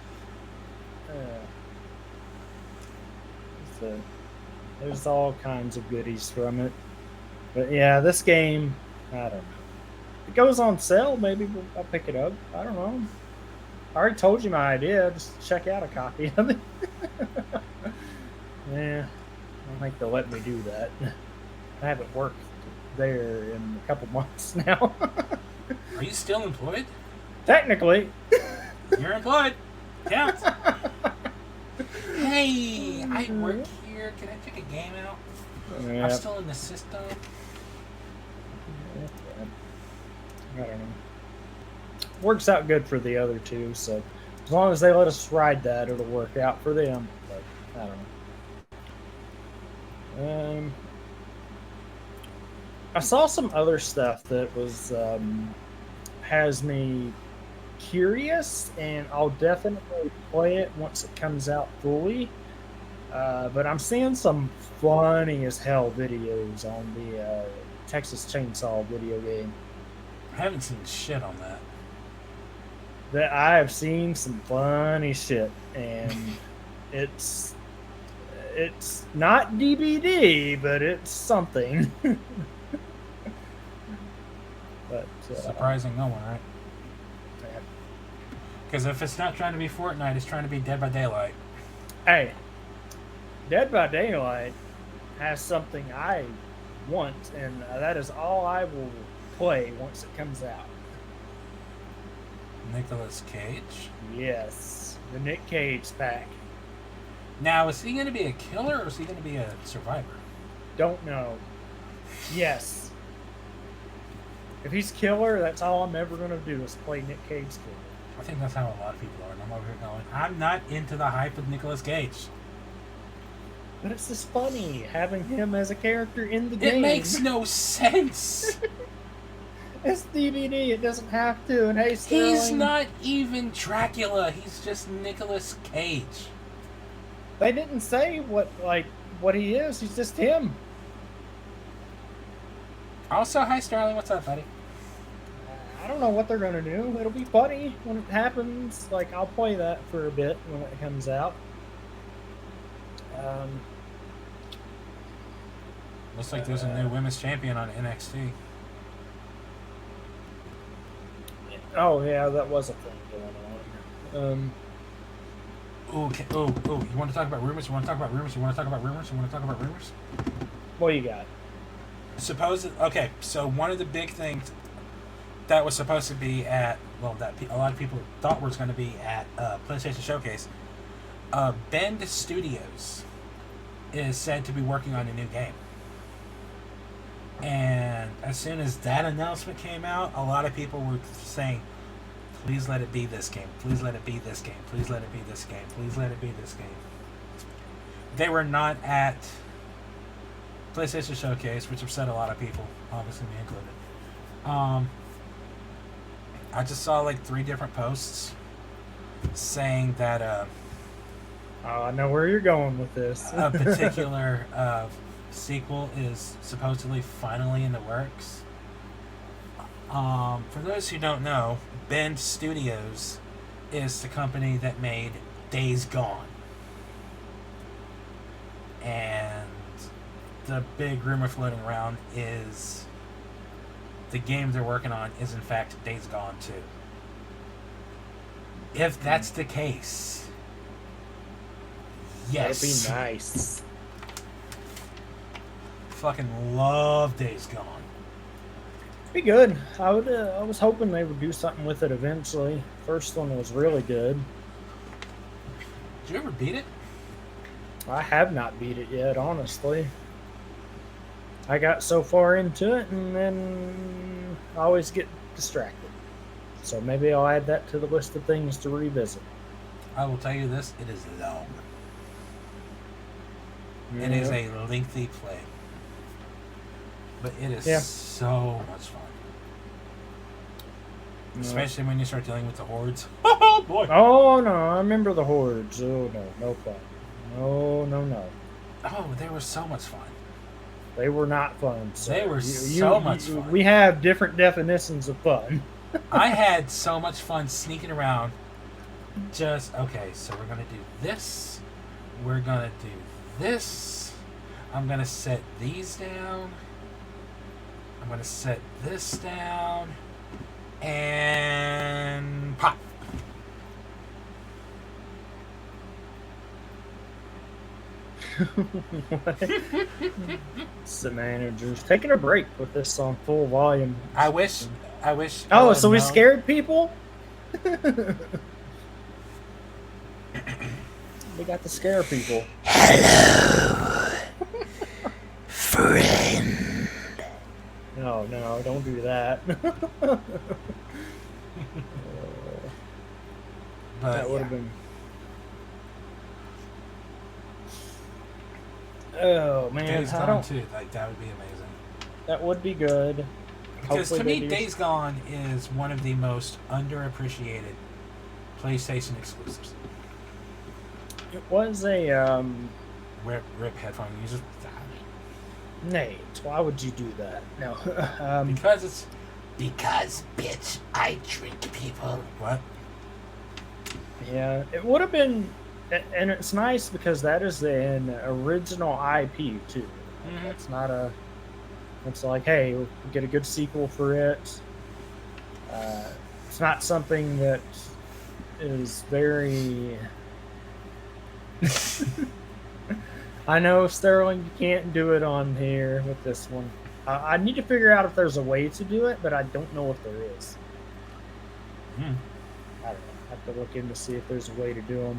there's all kinds of goodies from it. But yeah, this game, I don't know. If it goes on sale, maybe I'll pick it up. I don't know. I already told you my idea. Just check out a copy of it. Yeah, I don't think they'll let me do that. I haven't worked there in a couple months now. Are you still employed? Technically. You're employed. Counts. Hey, I work here. Can I check a game out? Yeah. I'm still in the system. I don't know. Works out good for the other two, so as long as they let us ride that, it'll work out for them. But I don't know. I saw some other stuff that was has me curious, and I'll definitely play it once it comes out fully. But I'm seeing some funny as hell videos on the Texas Chainsaw video game. I haven't seen shit on that. That I have seen some funny shit, and it's not DVD, but it's something. But Surprising no one, right? yeah. Because if it's not trying to be Fortnite, it's trying to be Dead by Daylight. Hey, Dead by Daylight has something I want, and that is all I will play once it comes out. Nicolas Cage. Yes, the Nick Cage pack. Now, is he going to be a killer or is he going to be a survivor? Don't know. Yes. If he's killer, that's all I'm ever going to do is play Nick Cage killer. I think that's how a lot of people are. And I'm over here going, I'm not into the hype of Nicolas Cage. But it's just funny having him as a character in the game. It makes no sense. It's DVD. It doesn't have to. And hey, Sterling, He's not even Dracula. He's just Nicolas Cage. They didn't say what he is. He's just him. Also, hi Sterling. What's up, buddy? I don't know what they're gonna do. It'll be funny when it happens. Like, I'll play that for a bit when it comes out. Looks like there's a new women's champion on NXT. Oh yeah, that was a thing going on. Okay. Oh, you want to talk about rumors? You want to talk about rumors? You want to talk about rumors? You want to talk about rumors? What you got? Okay, so one of the big things that was supposed to be at, well, that a lot of people thought was going to be at PlayStation Showcase, Bend Studios is said to be working on a new game. And as soon as that announcement came out, a lot of people were saying, please let it be this game. Please let it be this game. Please let it be this game. Please let it be this game. They were not at PlayStation Showcase, which upset a lot of people, obviously me included. I just saw like 3 different posts saying that Oh, I know where you're going with this. a particular sequel is supposedly finally in the works. For those who don't know, Bend Studios is the company that made Days Gone. And the big rumor floating around is the game they're working on is in fact Days Gone 2. If that's the case, yes. That'd be nice. Fucking love Days Gone. Be good. I was hoping they would do something with it eventually. First one was really good. Did you ever beat it? I have not beat it yet, honestly. I got so far into it, and then I always get distracted. So maybe I'll add that to the list of things to revisit. I will tell you this, it is long. Yeah. It is a lengthy play. But it is so much fun. Especially when you start dealing with the hordes. Oh boy! Oh no, I remember the hordes. Oh no, no fun. No. Oh, they were so much fun. They were not fun. So they were so much fun. We have different definitions of fun. I had so much fun sneaking around. Just, okay, so we're going to do this. We're going to do this. I'm going to set these down. I'm going to set this down. And pop. The manager's taking a break with this on full volume. I wish. Oh, so we scared people? We got to scare people. Hello, friend. No, don't do that. That would have been. Oh man, Days Gone too. Like that would be amazing. That would be good. Because to me, Days Gone is one of the most underappreciated PlayStation exclusives. It was a Rip headphone users. Nate, why would you do that? No. Because bitch, I drink people. What? Yeah, it would have been, and it's nice because that is an original IP too. Mm-hmm. It's not a. It's like, hey, we get a good sequel for it. It's not something that is very. I know, Sterling, you can't do it on here with this one. I need to figure out if there's a way to do it, but I don't know if there is. I don't know. I have to look in to see if there's a way to do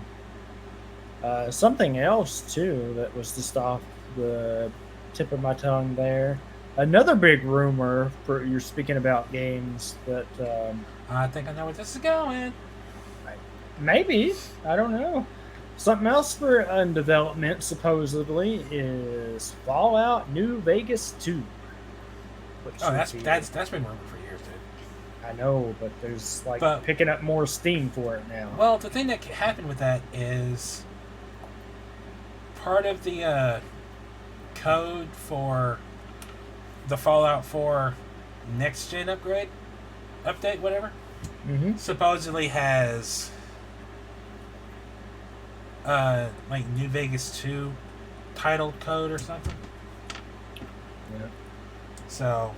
them. Something else, too, that was just off the tip of my tongue there. Another big rumor, for you're speaking about games, that... I think I know where this is going. Maybe. I don't know. Something else for in development, supposedly, is Fallout New Vegas 2. That's been rumored for years, dude. I know, but there's picking up more steam for it now. Well, the thing that happened with that is part of the code for the Fallout 4 next gen update, whatever, supposedly has New Vegas 2 title code or something. Yeah. So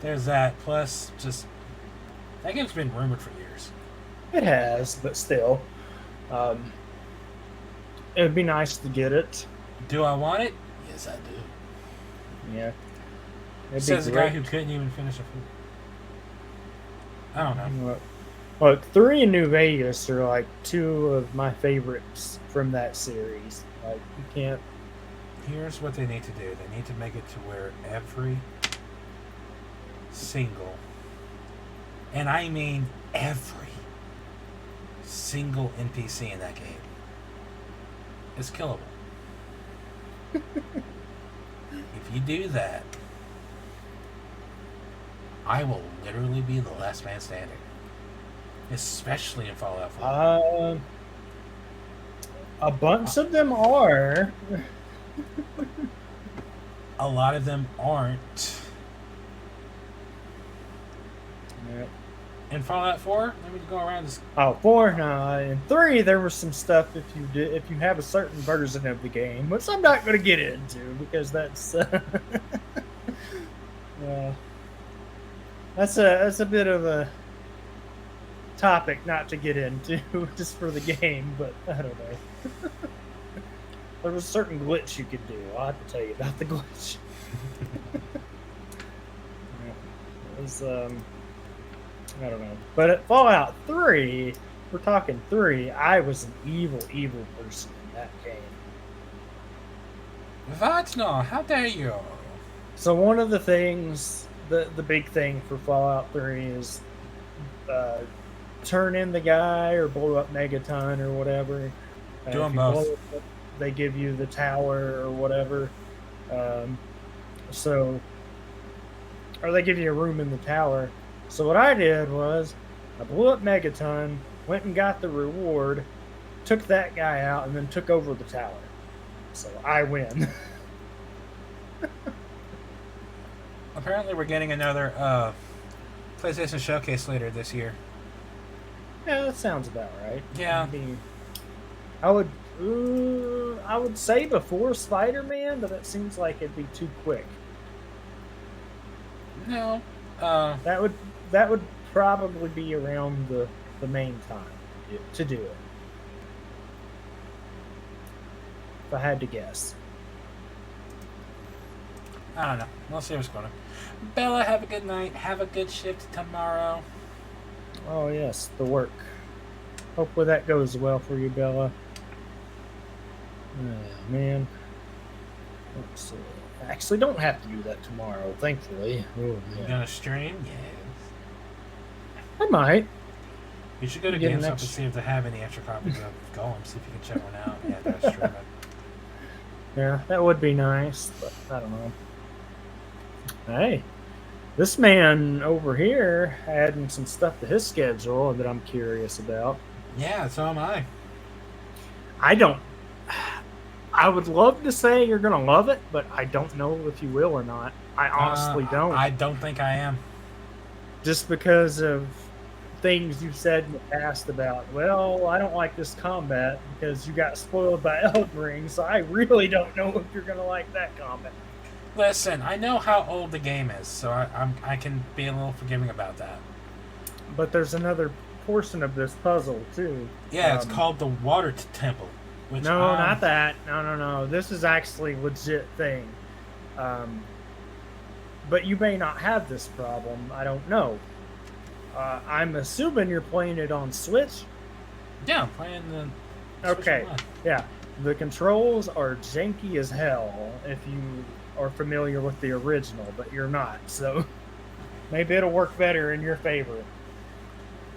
there's that. Plus, just that game's been rumored for years. It has, but still, it'd be nice to get it. Do I want it? Yes, I do. Yeah. Says the guy who couldn't even finish a food. I don't know. Look, 3 in New Vegas are like 2 of my favorites from that series. Like, you can't. Here's what they need to do. They need to make it to where every single, and I mean every single NPC in that game is killable. if you do that, I will literally be the last man standing. Especially in Fallout 4. A bunch of them are. A lot of them aren't. Yeah. In Fallout 4, let me go around this. Oh, 4, no. In 3, there was some stuff if you have a certain version of the game, which I'm not going to get into because that's that's a bit of a topic not to get into just for the game, but I don't know. There was a certain glitch you could do. I'll have to tell you about the glitch. It was I don't know. But at Fallout 3, we're talking 3, I was an evil person in that game. What? No, how dare you? So one of the things, the big thing for Fallout 3 is turn in the guy or blow up Megaton or whatever. Do them both. Up, they give you the tower or whatever. Or they give you a room in the tower. So what I did was I blew up Megaton, went and got the reward, took that guy out, and then took over the tower. So I win. Apparently we're getting another PlayStation Showcase later this year. Yeah, that sounds about right. Yeah. I would say before Spider-Man, but that seems like it'd be too quick. No. That would probably be around the main time to do it. If I had to guess. I don't know. We'll see what's going on. Bella, have a good night. Have a good shift tomorrow. Oh, yes, the work. Hopefully that goes well for you, Bella. Oh, man. Let's see. I actually don't have to do that tomorrow, thankfully. Oh, You gonna stream? Yes. I might. You should go to GameStop and see if they have any extra copies of Golem. See if you can check one out. Yeah, that's true. Yeah, that would be nice, but I don't know. Hey, this man over here adding some stuff to his schedule that I'm curious about. Yeah, so am I. I would love to say you're going to love it, but I don't know if you will or not. I honestly don't. I don't think I am. Just because of things you've said in the past about, well, I don't like this combat because you got spoiled by Elden Ring, so I really don't know if you're going to like that combat. Listen, I know how old the game is, so I can be a little forgiving about that. But there's another portion of this puzzle, too. Yeah, it's called the Water Temple. Which, no, not that. No. This is actually a legit thing. But you may not have this problem. I don't know. I'm assuming you're playing it on Switch? Yeah, I'm playing the Switch Okay, Online. yeah. The controls are janky as hell if you are familiar with the original, but you're not. So maybe it'll work better in your favor.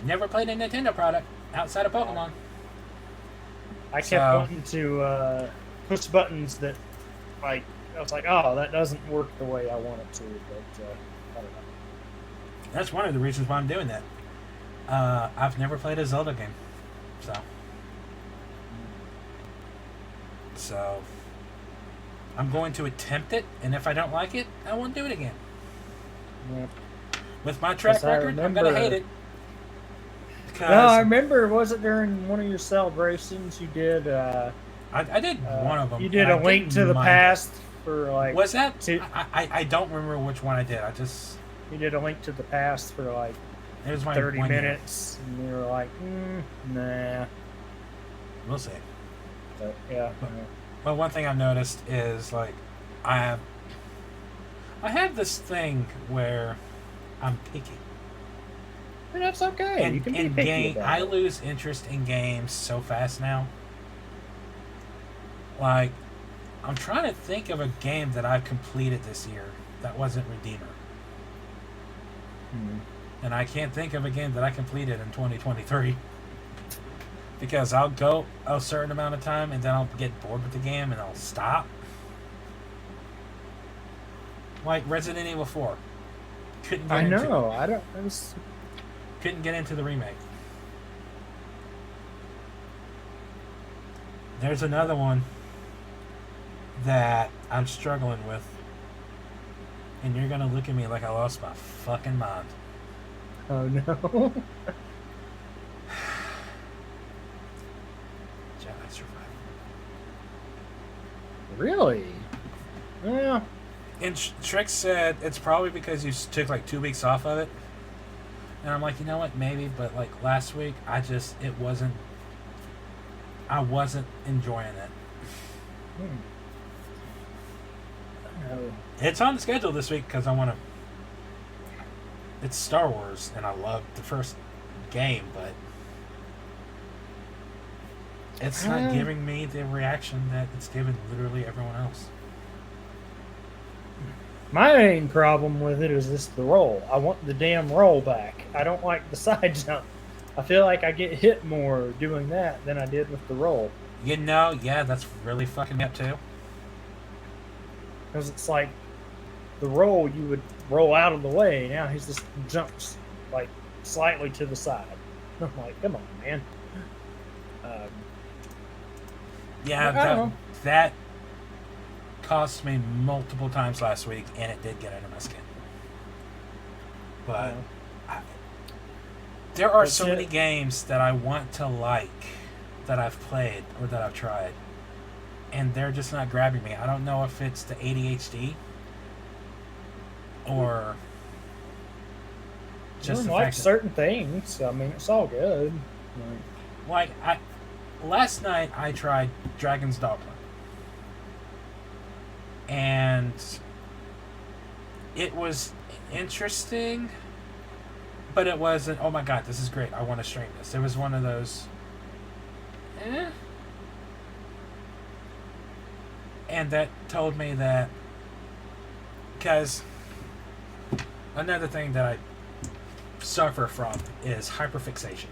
Never played a Nintendo product outside of Pokemon. I kept wanting to push buttons that, like, I was like, oh, that doesn't work the way I want it to, but I don't know. That's one of the reasons why I'm doing that. I've never played a Zelda game, so I'm going to attempt it, and if I don't like it, I won't do it again. Yeah. With my track record, I'm going to hate it. No, I remember, was it during one of your celebrations you did... I did one of them. You did a Link to the Past for like... Was that? I don't remember which one I did. You did a Link to the Past for like it was 30 minutes, and you were like, nah. We'll see. But, yeah. Well, one thing I've noticed is, like, I have this thing where I'm picky. And that's okay. And, you can be picky about I it. lose interest in games so fast now. Like, I'm trying to think of a game that I've completed this year that wasn't Redeemer. And I can't think of a game that I completed in 2023. Because I'll go a certain amount of time and then I'll get bored with the game and I'll stop. Like Resident Evil 4. Couldn't get I into know. I don't. I was, couldn't get into the remake. There's another one that I'm struggling with. And you're gonna look at me like I lost my fucking mind. oh no. Jedi Survivor. Really? Yeah. And Trick said it's probably because you took like 2 weeks off of it. And I'm like, you know what, maybe, but like last week, I wasn't enjoying it. Hmm. Oh. It's on the schedule this week because I want to. It's Star Wars, and I loved the first game, but it's not giving me the reaction that it's given literally everyone else. My main problem with it is just the roll. I want the damn roll back. I don't like the side jump. I feel like I get hit more doing that than I did with the roll. You know, yeah, that's really fucking me up too. Because it's like the roll, you would roll out of the way. Now he just jumps like slightly to the side. I'm like, come on, man. Yeah, that cost me multiple times last week, and it did get under my skin. But there are so many games that I want to like that I've played or that I've tried, and they're just not grabbing me. I don't know if it's the ADHD or just the like fact certain things. I mean, it's all good. Last night I tried Dragon's Dogma, and it was interesting, but it wasn't, oh my god, this is great, I want to stream this. It was one of those, And that told me that, because another thing that I suffer from is hyperfixation.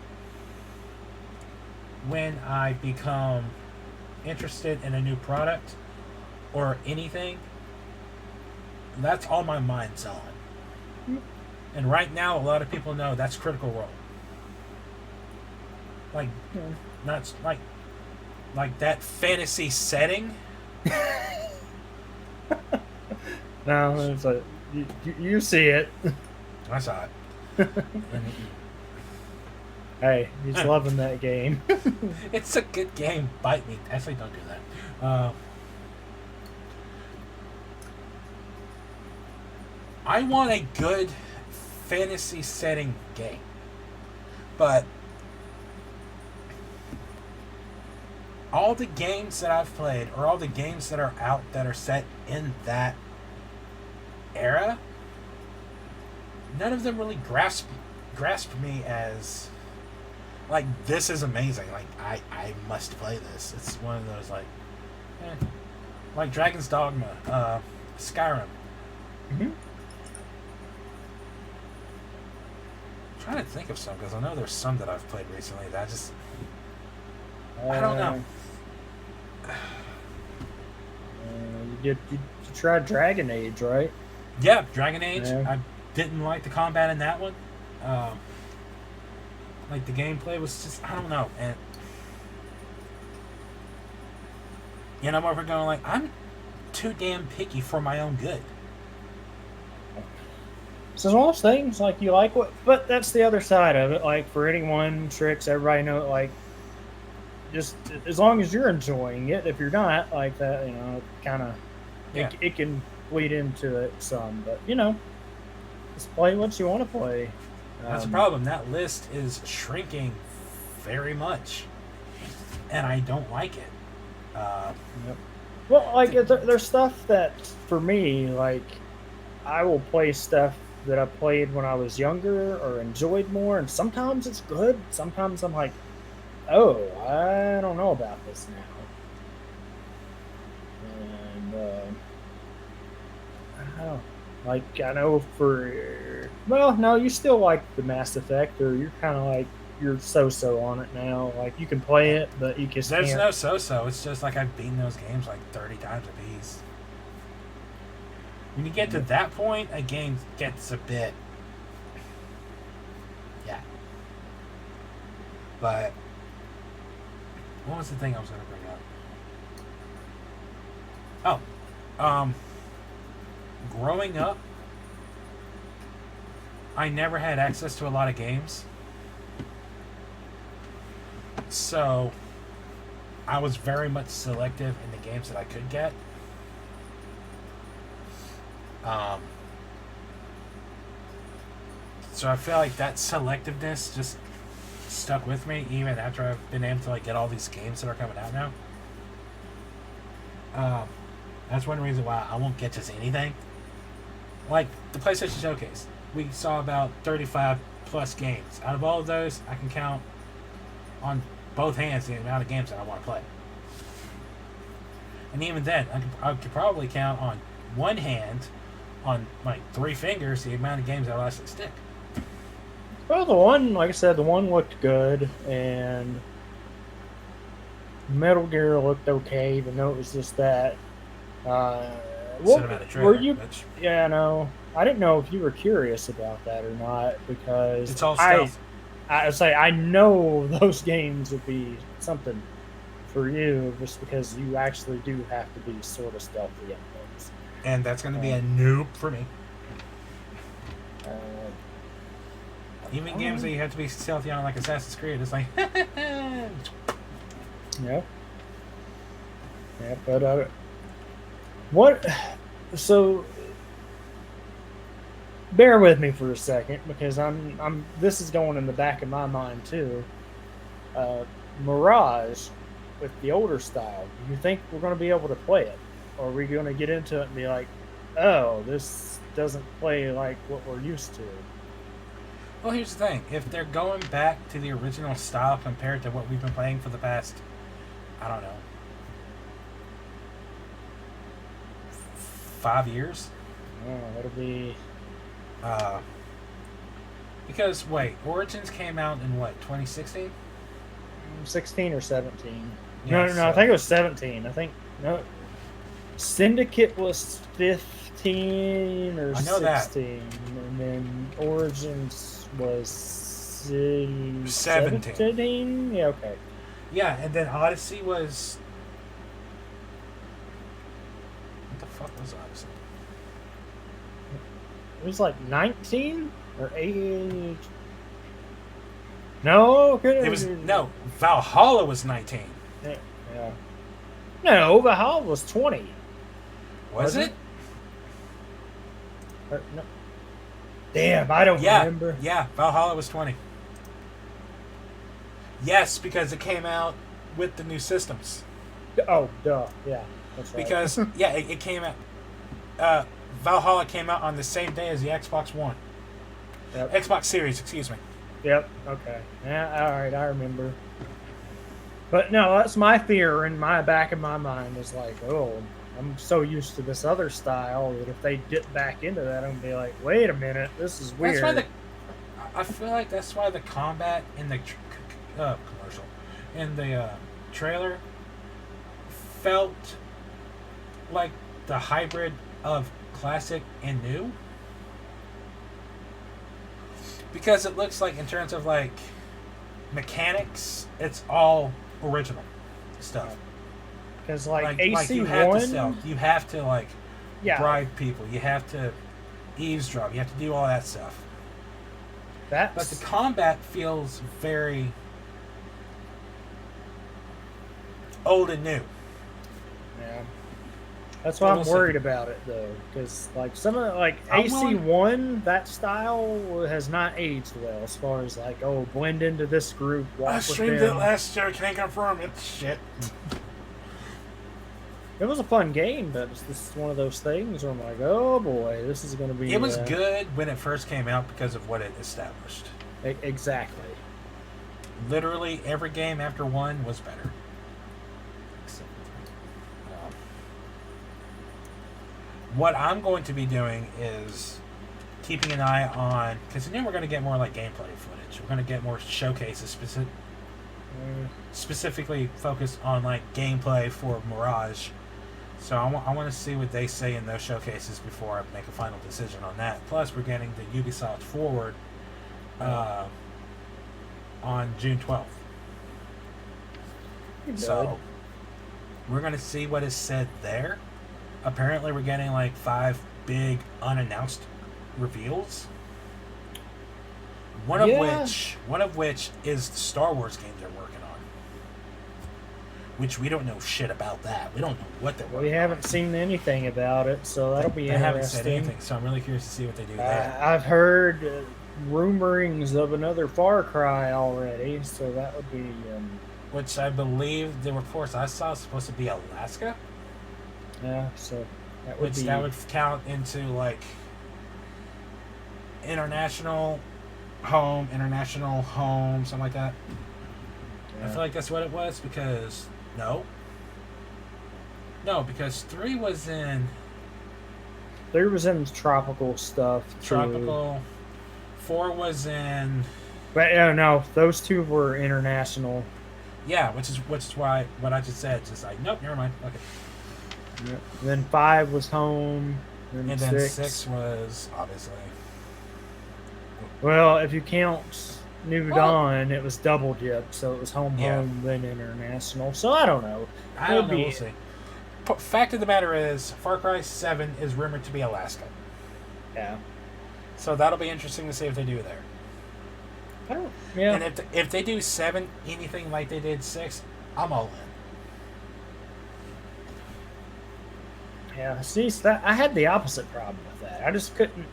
When I become interested in a new product or anything, that's all my mind's on. And right now, a lot of people know that's Critical Role. Like, not like that fantasy setting. No, it's like you see it. I saw it. Hey, he's loving that game. It's a good game. Bite me. Actually, don't do that. I want a good fantasy setting game. But all the games that I've played, or all the games that are out that are set in that era, none of them really grasp me as, like, this is amazing. Like, I must play this. It's one of those, like Dragon's Dogma, Skyrim. Mm-hmm. I'm trying to think of some, because I know there's some that I've played recently that I don't know. You tried Dragon Age, right? Yeah, Dragon Age. Yeah. I didn't like the combat in that one. Like, the gameplay was just, I don't know. And I'm over going like, I'm too damn picky for my own good. So all those things, like, you like what, but that's the other side of it. Like, for anyone, Tricks, everybody know it, like, just as long as you're enjoying it. If you're not, like, that, kind of, it can bleed into it some. But, just play what you want to play. That's the problem. That list is shrinking very much, and I don't like it. Yep. Well, like, there's stuff that, for me, like, I will play stuff that I played when I was younger or enjoyed more, and sometimes it's good. Sometimes I'm like, oh, I don't know about this now. And I don't know. Like, I know no, you still like the Mass Effect, or you're kind of like, you're so-so on it now. Like, you can play it, but you just There's can't. no so-so. It's just like I've beaten those games like 30 times a piece. When you get to that point, a game gets a bit. Yeah. But. What was the thing I was going to bring up? Oh. Growing up, I never had access to a lot of games. So, I was very much selective in the games that I could get. So I feel like that selectiveness just stuck with me even after I've been able to like get all these games that are coming out now. That's one reason why I won't get just anything. Like the PlayStation Showcase, we saw about 35 plus games. Out of all of those, I can count on both hands the amount of games that I want to play. And even then, I could probably count on one hand, on like 3 fingers, the amount of games that will actually stick. Well, the one, like I said, the one looked good, and Metal Gear looked okay, even though it was just that. Cinematic trailer, were you? which, Yeah, no. I didn't know if you were curious about that or not, because it's all stealth. I say I know those games would be something for you, just because you actually do have to be sort of stealthy at things. And that's going to be a noob for me. Even games that you have to be stealthy on, like Assassin's Creed, it's like... Yeah. Yeah, but... what... So... Bear with me for a second, because I'm... This is going in the back of my mind, too. Mirage, with the older style, do you think we're going to be able to play it? Or are we going to get into it and be like, oh, this doesn't play like what we're used to? Well, here's the thing. If they're going back to the original style compared to what we've been playing for the past, I don't know, 5 years? Oh, it'll be... Because, wait, Origins came out in what, 2016? 16 or 17. Yeah, No, I think it was 17. I think... No. Syndicate was 15 or I know 16. that. And then Origins was 17. 17? Yeah, okay. Yeah, and then Odyssey was... What the fuck was Odyssey? It was like 19 or 8. No, It was... No, Valhalla was 19. Yeah. No, Valhalla was 20. Was it? No. Damn, I don't remember. Yeah, Valhalla was 20. Yes, because it came out with the new systems. Oh, duh. Yeah, that's right. Because, yeah, it came out... Valhalla came out on the same day as the Xbox One. Yep. Xbox Series, excuse me. Yep, okay. Yeah, alright, I remember. But no, that's my fear in my back of my mind is like, oh, I'm so used to this other style that if they dip back into that, I'm going to be like, wait a minute, this is weird. That's why I feel like that's why the combat in the commercial, in the trailer, felt like the hybrid of classic and new. Because it looks like, in terms of like mechanics, it's all original stuff. Because like AC1, you have to stealth. You have to like bribe people. You have to eavesdrop. You have to do all that stuff. But the combat feels very old and new. Yeah. That's why I'm worried about it, though, because like some of AC1, that style has not aged well as far as like blend into this group. I streamed it last year. Can't confirm it's shit. It was a fun game, but it's just one of those things where I'm like, oh boy, this is going to be. It was good when it first came out because of what it established. Exactly. Literally every game after 1 was better. What I'm going to be doing is keeping an eye on, because then we're going to get more like gameplay footage. We're going to get more showcases specifically focused on like gameplay for Mirage. So I want to see what they say in those showcases before I make a final decision on that. Plus, we're getting the Ubisoft Forward on June 12th. So we're going to see what is said there. Apparently, we're getting like 5 big unannounced reveals. One of which is the Star Wars game they're working on. Which we don't know shit about that. We don't know what they're working on. We haven't seen anything about it, so that'll be interesting. They haven't said anything, so I'm really curious to see what they do there. I've heard rumorings of another Far Cry already, so that would be... which I believe the reports I saw is supposed to be Alaska. Yeah, so that would count into like international home, something like that. Yeah. I feel like that's what it was because because 3 was in tropical stuff. Tropical. 4 was in. But no, those 2 were international. Yeah, which is why what I just said. Just like nope, never mind. Okay. Yeah. Then 5 was home. And then 6 was obviously. Well, if you count New Dawn, it was double dip, so it was home, then international. So I don't know. I don't know. We'll see. Fact of the matter is, Far Cry 7 is rumored to be Alaska. Yeah. So that'll be interesting to see if they do there. Yeah. And if they do 7 anything like they did 6, I'm all in. Yeah, see, I had the opposite problem with that. I just couldn't,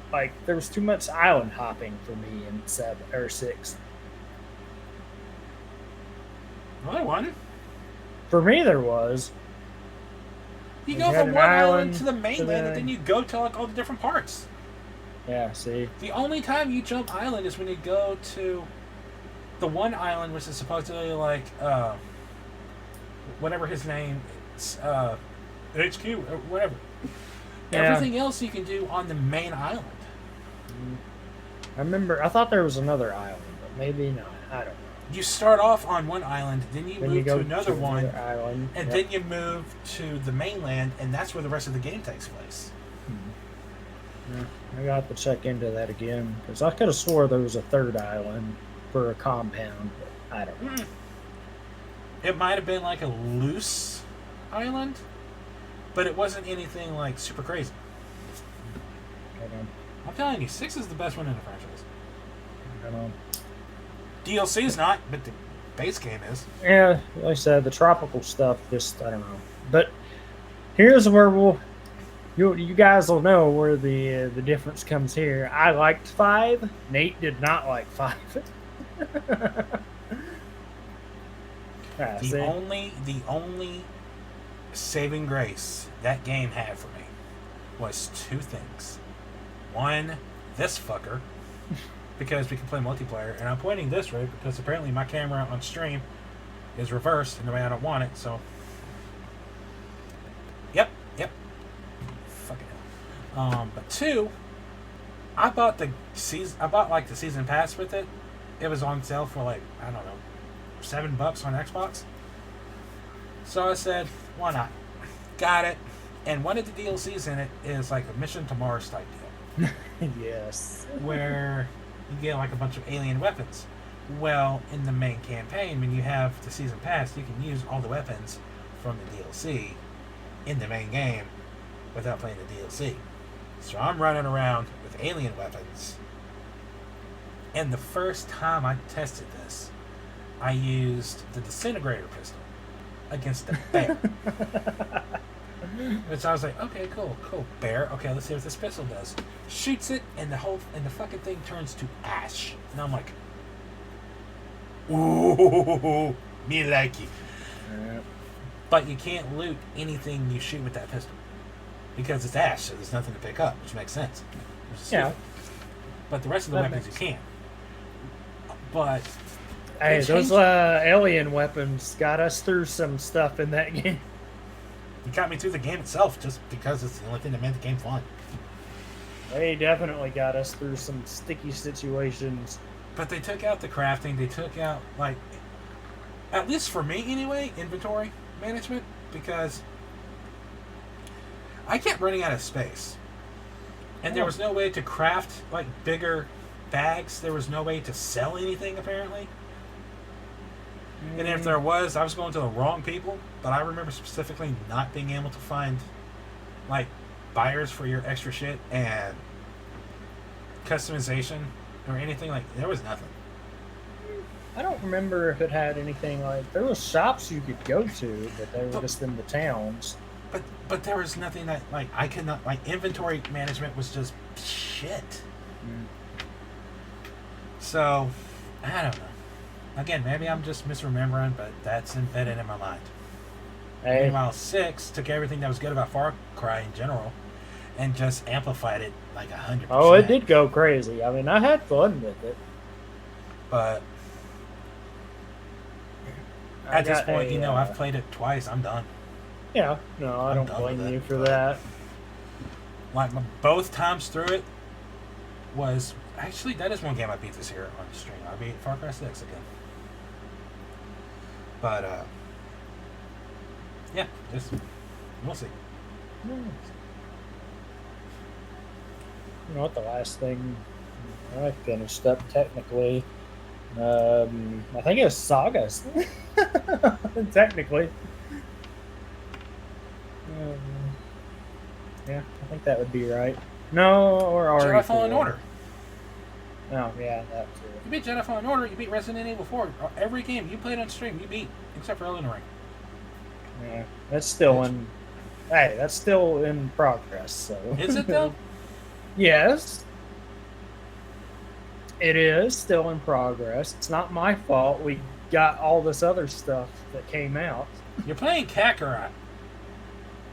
there was too much island hopping for me in 7 or 6. Really one? For me, there was. You go from one island to the mainland, and then you go to all the different parts. Yeah, see. The only time you jump island is when you go to the one island, which is supposedly whatever his name is, HQ, or whatever. Yeah. Everything else you can do on the main island. I thought there was another island, but maybe not. I don't know. You start off on one island, then you move to another one, island, and then you move to the mainland, and that's where the rest of the game takes place. Yeah, I got to check into that again, because I could have swore there was a third island for a compound, but I don't know. It might have been like a loose island, but it wasn't anything like super crazy. I'm telling you, 6 is the best one in the franchise. I don't know. DLC is not, but the base game is. Yeah, like I said, the tropical stuff, just, I don't know. But here's where you guys will know where the difference comes here. I liked 5. Nate did not like 5. The only saving grace that game had for me was 2 things. 1, this fucker. Because we can play multiplayer, and I'm pointing this way because apparently my camera on stream is reversed in the way I don't want it. So, yep, fucking hell. But 2, I bought the season pass with it. It was on sale for I don't know, $7 on Xbox. So I said, why not? Got it, and one of the DLCs in it is like a Mission to Mars type deal. Yes. Where you get a bunch of alien weapons. Well, in the main campaign, when you have the season pass, you can use all the weapons from the DLC in the main game without playing the DLC. So I'm running around with alien weapons. And the first time I tested this, I used the disintegrator pistol against the bear. Which I was like, okay, cool, bear. Okay, let's see what this pistol does. Shoots it, and the fucking thing turns to ash. And I'm like, ooh, me like it. Yeah. But you can't loot anything you shoot with that pistol because it's ash, so there's nothing to pick up, which makes sense. Yeah. But the rest of the weapons you can. But hey, those alien weapons got us through some stuff in that game. It got me through the game itself just because it's the only thing that made the game fun. They definitely got us through some sticky situations. But they took out the crafting. They took out, at least for me anyway, inventory management. Because I kept running out of space. And there was no way to craft, like, bigger bags. There was no way to sell anything, apparently. And if there was, I was going to the wrong people. But I remember specifically not being able to find, like, buyers for your extra shit and customization or anything. Like, there was nothing. I don't remember if it had anything like... There was shops you could go to, but they were just in the towns. But there was nothing that, like, I could not... Like, inventory management was just shit. So, I don't know. Again, maybe I'm just misremembering, but that's embedded in my mind. Hey. Meanwhile, 6 took everything that was good about Far Cry in general and just amplified it like 100%. Oh, it did go crazy. I mean, I had fun with it. But at this point, I've played it twice. I'm done. Yeah, no, I don't blame you for that. Like, both times through it was... Actually, that is one game I beat this year on the stream. I beat Far Cry 6 again. But, yeah, just... We'll see. You know what, the last thing I finished up, technically... I think it was Sagas. Technically. Yeah, I think that would be right. No, or Jedi Fallen Order. Oh, yeah, that too. You beat Jedi Fallen Order, you beat Resident Evil 4. Every game you played on stream, you beat, except for Elden Ring. Yeah, that's still in... Hey, that's still in progress, so... Is it, though? Yes. It is still in progress. It's not my fault. We got all this other stuff that came out. You're playing Kakarot.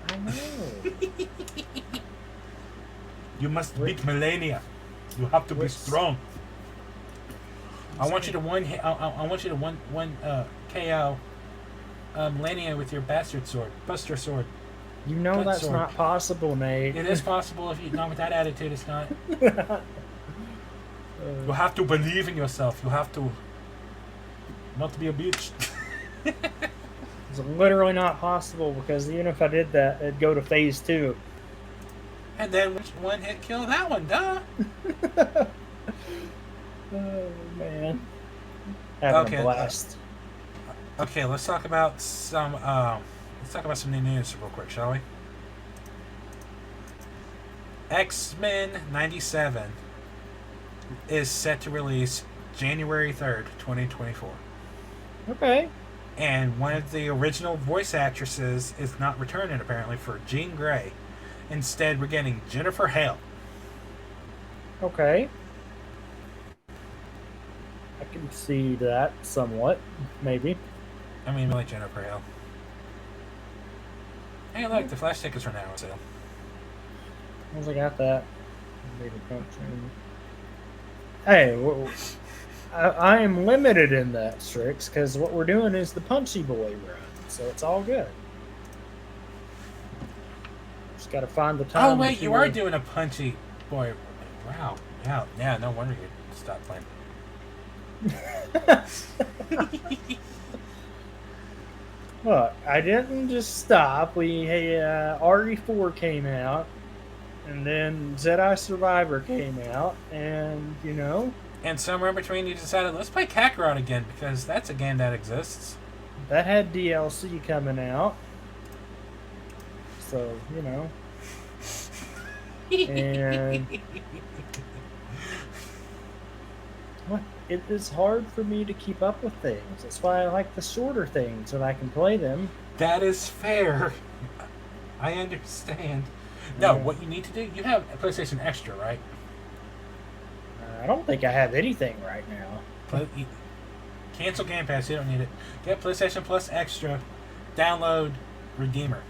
I know. You must beat Melania. You have to be strong. I want you to I want you to one KO Melania with your bastard sword, Buster sword. You know that's sword. Not possible, Nate. It is possible if you not with that attitude. It's not. You have to believe in yourself. You have to not be a bitch. It's literally not possible because even if I did that, it'd go to phase 2. And then one hit kill that one, duh. Oh man, having a blast. Okay, let's talk about some. Let's talk about some new news real quick, shall we? X-Men '97 is set to release January 3rd, 2024. Okay. And one of the original voice actresses is not returning, apparently, for Jean Grey. Instead, we're getting Jennifer Hale. Okay. I can see that somewhat, maybe. I mean, I like Jennifer Hale. Hey, look, the Flash tickets are now on sale. Once I got that. Hey, I am limited in that, Strix, because what we're doing is the Punchy Boy run, so it's all good. Just got to find the time. Oh, wait, you are doing a Punchy Boy. Wow. Yeah, no wonder you stopped playing. Look, I didn't just stop. RE4 came out, and then Jedi Survivor came out, and, And somewhere in between you decided, let's play Kakarot again, because that's a game that exists. That had DLC coming out. So, And... What? It is hard for me to keep up with things. That's why I like the shorter things, so I can play them. That is fair. I understand. No, what you need to do, you have a PlayStation Extra, right? I don't think I have anything right now. Cancel Game Pass, you don't need it. Get PlayStation Plus Extra, download Redeemer.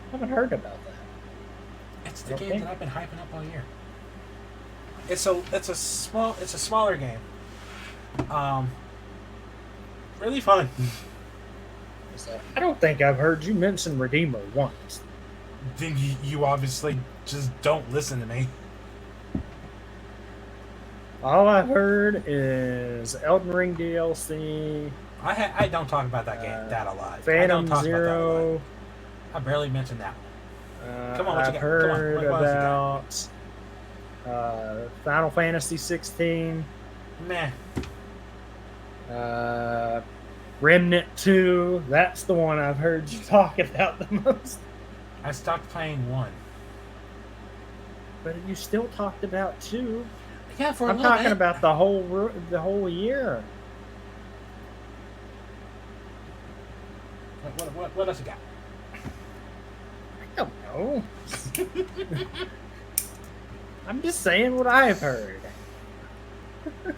I haven't heard about that. It's the game that I've been hyping up all year. It's a smaller game. Really fun. I don't think I've heard you mention Redeemer once. Then you obviously just don't listen to me. All I've heard is Elden Ring DLC. I don't talk about that game that a lot. Phantom Zero. I barely mentioned that one. Come on, what you I've got? Come on, heard what else you about Final Fantasy 16, got? Meh. Remnant 2. That's the one I've heard you talk about the most. I stopped playing 1. But you still talked about 2. Yeah, for a I'm little talking bit. about the whole year. What else you got? I don't know. I'm just saying what I've heard. Oh,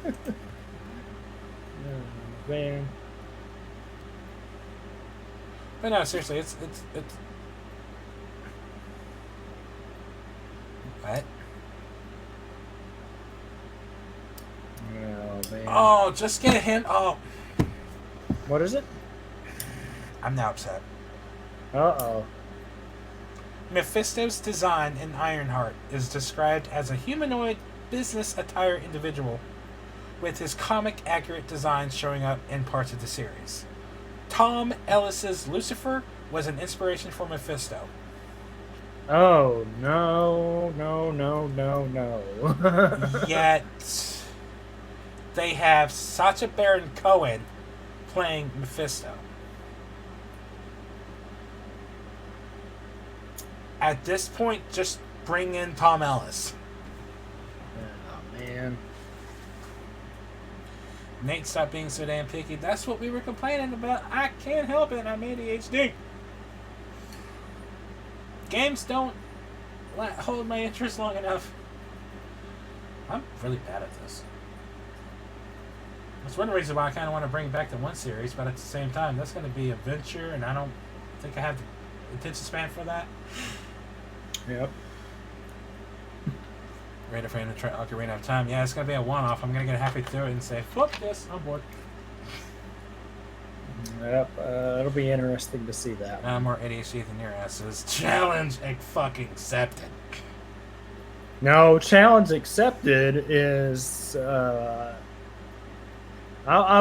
man. But no, seriously, it's what? Oh, man. Oh, just get a hint. Oh, What is it? I'm now upset. Uh-oh. Mephisto's design in Ironheart is described as a humanoid business attire individual, with his comic accurate design showing up in parts of the series. Tom Ellis's Lucifer was an inspiration for Mephisto. Oh, no, no, no, no, no. Yet they have Sacha Baron Cohen playing Mephisto. At this point, just bring in Tom Ellis. Oh, man. Nate, stop being so damn picky. That's what we were complaining about. I can't help it. I'm ADHD. Games don't hold my interest long enough. I'm really bad at this. That's one reason why I kind of want to bring back the one series, but at the same time, that's going to be a venture, and I don't think I have the attention span for that. Yep. Ready for him to try Ocarina of Time. Yeah, it's going to be a one-off. I'm going to get halfway through it and say, fuck this, I'm bored. Yep, it'll be interesting to see that. I'm more ADHD than your asses. Challenge fucking accepted. No, challenge accepted is I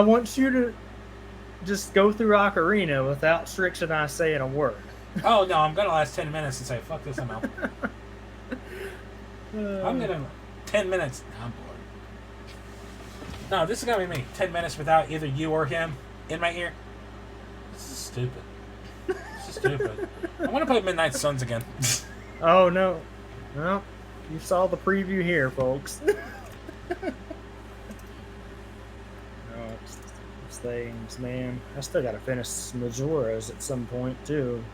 want you to just go through Ocarina without Strix and I saying a word. Oh, no, I'm going to last 10 minutes and say, fuck this, I'm out. I'm going to... 10 minutes. I'm bored. No, this is going to be me. 10 minutes without either you or him in my ear. This is stupid. This is stupid. I want to play Midnight Suns again. Oh, no. Well, you saw the preview here, folks. It's things, man. I still got to finish Majora's at some point, too.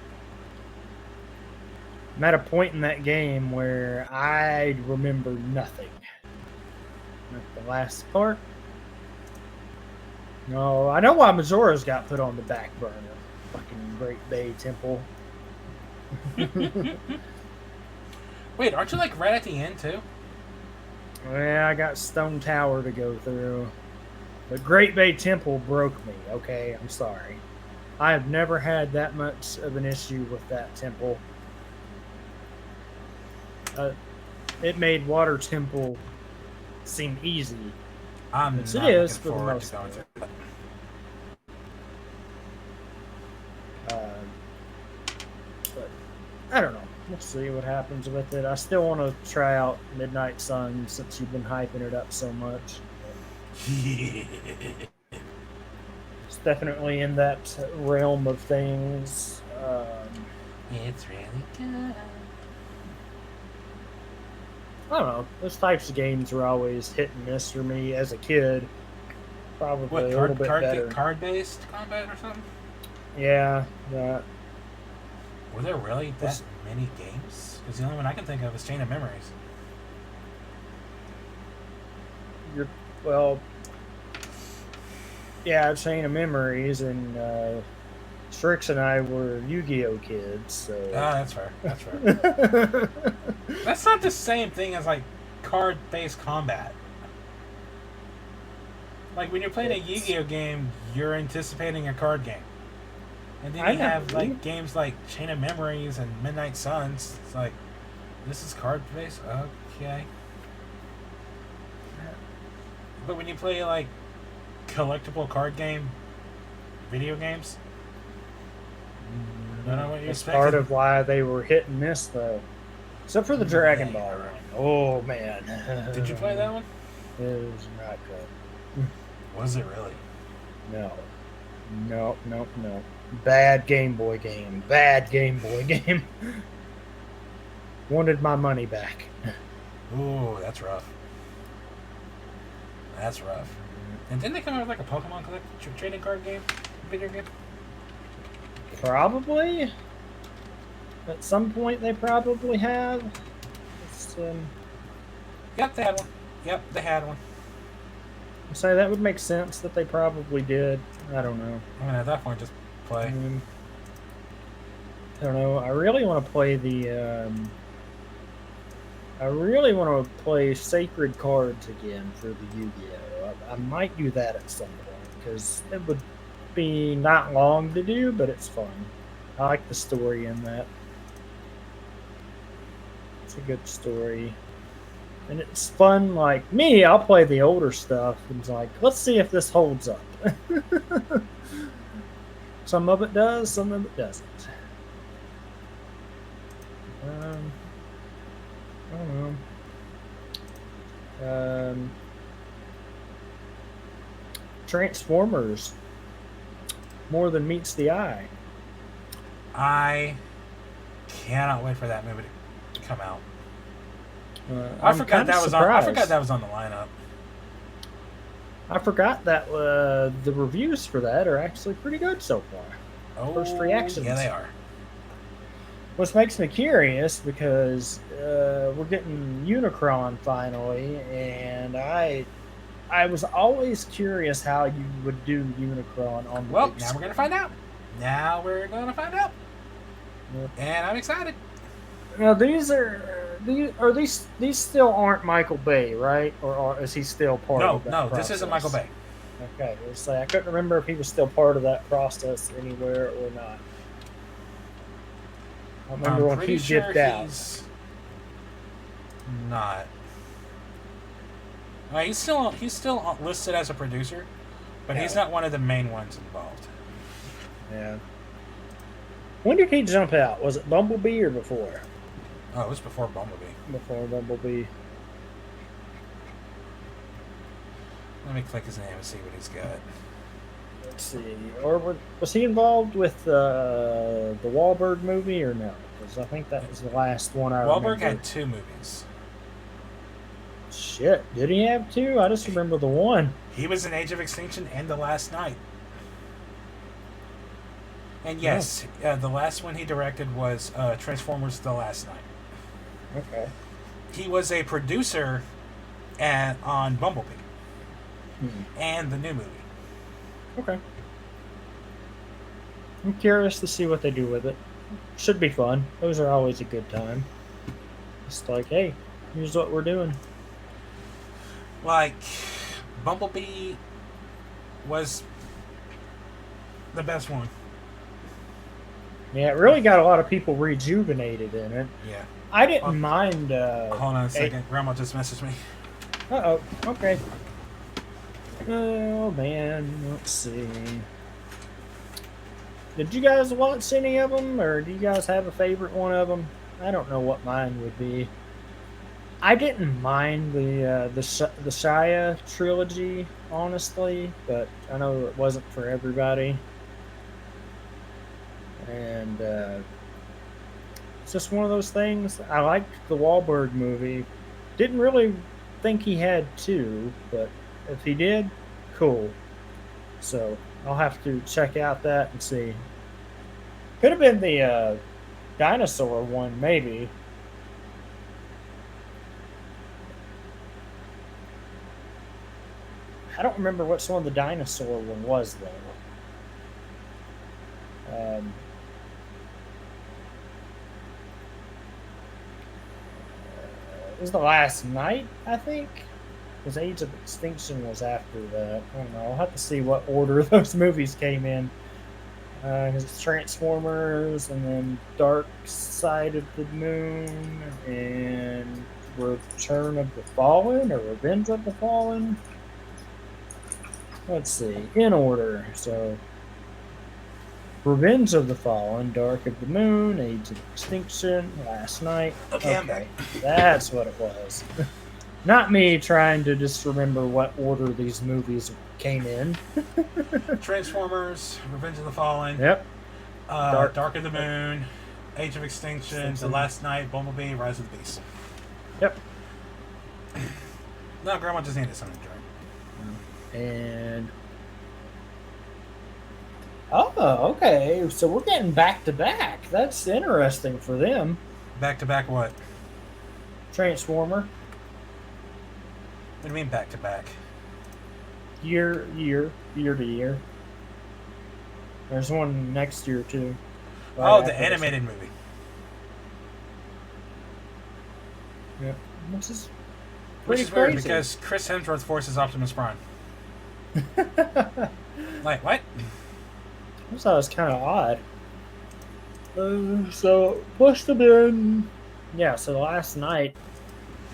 I'm at a point in that game where I remember nothing. Like the last part. No, I know why Majora's got put on the back burner. Fucking Great Bay Temple. Wait, aren't you like right at the end too? Yeah, I got Stone Tower to go through. The Great Bay Temple broke me, okay? I'm sorry. I have never had that much of an issue with that temple. It made Water Temple seem easy. Yes, it is for the most part. But I don't know. We'll see what happens with it. I still want to try out Midnight Sun since you've been hyping it up so much. It's definitely in that realm of things. It's really good. I don't know. Those types of games were always hit and miss for me as a kid. Probably What, a little bit better. card-based combat or something? Yeah, that. Were there really that many games? Because the only one I can think of is Chain of Memories. Well, yeah, Chain of Memories, and Strix and I were Yu-Gi-Oh kids, so. Ah, that's fair. That's fair. That's not the same thing as like card-based combat. Like when you're playing a Yu-Gi-Oh game, you're anticipating a card game. And then you have like games like Chain of Memories and Midnight Suns. It's like, this is card-based? Okay. But when you play like collectible card game video games, Don't know what you That's expected. part of why they were hit and miss, though. Except for the Dragon Yeah. Ball one. Oh, man. Did you play that one? It was not good. Was it really? No. No. Bad Game Boy game. Bad Game Boy game. Wanted my money back. Ooh, that's rough. That's rough. And didn't they come out with like a Pokemon trading card game? Video game? Probably. At some point, they probably have. It's, Yep, they had one. Yep, they had one. so that would make sense that they probably did. I don't know. I mean, at that point, just play. I don't know. I really want to play the. I really want to play Sacred Cards again for the Yu-Gi-Oh! I might do that at some point because it would be not long to do, but it's fun. I like the story in that. It's a good story. And it's fun, like me, I'll play the older stuff and it's like, let's see if this holds up. Some of it does, some of it doesn't. I don't know. Transformers. More than meets the eye. I cannot wait for that movie to come out. I I'm forgot kinda that was on. I forgot that was on the lineup. I forgot that the reviews for that are actually pretty good so far. Oh, First reactions. Yeah, they are. Which makes me curious because we're getting Unicron finally, and I was always curious how you would do Unicron on the Well, big now we're screen. gonna find out. Now we're gonna find out, Yep. and I'm excited. Now these still aren't Michael Bay, right? Or is he still part of that No, process? this isn't Michael Bay. Okay, I couldn't remember if he was still part of that process anywhere or not. I remember I'm when pretty he sure dipped out. he's not. He's still listed as a producer, but he's Yeah. not one of the main ones involved. Yeah. When did he jump out? Was it Bumblebee or before? Oh, it was before Bumblebee. Before Bumblebee. Let me click his name and see what he's got. Let's see. Or was he involved with the Wahlberg movie or no? Because I think that was the last one I Wahlberg remember. had 2 movies. Shit, did he have 2? I just remember the one. He was in Age of Extinction and The Last Night. And yes, the last one he directed was Transformers: The Last Night. Okay. He was a producer on Bumblebee and the new movie. Okay. I'm curious to see what they do with it. Should be fun. Those are always a good time. It's like, hey, here's what we're doing. Like, Bumblebee was the best one. Yeah, it really got a lot of people rejuvenated in it. Yeah. I didn't mind. Hold on a second. Grandma just messaged me. Uh-oh. Okay. Oh, man. Let's see. Did you guys watch any of them, or do you guys have a favorite one of them? I don't know what mine would be. I didn't mind the Shia trilogy, honestly, but I know it wasn't for everybody. And it's just one of those things. I liked the Wahlberg movie. Didn't really think he had 2, but if he did, cool. So I'll have to check out that and see. Could have been the dinosaur one, maybe. I don't remember which one the dinosaur one was, though. It was The Last Night, I think. Because Age of Extinction was after that. I don't know. I'll have to see what order those movies came in. Because it's Transformers, and then Dark Side of the Moon, and Return of the Fallen, or Revenge of the Fallen. Let's see. In order. So, Revenge of the Fallen, Dark of the Moon, Age of Extinction, Last Night. Okay, I'm back. That's what it was. Not me trying to just remember what order these movies came in. Transformers, Revenge of the Fallen, Yep. Dark of the Moon, Age of Extinction, The Last Night, Bumblebee, Rise of the Beast. Yep. No, Grandma just needed something to drink. And oh, okay. So we're getting back to back. That's interesting for them. Back to back what? Transformer. What do you mean back to back? Year to year. There's one next year too. Oh, the animated movie. Yeah, which is Which is crazy. weird because Chris Hemsworth voices Optimus Prime. Like what? I thought it was kind of odd. So must have been, yeah. So last night,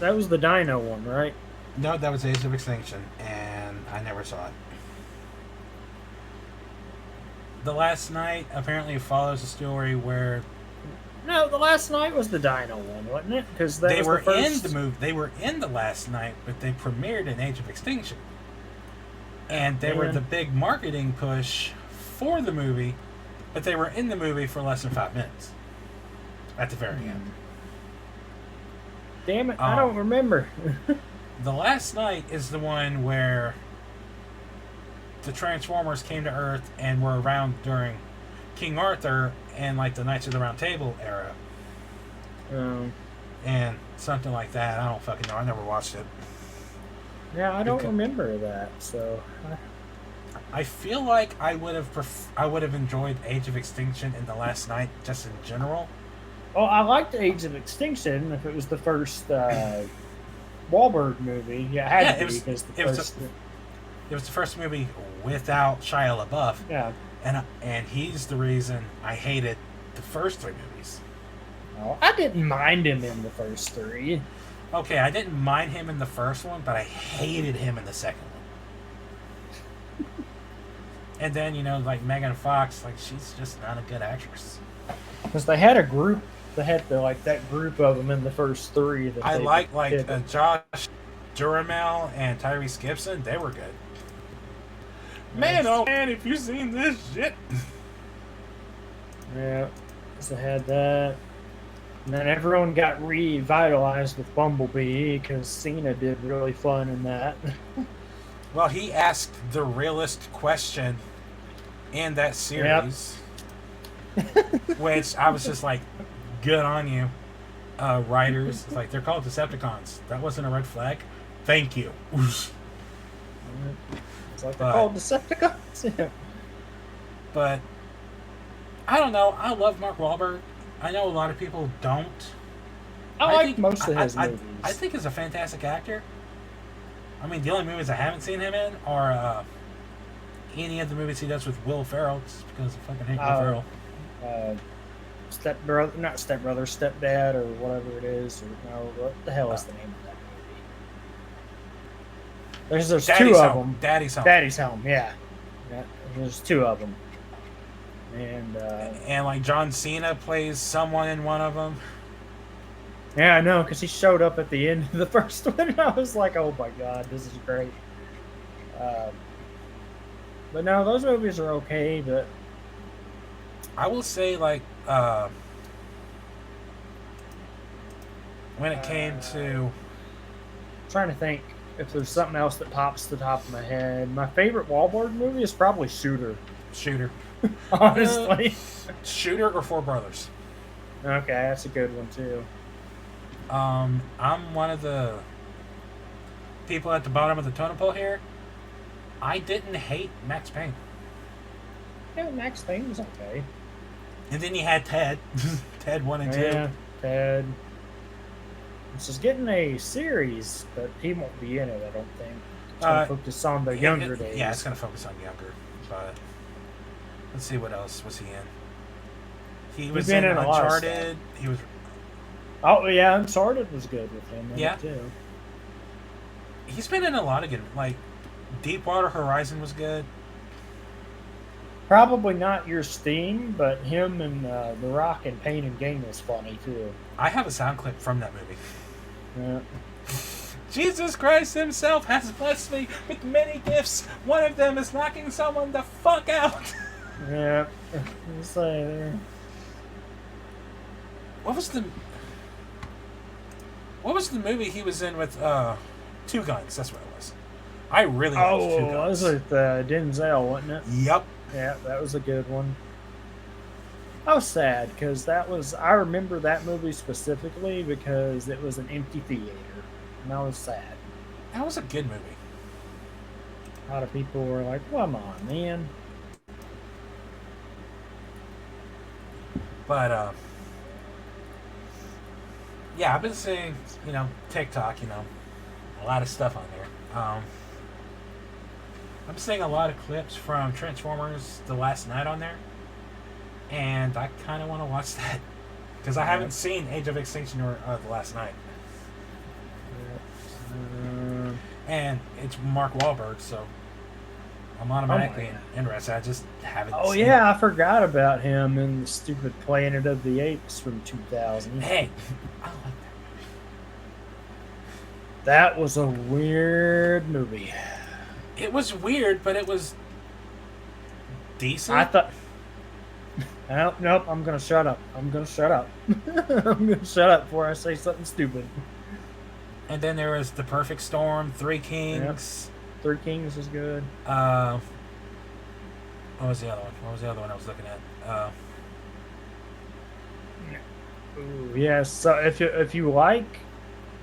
that was the Dino one, right? No, that was Age of Extinction, and I never saw it. The Last Night apparently follows a story where No, the last night was the Dino one, wasn't it? Because they were in the movie. They were in The Last Night, but they premiered in Age of Extinction, and they were the big marketing push for the movie. But they were in the movie for less than 5 minutes at the very end. Damn it, I don't remember. The Last Night is the one where the Transformers came to Earth and were around during King Arthur and like the Knights of the Round Table era. And something like that. I don't fucking know. I never watched it. Yeah, I don't remember that. So I feel like I would have enjoyed Age of Extinction and The Last Night just in general. well, I liked Age of Extinction if it was the first Wahlberg movie. Yeah, it had to be because it was the first movie without Shia LaBeouf. Yeah. And he's the reason I hated the first 3 movies. Oh, I didn't mind him in the first 3. Okay, I didn't mind him in the first one, but I hated him in the second one. And then, like Megan Fox, like she's just not a good actress. Because they had a group, they had that group of them in the first 3. That I like Josh Duhamel and Tyrese Gibson. They were good. Man, oh man, if you've seen this shit. Yeah, so they had that. And then everyone got revitalized with Bumblebee because Cena did really fun in that. Well, he asked the realest question in that series, which I was just like, good on you, writers. Like, they're called Decepticons. That wasn't a red flag. Thank you. It's like they're called Decepticons. Yeah. But I don't know. I love Mark Wahlberg. I know a lot of people don't. I like most of his movies. I think he's a fantastic actor. I mean, the only movies I haven't seen him in are any of the movies he does with Will Ferrell, just because I fucking hate Will Ferrell. Stepdad, or whatever it is. Or no, what the hell is the name of that movie? There's two of them. Daddy's Home. Daddy's Home, yeah. There's 2 of them. And like John Cena plays someone in one of them. Yeah, I know, because he showed up at the end of the first one, and I was like, oh my god, this is great. But no, those movies are okay, but I will say, like, when it came to... I'm trying to think if there's something else that pops to the top of my head. My favorite Wahlberg movie is probably Shooter. Honestly. Shooter or Four Brothers. Okay, that's a good one, too. I'm one of the people at the bottom of the totem pole here. I didn't hate Max Payne. Yeah, Max Payne was okay. And then you had Ted. Ted 1 and 2. Yeah, Ted. This is getting a series, but he won't be in it, I don't think. It's going to focus on the younger days. Yeah, it's going to focus on younger. But let's see, what else was he in? He was in Uncharted. He was... Oh, yeah, Uncharted was good with him in it, too. He's been in a lot of good... Like, Deepwater Horizon was good. Probably not your Sting, but him and The Rock in Pain and Gain was funny too. I have a sound clip from that movie. Yeah. Jesus Christ himself has blessed me with many gifts. One of them is knocking someone the fuck out. Yeah. So, What was the movie he was in with Two Guns? That's what it was. I really liked Two Guns. was it Denzel, wasn't it? Yep. Yeah, that was a good one. I was sad because I remember that movie specifically because it was an empty theater, and I was sad. That was a good movie. A lot of people were like, "Come on, man." But yeah, I've been seeing, TikTok, a lot of stuff on there. I'm seeing a lot of clips from Transformers: The Last Night on there, and I kind of want to watch that because I haven't seen Age of Extinction or The Last Night, and it's Mark Wahlberg, so I'm automatically interested. I just haven't. Oh seen yeah, it. I forgot about him in the stupid Planet of the Apes from 2000. Hey, I like that. That was a weird movie. It was weird, but it was decent. I thought. Nope, I'm gonna shut up. I'm gonna shut up. I'm gonna shut up before I say something stupid. And then there was The Perfect Storm, Three Kings. Yep. Three Kings is good. What was the other one? What was the other one I was looking at? Ooh, yes. So if you like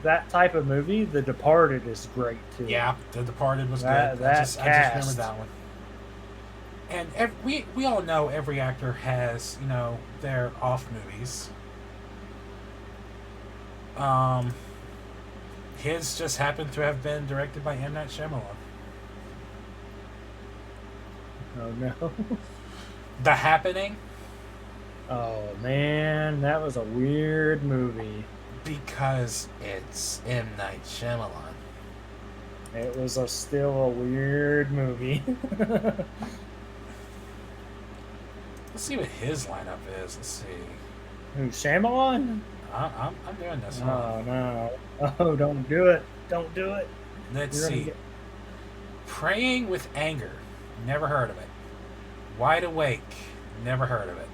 that type of movie, The Departed is great too. Yeah, The Departed was That- good. that I just remember that one. And we all know every actor has, their off movies. His just happened to have been directed by M. Night Shyamalan. Oh no. The Happening, Oh man, that was a weird movie. because it's M. Night Shyamalan. It was still a weird movie. Let's see what his lineup is. Let's see. Who, Shyamalan? I'm doing this. Oh no. Oh, don't do it. Don't do it. Let's You're gonna see. get- Praying with Anger. Never heard of it. Wide Awake. Never heard of it.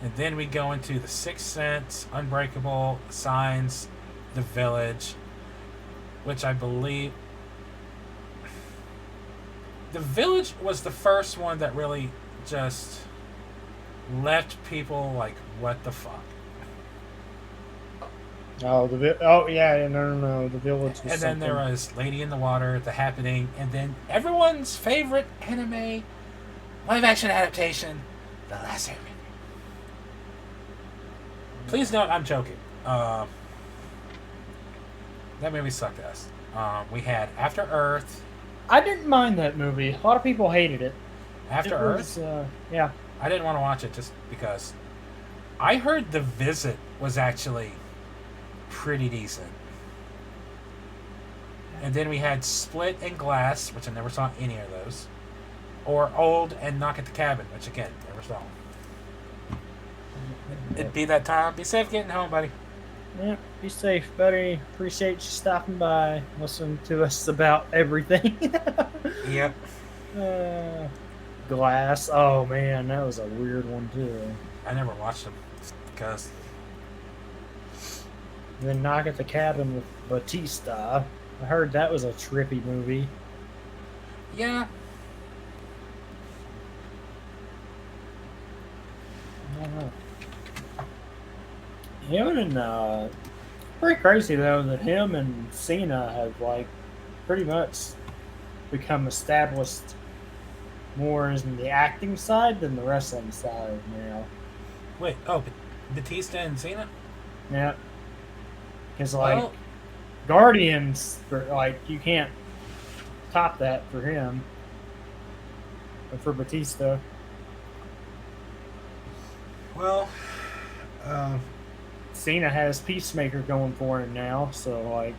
And then we go into The Sixth Sense, Unbreakable, Signs, The Village, which I believe... The Village was the first one that really just left people like, what the fuck? Oh yeah, no. The Village was And then there was Lady in the Water, The Happening, and then everyone's favorite anime live-action adaptation, The Last Airbender. Please note, I'm joking. That movie sucked ass. We had After Earth. I didn't mind that movie. A lot of people hated it. After It Earth? was, yeah. I didn't want to watch it just because. I heard The Visit was actually pretty decent. And then we had Split and Glass, which I never saw any of those. Or Old and Knock at the Cabin, which again, never saw. It'd be that time. Be safe getting home, buddy. Yeah, be safe, buddy. Appreciate you stopping by, listening to us about everything. Yep. Glass. Oh man, that was a weird one too. I never watched them because Then Knock at the Cabin with Batista. I heard that was a trippy movie. yeah, I don't know. Him and pretty crazy though that him and Cena have like pretty much become established more in the acting side than the wrestling side now. wait. Oh, Batista and Cena. Yeah, because like Well, Guardians, like you can't top that for him. But for Batista, well, Cena has Peacemaker going for him now, so like,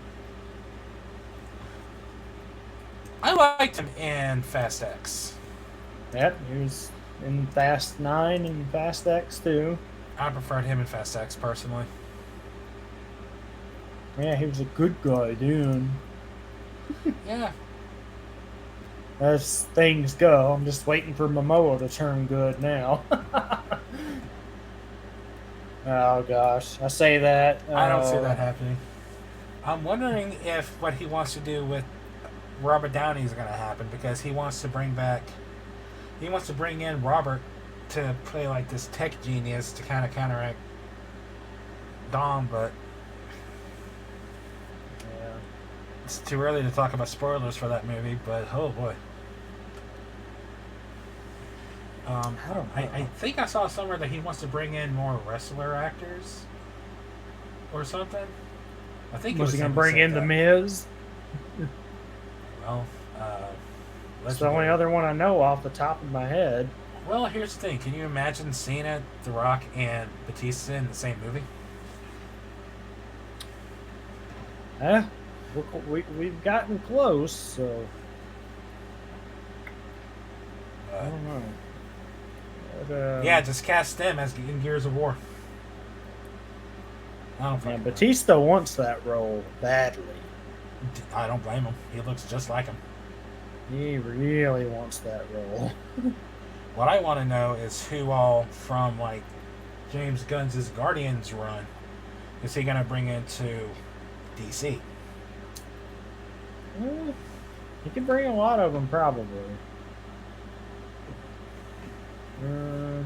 I liked him in Fast X. Yep, he was in Fast 9 and Fast X too. I preferred him in Fast X personally. Yeah, he was a good guy, dude. Yeah. As things go, I'm just waiting for Momoa to turn good now. Oh gosh, I say that. I don't see that happening. I'm wondering if what he wants to do with Robert Downey is going to happen because he wants to bring back. He wants to bring in Robert to play like this tech genius to kind of counteract Dom, but Yeah. it's too early to talk about spoilers for that movie. But oh boy. I don't know. I think I saw somewhere that he wants to bring in more wrestler actors or something. I think Was he him gonna who bring said in the that. Miz? Well, It's the only legendary. other one I know off the top of my head. Well, here's the thing. Can you imagine Cena, The Rock, and Batista in the same movie? Eh, we've gotten close, so I don't know. But, Yeah, just cast them as in Gears of War. I don't yeah, fucking know. Batista wants that role badly. I don't blame him. He looks just like him. He really wants that role. What I want to know is who all from like James Gunn's Guardians run is he gonna bring into DC? Well, he can bring a lot of them, probably. Uh,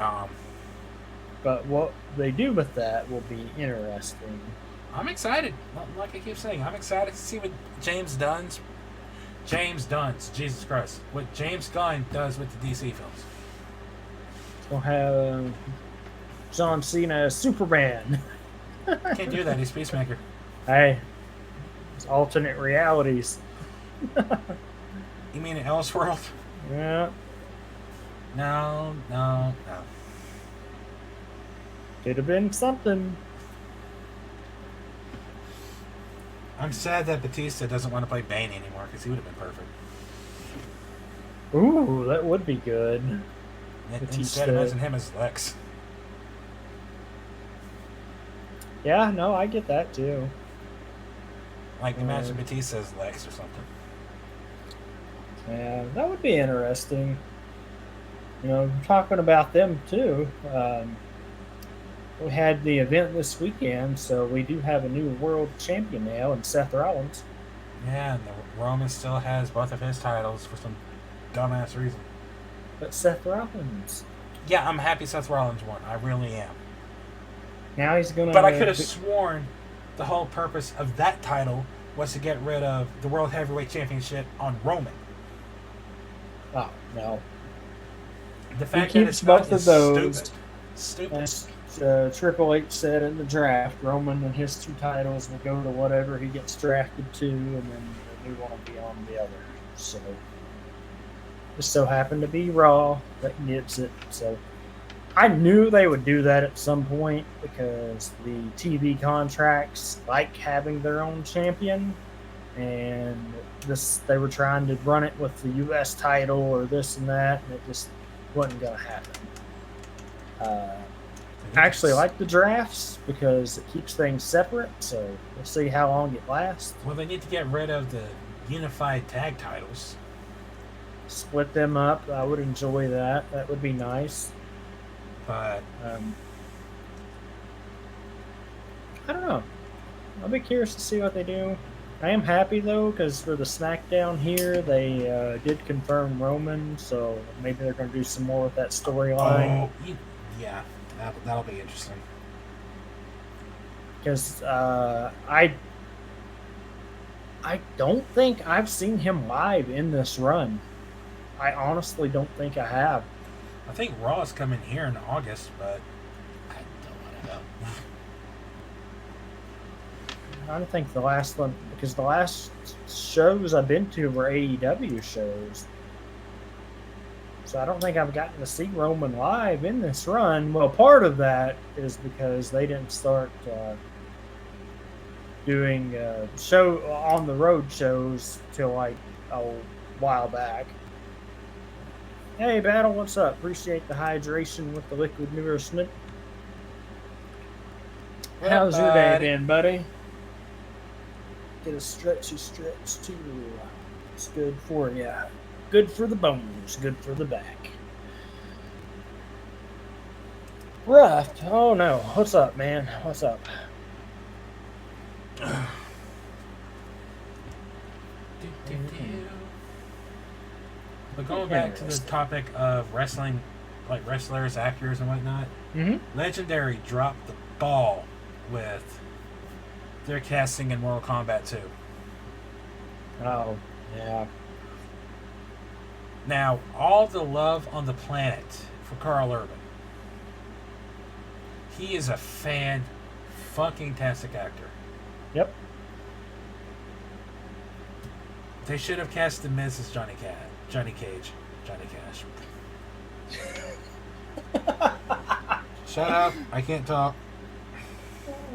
Um, but what they do with that will be interesting. I'm excited. Like I keep saying, I'm excited to see what Jesus Christ, what James Gunn does with the DC films. We'll have John Cena as Superman. Can't do that. He's Peacemaker. Hey, it's alternate realities. You mean in Elseworld? Yeah, No, no, no. could have been something. I'm sad that Batista doesn't want to play Bane anymore because he would have been perfect. Ooh, that would be good. Instead, Batista. imagine him as Lex. Yeah, no, I get that too. Like, imagine Batista as Lex or something. Yeah, that would be interesting. You know, talking about them too. We had the event this weekend, so we do have a new world champion now, and Seth Rollins. Yeah, and the Roman still has both of his titles for some dumbass reason. But Seth Rollins. Yeah, I'm happy Seth Rollins won. I really am. Now he's gonna. But I could have sworn the whole purpose of that title was to get rid of the World Heavyweight Championship on Roman. Oh no. The fact He that keeps it's not both is of those. stupid. Stupid. As Triple H said in the draft, Roman and his two titles will go to whatever he gets drafted to, and then the new one will be on the other. So, just so happened to be Raw that gets it. So, I knew they would do that at some point because the TV contracts like having their own champion, and they were trying to run it with the U.S. title or this and that, and it just wasn't going to happen. I actually like the drafts because it keeps things separate, so we'll see how long it lasts. Well, they need to get rid of the unified tag titles. Split them up. I would enjoy that. That would be nice. But I don't know. I'll be curious to see what they do. I am happy though because for the SmackDown here, they did confirm Roman, so maybe they're going to do some more with that storyline. Yeah, that'll be interesting. Because I don't think I've seen him live in this run. I honestly don't think I have. I think Raw is coming here in August, but I don't want to know. I don't think the last one, because the last shows I've been to were AEW shows. So I don't think I've gotten to see Roman live in this run. Well, part of that is because they didn't start doing show on the road shows till like a while back. Hey, Battle, what's up? Appreciate the hydration with the liquid nourishment. What up, How's your day buddy? been, buddy? Get a stretchy stretch too. It's good for you. Good for the bones. Good for the back. Rough. Oh no. What's up, man? What's up? But going back to the topic of wrestling, like wrestlers, actors, and whatnot, Legendary dropped the ball with their casting in Mortal Kombat 2. Oh, yeah. Now, all the love on the planet for Carl Urban. He is a fucking-tastic actor. Yep. They should have cast The Miz as Johnny Cage. Johnny Cash. Shut up. I can't talk.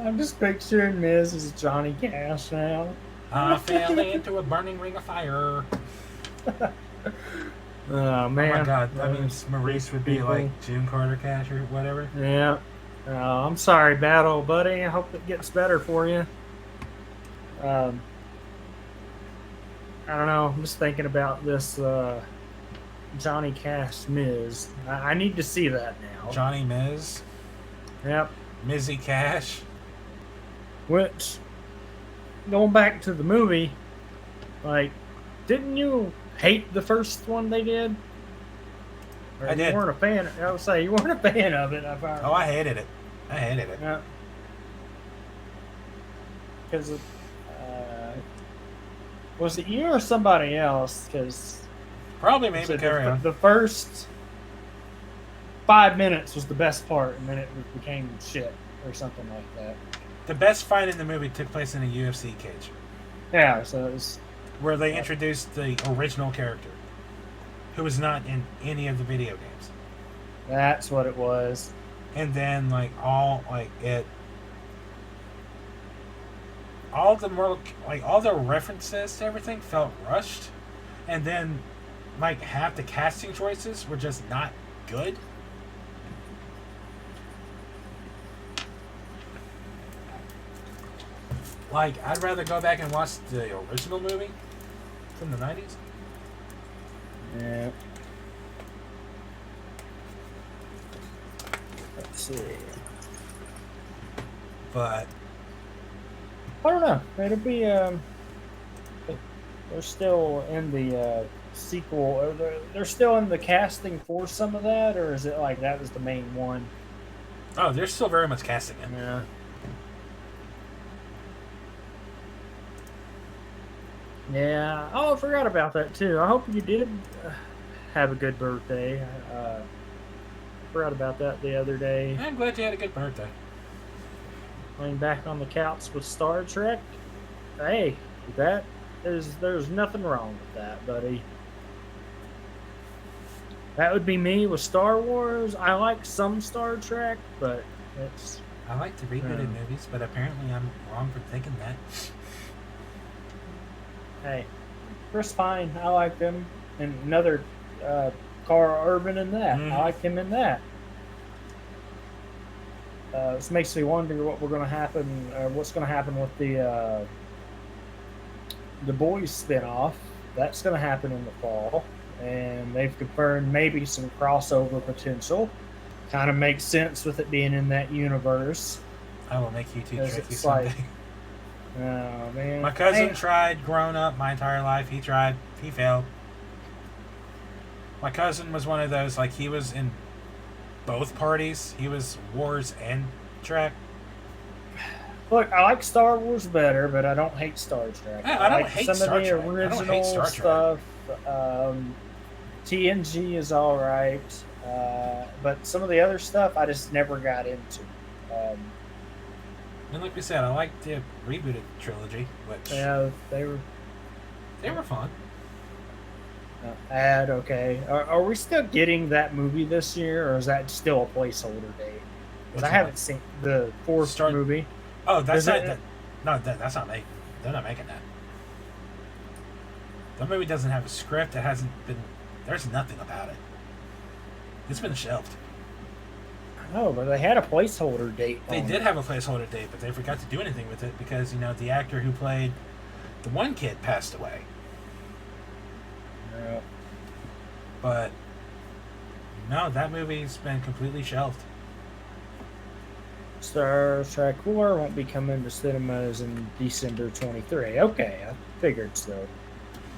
I'm just picturing Miz as Johnny Cash now. I fell into a burning ring of fire. Oh, man. Oh, my God. That means Maurice would be like June Carter Cash or whatever. Yeah. I'm sorry, Battle, buddy. I hope it gets better for you. I don't know. I'm just thinking about this Johnny Cash Miz. I need to see that now. Johnny Miz. Yep. Mizzy Cash. Which, going back to the movie, like, didn't you hate the first one they did? Or I did. You weren't a fan. I would say you weren't a fan of it. Oh, I hated it. Yeah. Because was it you or somebody else? Because probably maybe carry on. The first 5 minutes was the best part, and then it became shit or something like that. The best fight in the movie took place in a UFC cage. Yeah, so it was where they introduced the original character, who was not in any of the video games. That's what it was. And then all the references to everything felt rushed, and then half the casting choices were just not good. I'd rather go back and watch the original movie from the 90s. Yeah. Let's see. But I don't know. It'll be they're still in the sequel. Or they're still in the casting for some of that, or is it like that was the main one? Oh, they're still very much casting it. Yeah. Yeah. Oh, I forgot about that too. I hope you did have a good birthday. Forgot about that the other day. I'm glad you had a good birthday. Laying back on the couch with Star Trek. Hey, there's nothing wrong with that, buddy. That would be me with Star Wars. I like some Star Trek, but it's. I like the rebooted movies, but apparently I'm wrong for thinking that. Hey, Chris Pine, I like him, and another Carl Urban in that. I like him in that. This makes me wonder what's going to happen with the Boys spinoff. That's going to happen in the fall, and they've confirmed maybe some crossover potential. Kind of makes sense with it being in that universe. I will make you two tricky someday. Oh, man. My cousin tried growing up my entire life. He tried. He failed. My cousin was one of those, he was in both parties. He was Wars and Trek. Look, I like Star Wars better, but I don't hate Star Trek. I don't hate some Star of the Trek. original stuff. TNG is all right, but some of the other stuff I just never got into. And like we said, I liked the rebooted trilogy, which they were fun. Okay. Are we still getting that movie this year, or is that still a placeholder date? Because I haven't seen the fourth movie. Oh, that's not. That's not making. They're not making that. The movie doesn't have a script. It hasn't been. There's nothing about it. It's been shelved. Oh, but they had a placeholder date. They on did it. have a placeholder date, but they forgot to do anything with it because, the actor who played the one kid passed away. Yeah. But no, that movie's been completely shelved. Star Trek 4 won't be coming to cinemas in December 23. Okay, I figured so.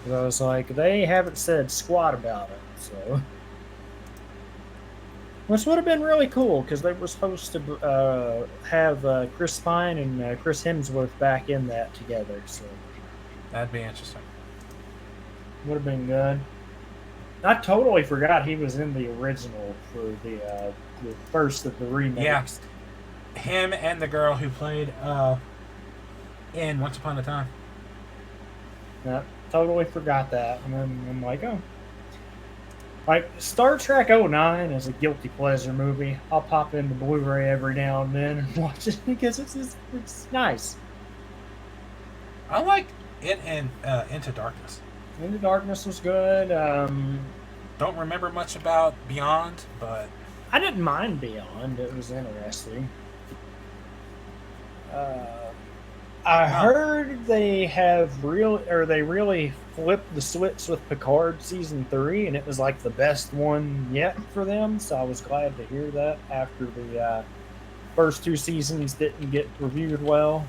'Cause I was like, they haven't said squat about it, so. Which would have been really cool because they were supposed to have Chris Pine and Chris Hemsworth back in that together, so That'd be interesting. would have been good. I totally forgot he was in the original for the first of the remakes. Yeah. Him and the girl who played in Once Upon a Time. Yeah, totally forgot that. And then I'm like, oh. Like, Star Trek '09 is a guilty pleasure movie. I'll pop in the Blu-ray every now and then and watch it because it's nice. I like it in Into Darkness. Into Darkness was good. Don't remember much about Beyond, but I didn't mind Beyond. It was interesting. I heard they really flipped the switch with Picard season 3, and it was like the best one yet for them. So I was glad to hear that after the first 2 seasons didn't get reviewed well.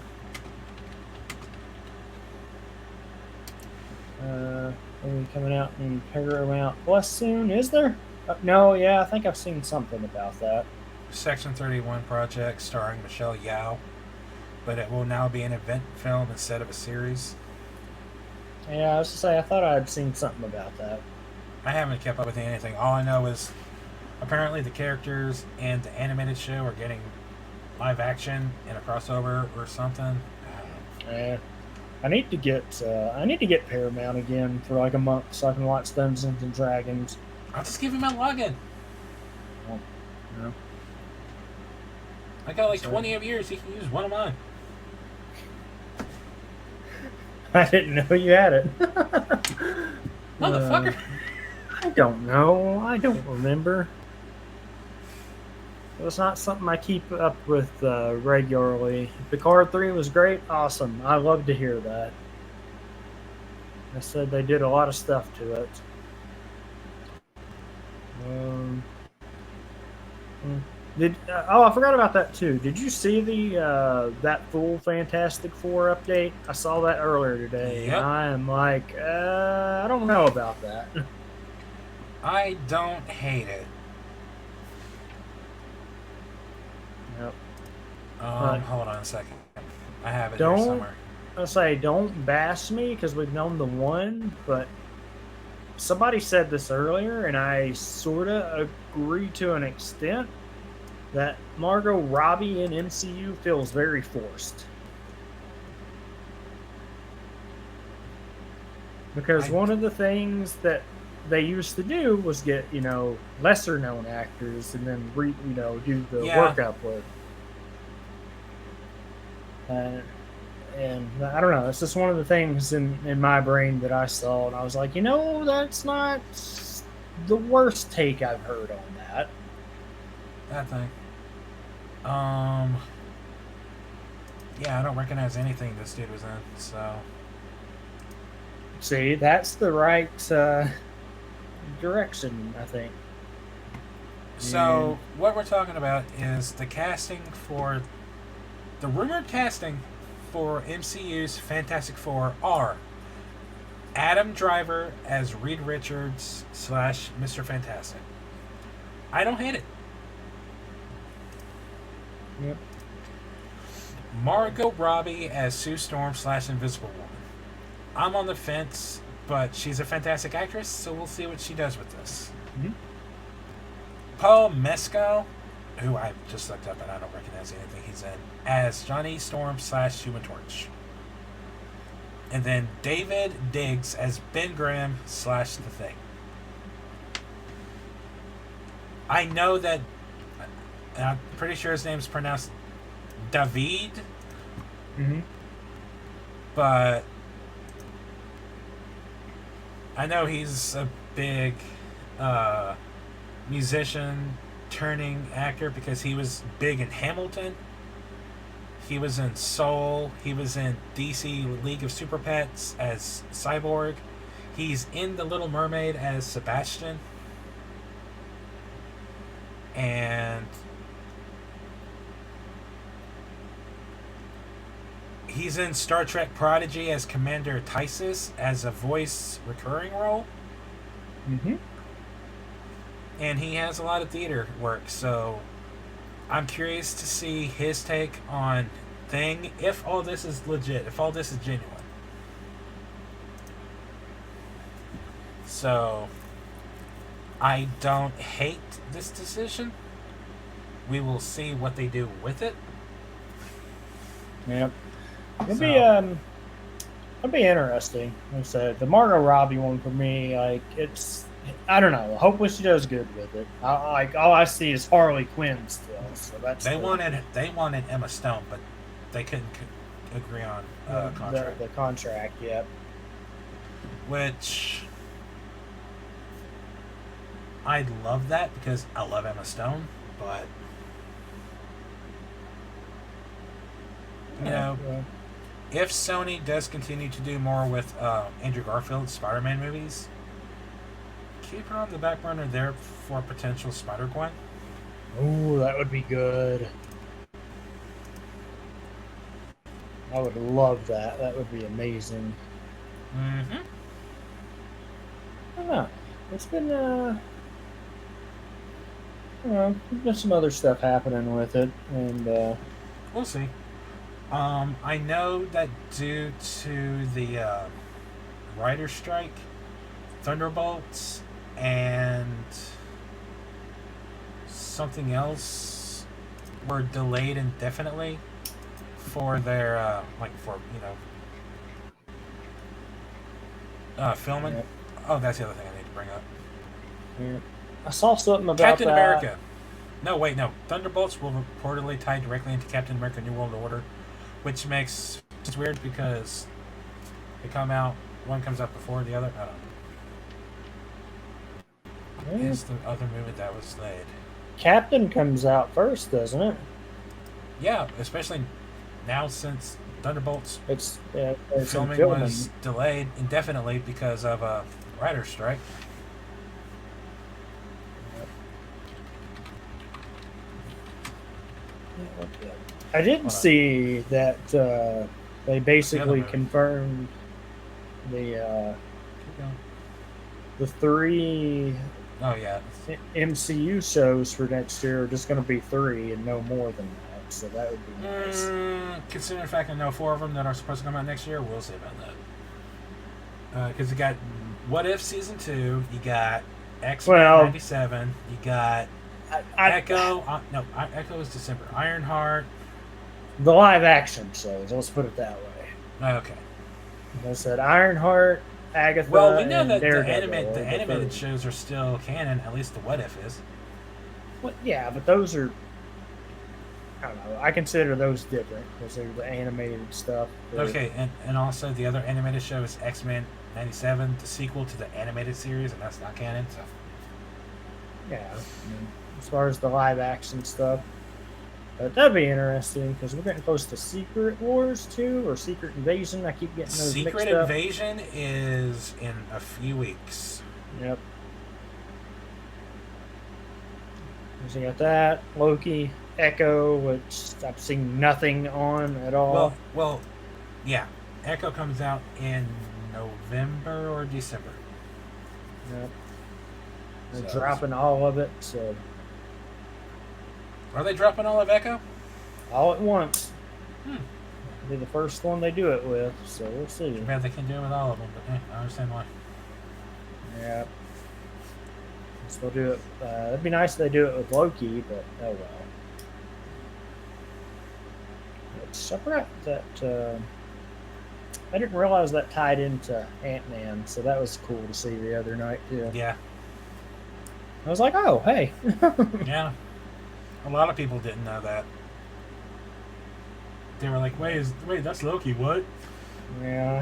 Maybe coming out in Paramount Plus soon, is there? No, yeah, I think I've seen something about that. Section 31 project starring Michelle Yeoh, but it will now be an event film instead of a series. Yeah, I was to say I thought I had seen something about that. I haven't kept up with anything. All I know is apparently the characters and the animated show are getting live action in a crossover or something. Yeah. I need to get Paramount again for like a month so I can watch Dungeons and Dragons. I'll just give you my login. Oh, yeah. I got like 20 of yours. You can use one of mine. I didn't know you had it. Motherfucker. I don't know. I don't remember. It was not something I keep up with regularly. Picard 3 was great. Awesome. I love to hear that. I said they did a lot of stuff to it. I forgot about that too. Did you see the that full Fantastic Four update? I saw that earlier today. Yep. And I am like, I don't know about that. I don't hate it. Yep. Hold on a second. I have it here Don't somewhere. I say don't bash me because we've known the one, but somebody said this earlier, and I sort of agree to an extent that Margot Robbie in MCU feels very forced. Because one of the things that they used to do was get, lesser known actors and then do the workup with. And I don't know, it's just one of the things in my brain that I saw, and I was like, that's not the worst take I've heard on that. That thing. Yeah, I don't recognize anything this dude was in, so. See, that's the right direction, I think. So, what we're talking about is the casting for the rumored casting for MCU's Fantastic Four are Adam Driver as Reed Richards / Mr. Fantastic. I don't hate it. Yep. Margot Robbie as Sue Storm / Invisible Woman. I'm on the fence, but she's a fantastic actress, so we'll see what she does with this. Mm-hmm. Paul Mescal, who I just looked up and I don't recognize anything he's in, as Johnny Storm / Human Torch. And then David Diggs as Ben Grimm / The Thing. I know that, I'm pretty sure his name's pronounced David, but I know he's a big musician turning actor because he was big in Hamilton. He was in Soul. He was in DC League of Super Pets as Cyborg. He's in The Little Mermaid as Sebastian. And he's in Star Trek Prodigy as Commander Tysus as a voice recurring role. Mm-hmm. And he has a lot of theater work, so I'm curious to see his take on Thing, if all this is legit, if all this is genuine. So, I don't hate this decision. We will see what they do with it. Yep. It'll So- be interesting. Like I said, the Margot Robbie one for me, like it's, I don't know. Hopefully she does good with it. Like all I see is Harley Quinn still, so that's They wanted Emma Stone, but they couldn't agree on contract. the contract. Yep. Which I'd love that because I love Emma Stone, but you know, Yeah. if Sony does continue to do more with Andrew Garfield's Spider-Man movies, keep her on the back burner there for potential Spider-Gwen. Ooh, that would be good. I would love that. That would be amazing. Mm-hmm. I don't know. It's been there's been some other stuff happening with it, and We'll see. I know that due to the writer strike, Thunderbolts and something else were delayed indefinitely for their filming. Yep. Oh, that's the other thing I need to bring up. yeah. I saw something about Captain that. America. No, wait, no. Thunderbolts will reportedly tie directly into Captain America: New World Order, which makes it's weird because they come out. One comes out before the other. I don't know. Yeah. Is the other movie that was delayed? Captain comes out first, doesn't it? Yeah, especially now since Thunderbolts It's in filming filming. was delayed indefinitely because of a writer's strike. I didn't see that they basically movie. confirmed the Keep going. the 3 Oh yeah, MCU shows for next year are just going to be 3 and no more than that. So that would be nice. Considering the fact I know 4 of them that are supposed to come out next year, we'll see about that. Because you got What If Season 2, you got X-Men Well- 97, you got Echo. No, Echo is December. Ironheart. The live action shows. Let's put it that way. Okay. I said Ironheart, Agatha. Well, we know and that the Daredevil are animated three. shows are still canon. At least the What If is. Well, yeah, but those are. I don't know. I consider those different because they're the animated stuff. Okay, and also the other animated show is X-Men 97, the sequel to the animated series, and that's not canon. So Yeah. I mean, as far as the live action stuff. But that'd be interesting because we're getting close to Secret Wars 2 or Secret Invasion. I keep getting those Secret mixed up. Invasion is in a few weeks. Yep. So you got that, Loki, Echo, which I've seen nothing on at all. Well, yeah. Echo comes out in November or December. Yep. They're So- dropping all of it, so Are they dropping all of Echo? all at once. Hmm. It'll be the first one they do it with, so we'll see. Too bad they can't do it with all of them, but I understand why. Yeah. Guess they'll do it. It'd be nice if they do it with Loki, but oh well. It's I forgot that I didn't realize that tied into Ant-Man, so that was cool to see the other night too. Yeah, I was like, oh hey. yeah. A lot of people didn't know that. They were like, "Wait, that's Loki? What?" Yeah,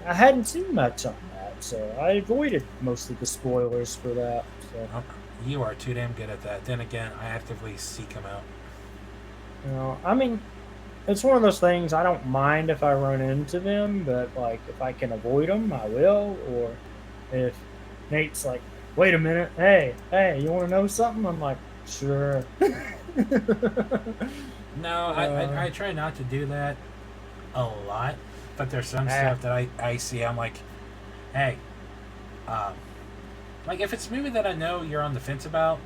I hadn't seen much on that, so I avoided most of the spoilers for that. So, Oh, you are too damn good at that. Then again, I actively seek them out. I mean, it's one of those things I don't mind if I run into them, but like if I can avoid them, I will. Or if Nate's like, "Wait a minute, hey, you want to know something?" I'm like, "Sure." No, I try not to do that a lot, but there's some ah, stuff that I see. I'm like, hey, um, like if it's a movie that I know you're on the fence about,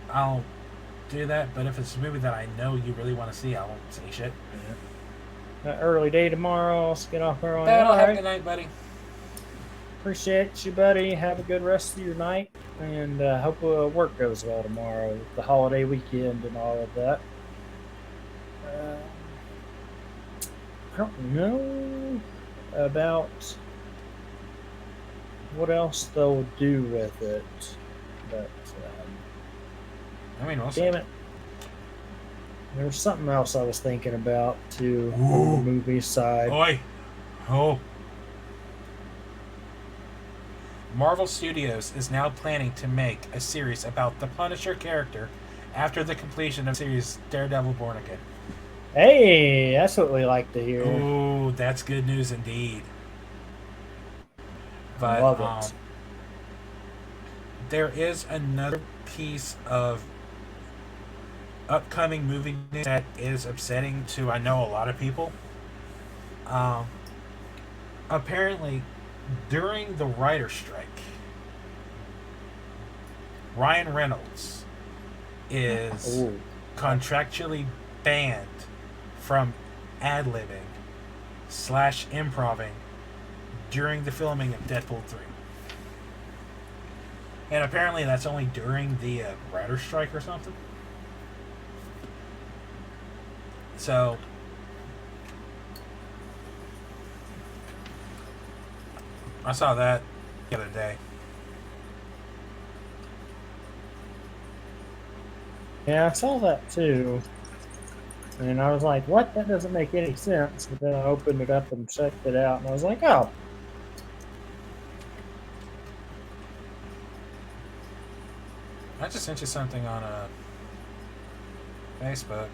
I'll do that. But if it's a movie that I know you really want to see, I won't say shit. early day tomorrow. Let's get off early. Battle, All have a right. good night, buddy. Appreciate you, buddy. Have a good rest of your night, and hope work goes well tomorrow, with the holiday weekend, and all of that. I don't know about what else they'll do with it, but I mean, we'll see. damn it, there was something else I was thinking about too on the Ooh. movie side. Oi. Oh. Marvel Studios is now planning to make a series about the Punisher character after the completion of the series Daredevil Born Again. Hey, that's what we like to hear. Ooh, that's good news indeed. But Love it. there is another piece of upcoming movie news that is upsetting to I know a lot of people. Um, apparently, during the writer strike, Ryan Reynolds is Ooh. contractually banned from ad-libbing / improving during the filming of Deadpool 3. And apparently that's only during the writer strike or something. So I saw that the other day. Yeah, I saw that too. And I was like, what? That doesn't make any sense. But then I opened it up and checked it out, and I was like, oh. I just sent you something on Facebook.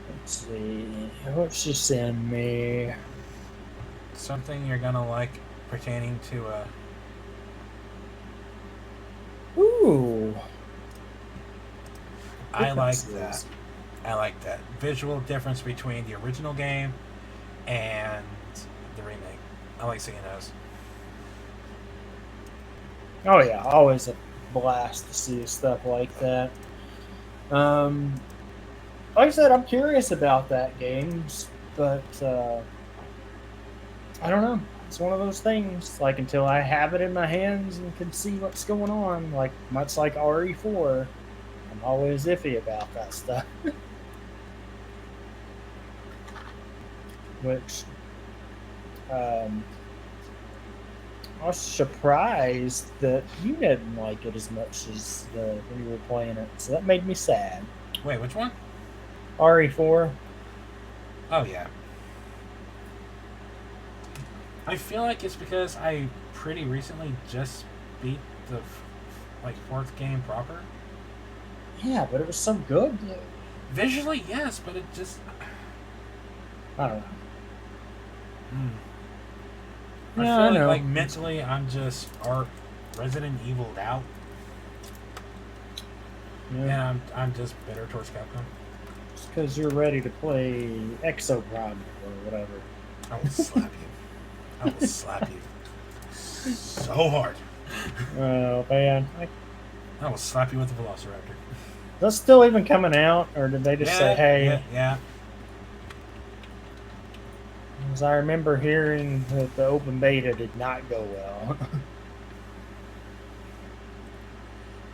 Let's see. What she send me? Something you're gonna like pertaining to Ooh. I like that. Differences. I like that visual difference between the original game and the remake. I like seeing those. Oh yeah, always a blast to see stuff like that. Um, like I said, I'm curious about that games, but I don't know. It's one of those things. Like until I have it in my hands and can see what's going on, like much like RE4, I'm always iffy about that stuff. Which um, I was surprised that you didn't like it as much as when you were playing it, so that made me sad. Wait, which one? RE4. Oh yeah. I feel like it's because I pretty recently just beat the fourth game proper. Yeah, but it was so good. Visually, yes, but it just I don't know. I Yeah, feel I like, know. like mentally, I'm just Resident Evil'd out, and Yeah, I'm just bitter towards Capcom. it's because you're ready to play Exoprod or whatever. I will slap you. I will slap you so hard. Oh man, I will slap you with the Velociraptor. is that still even coming out, or did they just say, "Hey"? Yeah. As I remember hearing that the open beta did not go well.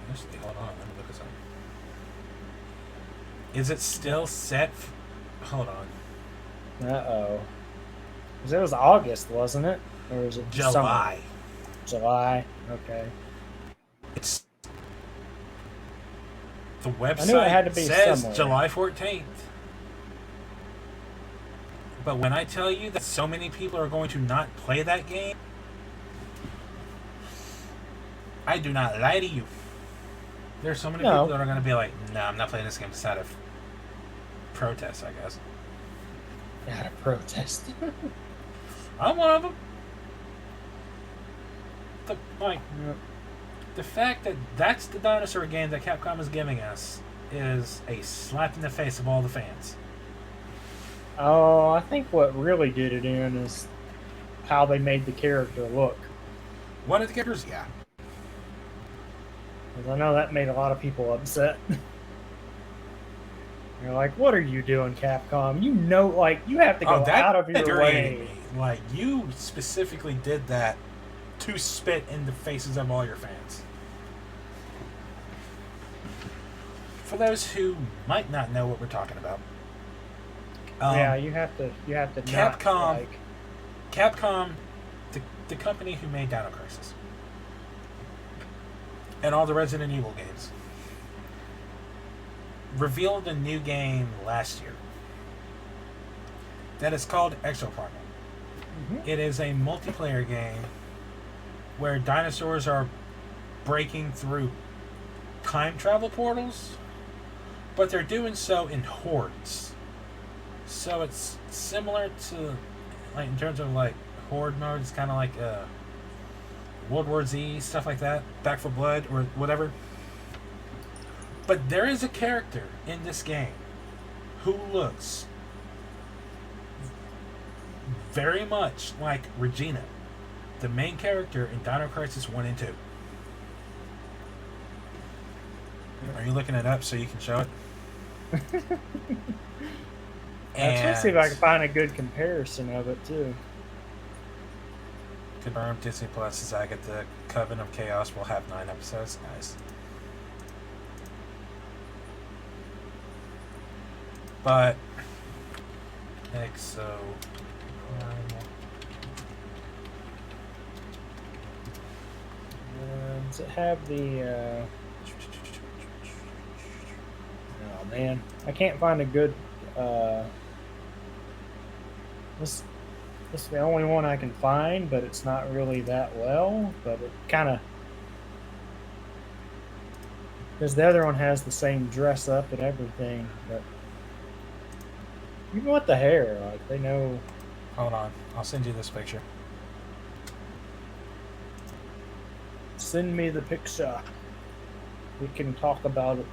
Actually, hold on. Let me look this up. Is it still set? Hold on. Uh-oh. Because it was August, wasn't it? Or was it July. Summer? July. Okay. It's The I knew it had website to be says somewhere. July 14th. But when I tell you that so many people are going to not play that game, I do not lie to you. There's so many people that are going to be like, no, I'm not playing this game outside of protest, I guess. Out of protest. I'm one of them. The fact that that's the dinosaur game that Capcom is giving us is a slap in the face of all the fans. Oh, I think what really did it in is how they made the character look. One of the characters, yeah. Because I know that made a lot of people upset. You're like, what are you doing, Capcom? You know, like, you have to go out of your way. Like, you specifically did that to spit in the faces of all your fans. For those who might not know what we're talking about, yeah, you have to. Capcom, Capcom, the company who made Dino Crisis and all the Resident Evil games, revealed a new game last year that is called Exoprimal. Mm-hmm. It is a multiplayer game where dinosaurs are breaking through time travel portals, but they're doing so in hordes. So it's similar to, like, in terms of like horde mode, it's kind of like World War Z, stuff like that, Back for Blood or whatever. But there is a character in this game who looks very much like Regina, the main character in Dino Crisis 1 and 2. Are you looking it up so you can show it? I'm trying to see if I can find a good comparison of it, too. Confirmed Disney Plus says I get the Coven of Chaos will have 9 episodes. Nice. But Exo does it have the oh man, I can't find a good this is the only one I can find, but it's not really that well, but it kind of, because the other one has the same dress up and everything, but even with the hair, like, they know. Hold on, I'll send you this picture. Send me the picture. We can talk about it.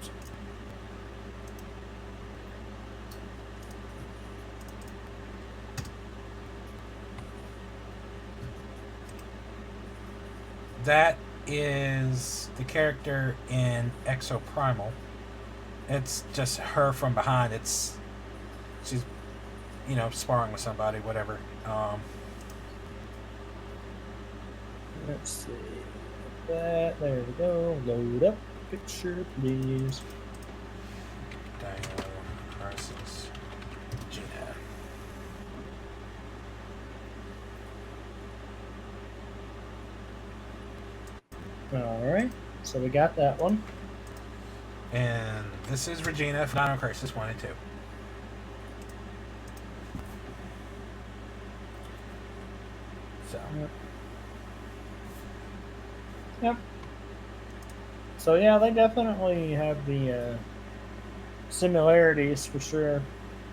That is the character in Exoprimal. It's just her from behind. She's, sparring with somebody, whatever. Let's see. There we go. Load up picture, please. Dino Crisis Gina. Alright, so we got that one. And this is Regina from Dino Crisis 1 and 2. So. Yep. So yeah, they definitely have the similarities for sure.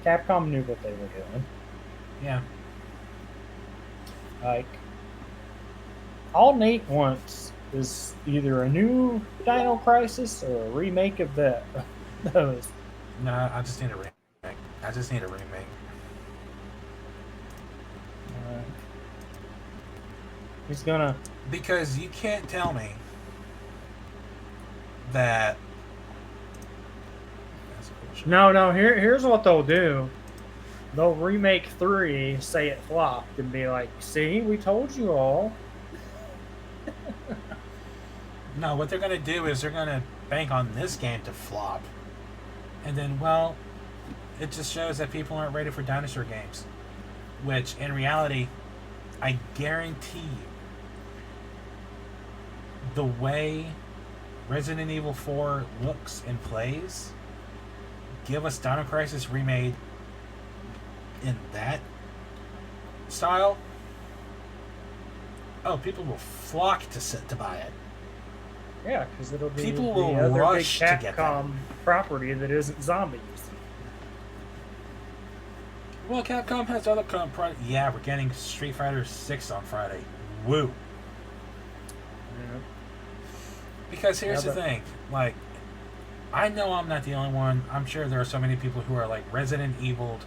Capcom knew what they were doing. Yeah. Like, all Nate wants is either a new Dino Crisis or a remake of that. Those. No, I just need a remake. He's gonna. Because you can't tell me that. No. Here's what they'll do. They'll remake 3, say it flopped, and be like, "See, we told you all." No, what they're gonna do is they're gonna bank on this game to flop, and then, well, it just shows that people aren't ready for dinosaur games. Which, in reality, I guarantee you, the way Resident Evil 4 looks and plays, give us Dino Crisis remade in that style, oh, people will flock to buy it. Yeah, because it'll be People the will other big rush to get that. Capcom property that isn't zombies. Well, Capcom has other yeah, we're getting Street Fighter 6 on Friday. Woo. Yeah. Because here's the thing, like, I know I'm not the only one. I'm sure there are so many people who are like Resident Evil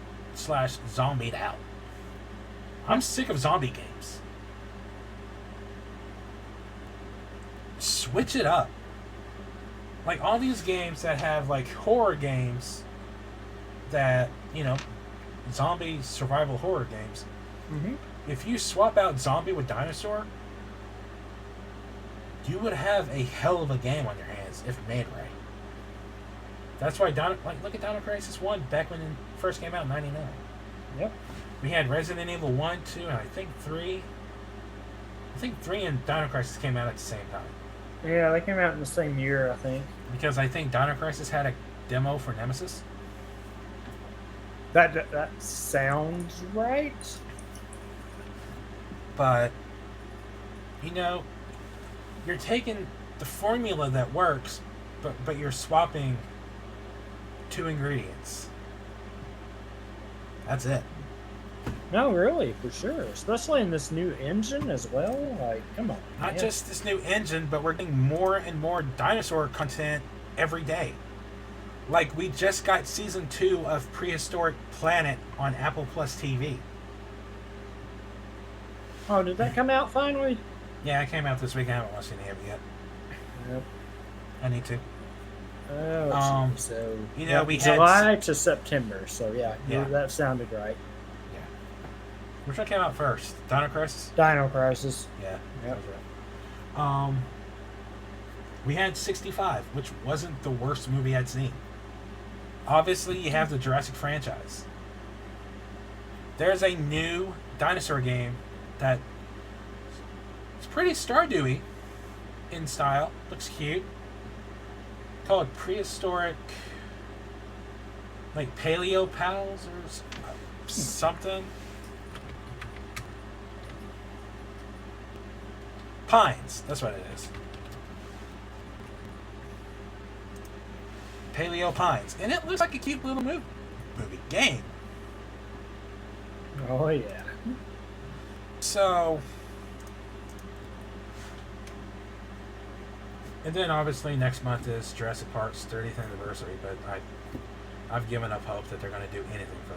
/ zombied out. I'm sick of zombie games. Switch it up. Like all these games that have like horror games that, you know, zombie survival horror games. Mm-hmm. If you swap out zombie with dinosaur, you would have a hell of a game on your hands if made right. That's why look at Dino Crisis 1 back when it first came out in 99. Yep. We had Resident Evil 1, 2, and I think 3. I think 3 and Dino Crisis came out at the same time. Yeah, they came out in the same year, I think. Because I think Dino Crisis had a demo for Nemesis. That sounds right. But, you know, you're taking the formula that works, but you're swapping 2 ingredients. That's it. No, really, for sure. Especially in this new engine as well. Like, come on. Not man. just this new engine, but we're getting more and more dinosaur content every day. Like, we just got season 2 of Prehistoric Planet on Apple Plus TV. Oh, did that come out finally? Yeah, it came out this week. I haven't watched any of it yet. Yep. I need to. Oh, so you know, we had July to September. So yeah, Yeah. that sounded right. Yeah. Which one came out first? Dino Crisis? Dino Crisis. Yeah. Yep. That was right. We had 65, which wasn't the worst movie I'd seen. Obviously, you have the Jurassic franchise. There's a new dinosaur game that is pretty Stardew-y in style. Looks cute. Called Prehistoric, like Paleo Pals or something. Pines, that's what it is. Paleo Pines, and it looks like a cute little movie game. Oh yeah. So, and then obviously next month is Jurassic Park's 30th anniversary, but I've given up hope that they're going to do anything for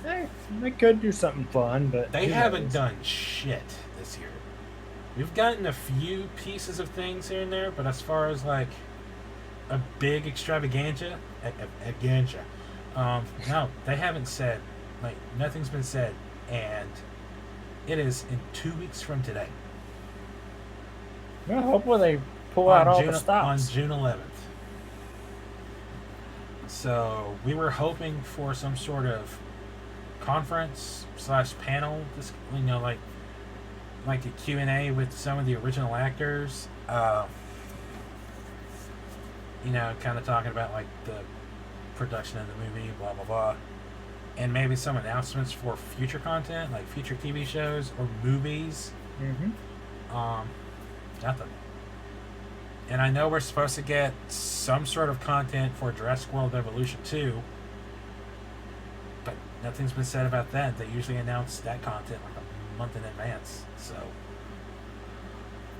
that. They could do something fun, but They who haven't knows? done shit this year. We've gotten a few pieces of things here and there, but as far as like a big extravaganza, no, they haven't said, like, nothing's been said, and it is in 2 weeks from today. Well, hopefully they pull out all the stops. On June 11th. So we were hoping for some sort of conference / panel, you know, like a Q&A with some of the original actors. You know, kind of talking about like the production of the movie, blah blah blah, and maybe some announcements for future content, like future TV shows or movies. Mm-hmm. Nothing. And I know we're supposed to get some sort of content for Jurassic World Evolution 2, but nothing's been said about that. They usually announce that content like a month in advance. So,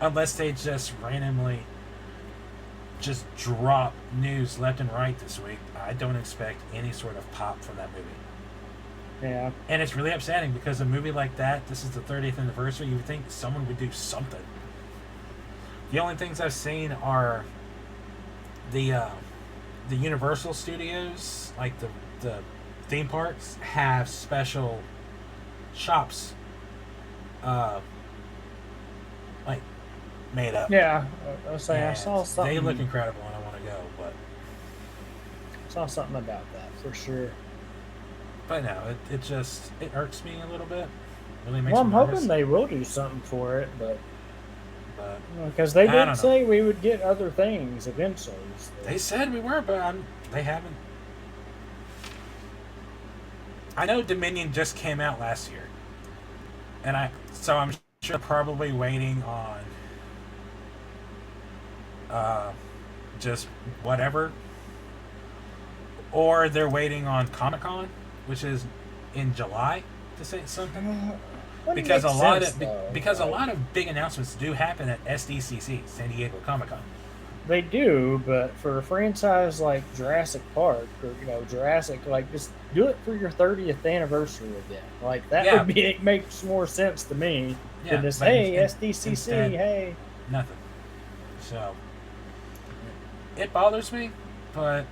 unless they just randomly just drop news left and right this week, I don't expect any sort of pop from that movie. Yeah. And it's really upsetting because a movie like that, this is the 30th anniversary, you would think someone would do something. The only things I've seen are the Universal Studios, like the theme parks, have special shops, like made up. Yeah. I was saying, I And saw something. they look incredible, and I want to go, but saw something about that for sure. but no, it irks me a little bit. Really makes Well, I'm me nervous. hoping they will do something for it, but But Because they I don't did know. say we would get other things eventually. So. They said we were, but they haven't. I know Dominion just came out last year, and so I'm sure probably waiting on just whatever, or they're waiting on Comic-Con, which is in July, to say something. Because a lot of big announcements do happen at SDCC, San Diego Comic-Con. They do, but for a franchise like Jurassic Park or Jurassic, like just do it for your 30th anniversary again. Like that would be it makes more sense to me than just SDCC, instead, hey, nothing. So it bothers me, but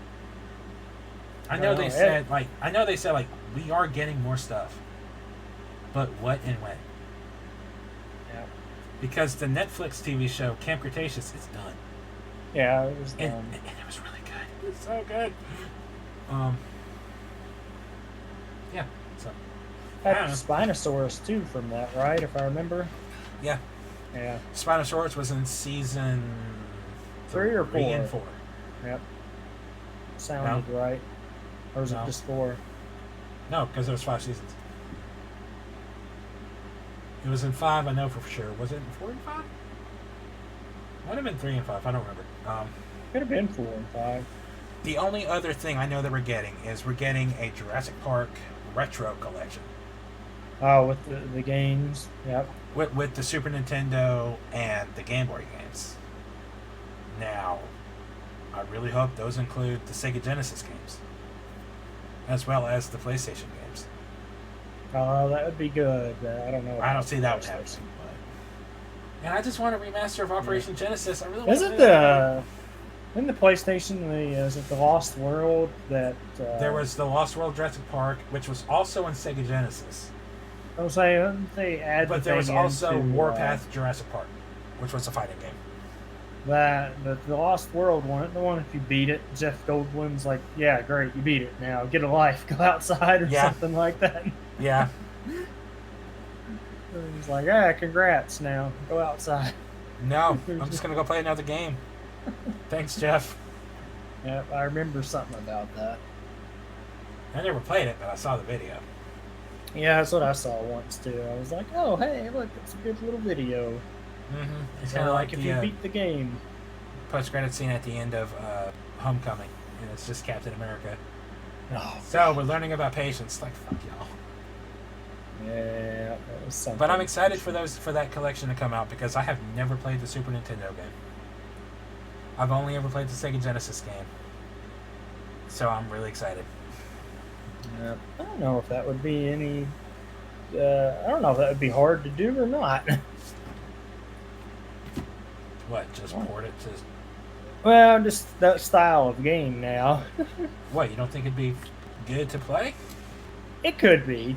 I know they said we are getting more stuff, but what and when? Yeah. Because the Netflix TV show Camp Cretaceous is done. Yeah, it was done. And it was really good. It was so good. Yeah. So had Spinosaurus too from that, right? If I remember. Yeah. Yeah. Spinosaurus was in season 3 or 4. 3 and 4. Yep. Sounded right. Or was it just 4? No, because there was 5 seasons. It was in 5, I know for sure. Was it in 4 and 5? Might have been 3 and 5. I don't remember. Could have been 4 and 5. The only other thing I know that we're getting is a Jurassic Park retro collection. Oh, with the games. Yep. With the Super Nintendo and the Game Boy games. Now, I really hope those include the Sega Genesis games, as well as the PlayStation games. Oh, that would be good. I don't know. I don't see that happening. And I just want a remaster of Operation Genesis. I really want in the PlayStation, is it the Lost World that... there was the Lost World Jurassic Park, which was also in Sega Genesis. I was saying, they add But there was also Warpath Jurassic Park, which was a fighting game. The Lost World one, the one if you beat it, Jeff Goldblum's like, yeah, great, you beat it. Now get a life, go outside or something like that. Yeah. He's like, ah, congrats, now go outside. No, I'm just going to go play another game. Thanks, Jeff. Yep, I remember something about that. I never played it, but I saw the video. Yeah, that's what I saw once, too. I was like, oh, hey, look, it's a good little video. Mm-hmm. It's kind of like if you beat the game. Post-credit scene at the end of Homecoming, and it's just Captain America. Oh, so we're learning about patience. Like, fuck y'all. Yeah, that was something. But I'm excited for that collection to come out because I have never played the Super Nintendo game. I've only ever played the Sega Genesis game. So I'm really excited. Yeah. I don't know if that would be any... I don't know if that would be hard to do or not. What, just port it to... Well, just that style of game now. What, you don't think it'd be good to play? It could be.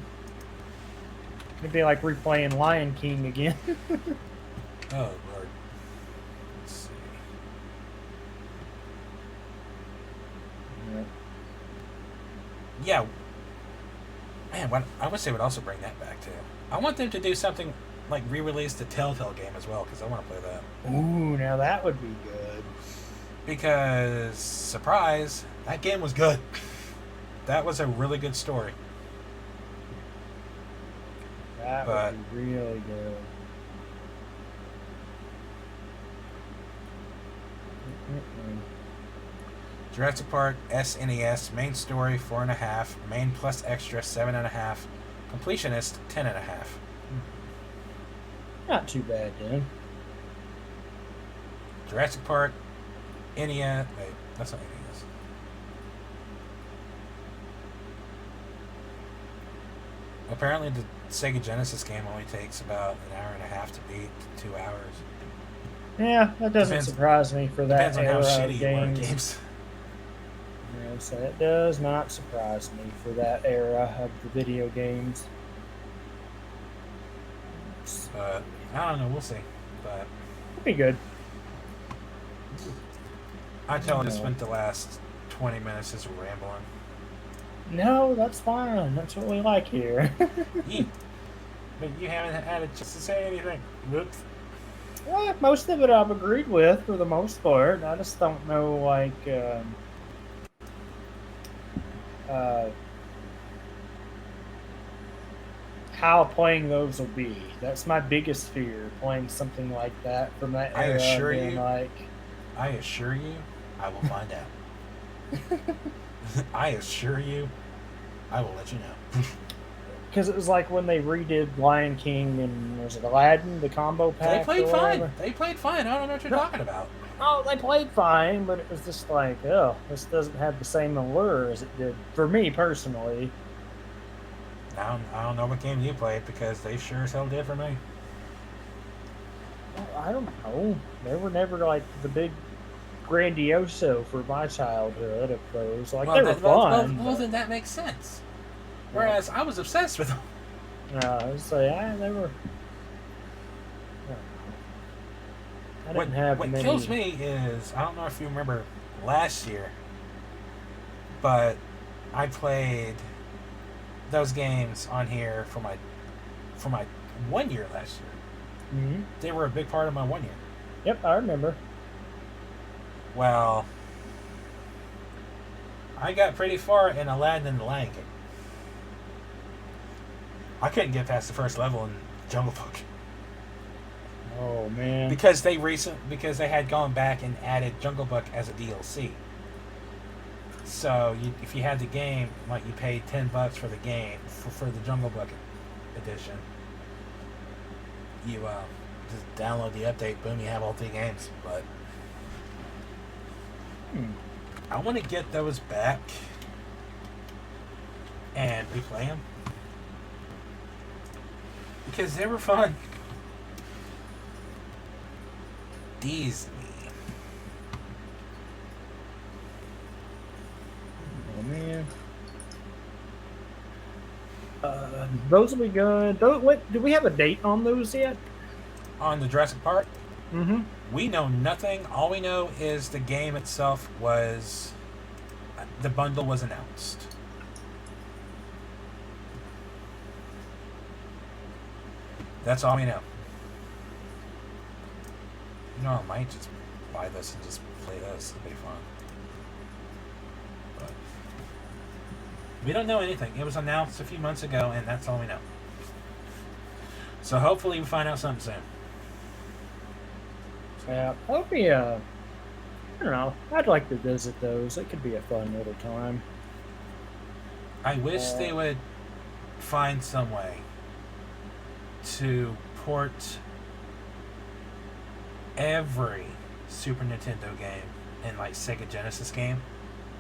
It'd be like replaying Lion King again. Oh, Lord. Let's see. Yeah. Man, I wish they would also bring that back, too. I want them to do something like re-release the Telltale game as well, because I want to play that. Ooh, now that would be good. Because, surprise, that game was good. That was a really good story. That would be really good. Jurassic Park SNES main story 4.5, main plus extra 7.5, completionist 10.5. Not too bad, then. Jurassic Park NES. Wait, that's not NES. Apparently, the Sega Genesis game only takes about an hour and a half to beat, 2 hours. Yeah, that doesn't surprise me for that depends on how shitty you are at games. Yeah, so it does not surprise me for that era of the video games. But I don't know, we'll see. But it'll be good. I totally spent the last 20 minutes just rambling. No, that's fine. That's what we like here. But you haven't had a chance to say anything. Whoops. Well, most of it I've agreed with for the most part. I just don't know, like, uh, how playing those will be. That's my biggest fear, playing something like that from that I era and assure being you, like, I assure you, I will find out. I assure you, I will let you know. because it was like when they redid Lion King and was it Aladdin, the combo They pack or played fine. whatever. They played fine. I don't know what you're talking about. Oh, they played fine, but it was just like, oh, this doesn't have the same allure as it did for me personally. I don't know what game you played because they sure as hell did for me. Well, I don't know. They were never like the big grandioso for my childhood of those. Like they were fun. Well, then that makes sense. Whereas I was obsessed with them. I was say they were. I didn't have what many. kills me is I don't know if you remember last year, but I played those games on here for my 1 year last year. Mm-hmm. They were a big part of my 1 year. Yep, I remember. Well, I got pretty far in Aladdin and the Lion King. I couldn't get past the first level in Jungle Book Oh man. because they had gone back and added Jungle Book as a DLC. So if you had the game, like you paid $10 for the game for the Jungle Book edition, you just download the update, boom, you have all 3 games. But I want to get those back and replay them because they were fun. Disney. Oh man. Those will be good. What do we have a date on those yet? On the Jurassic Park, Mm-hmm. we know nothing. All we know is the game itself was the bundle was announced. That's all we know. You know, I might just buy this and just play this. It'll be fun. But we don't know anything. It was announced a few months ago, and that's all we know. So hopefully we find out something soon. Yeah, that'll be I don't know. I'd like to visit those. It could be a fun little time. I wish they would find some way to port every Super Nintendo game and like Sega Genesis game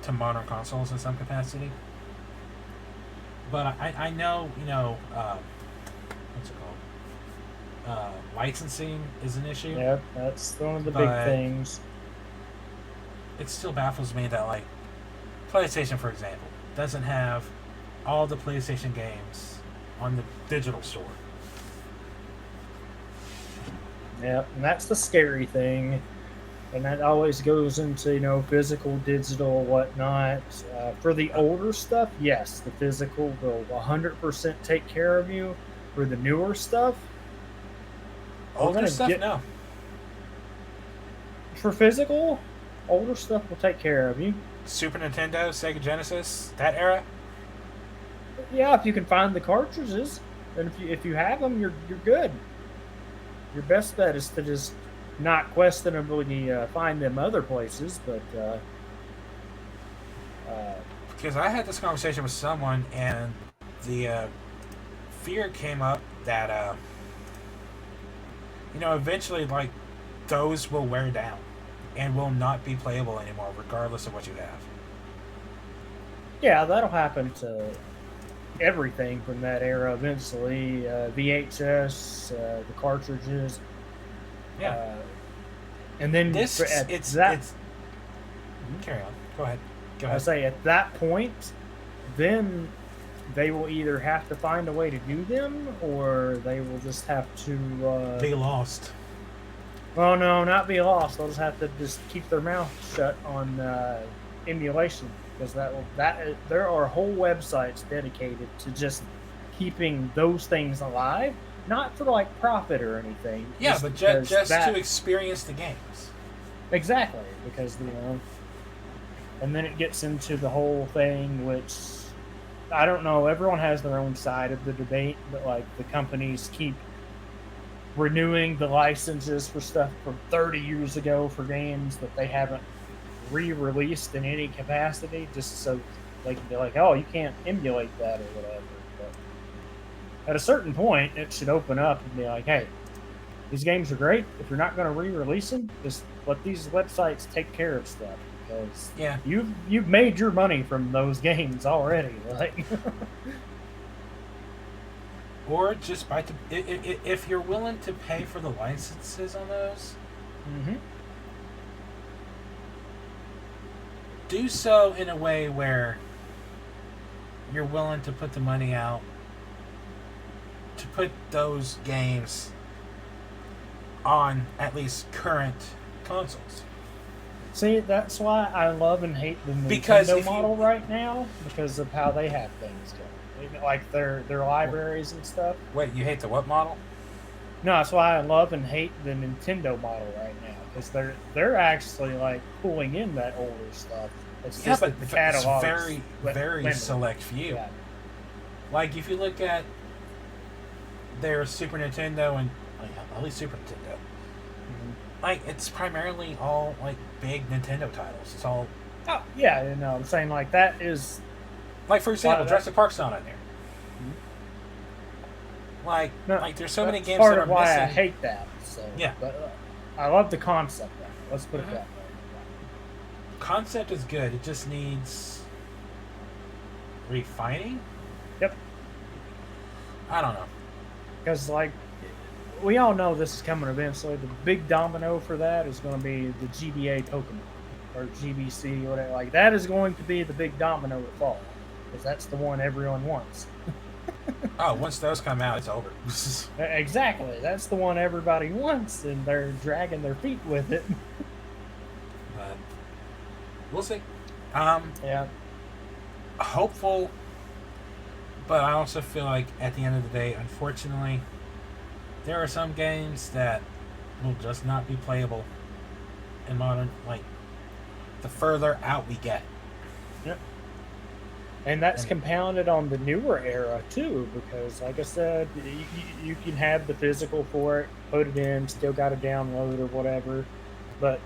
to modern consoles in some capacity. But I know, what's it called? Licensing is an issue. Yep, that's one of the big things. It still baffles me that, like, PlayStation, for example, doesn't have all the PlayStation games on the digital store. Yep, and that's the scary thing. And that always goes into, physical, digital, whatnot. For the older stuff, yes, the physical will 100% take care of you. For the newer stuff, Older stuff, no. For physical, older stuff will take care of you. Super Nintendo, Sega Genesis, that era. Yeah, if you can find the cartridges, and if you have them, you're good. Your best bet is to just not questionably find them other places, but because I had this conversation with someone, and the fear came up that eventually, like, those will wear down and will not be playable anymore, regardless of what you have. yeah, that'll happen to everything from that era eventually. VHS, the cartridges. Yeah. And then carry on. Go ahead. I say at that point, then they will either have to find a way to do them, or they will just have to be lost. Oh no, not be lost. They'll just have to just keep their mouth shut on emulation, because there are whole websites dedicated to just keeping those things alive. not for like profit or anything. Yeah, but because just that, to experience the games. exactly, because and then it gets into the whole thing, which I don't know. Everyone has their own side of the debate, but like the companies keep renewing the licenses for stuff from 30 years ago for games that they haven't re-released in any capacity, just so they can be like, oh, you can't emulate that or whatever. But at a certain point, it should open up and be like, hey, these games are great. If you're not going to re-release them, just let these websites take care of stuff because Yeah. you've made your money from those games already. Like, Or just buy if you're willing to pay for the licenses on those, mm-hmm. do so in a way where you're willing to put the money out to put those games on at least current consoles. See, that's why I love and hate the Because Nintendo model right now because of how they have things going. Like their libraries and stuff. Wait, you hate the what model? No, that's why I love and hate the Nintendo model right now because they're actually like pulling in that older stuff. It's just but that the catalog it's very limited. select few. Yeah. Like if you look at their Super Nintendo and at least Super Nintendo, like it's primarily all like big Nintendo titles. It's all yeah, you know, I'm saying like that is like for example, Jurassic Park's not on there. No, like there's so many games part that of are why missing. I hate that. So Yeah. but I love the concept of it. Let's put it that way. Concept is good. It just needs refining. Yep. I don't know. Because like we all know this is coming eventually. The big domino for that is going to be the GBA Pokemon or GBC or whatever. Like that is going to be the big domino to fall because that's the one everyone wants. Oh, once those come out, it's over. Exactly. That's the one everybody wants, and they're dragging their feet with it. But we'll see. Yeah. Hopeful, but I also feel like at the end of the day, unfortunately, there are some games that will just not be playable in modern. Like the further out we get. Yep. And that's compounded on the newer era too, because like I said, you can have the physical for it, put it in, still got to download or whatever. But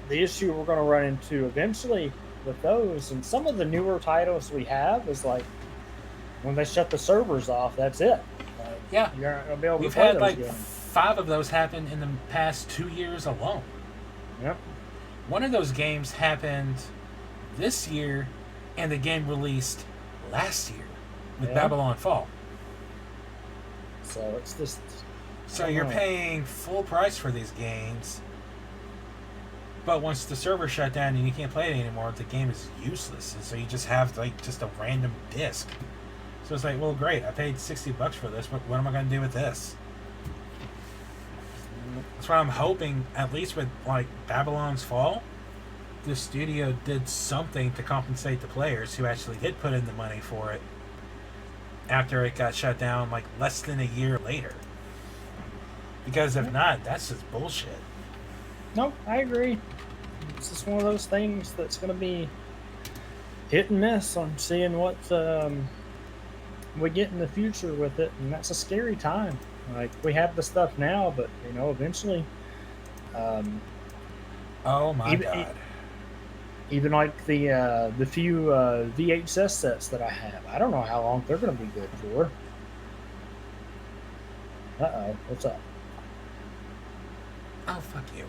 the issue we're going to run into eventually with those and some of the newer titles we have is like when they shut the servers off, that's it. Like, Yeah, you're not going to be able to we've play had those like games. 5 of those happen in the past 2 years alone. Yep. One of those games happened this year, and the game released last year with Babylon Fall. So it's just. So you're paying full price for these games, but once the server shut down and you can't play it anymore, the game is useless. And so you just have like just a random disc. So it's like, well, great, I paid $60 for this, but what am I going to do with this? That's why I'm hoping, at least with like Babylon's Fall, the studio did something to compensate the players who actually did put in the money for it after it got shut down like less than a year later. Because if not, that's just bullshit. No, I agree. It's just one of those things that's going to be hit and miss on seeing what we get in the future with it, and that's a scary time. Like we have the stuff now, but you know, eventually. Oh my god! Even like the few VHS sets that I have, I don't know how long they're going to be good for. Uh-oh, what's up? Oh, fuck you.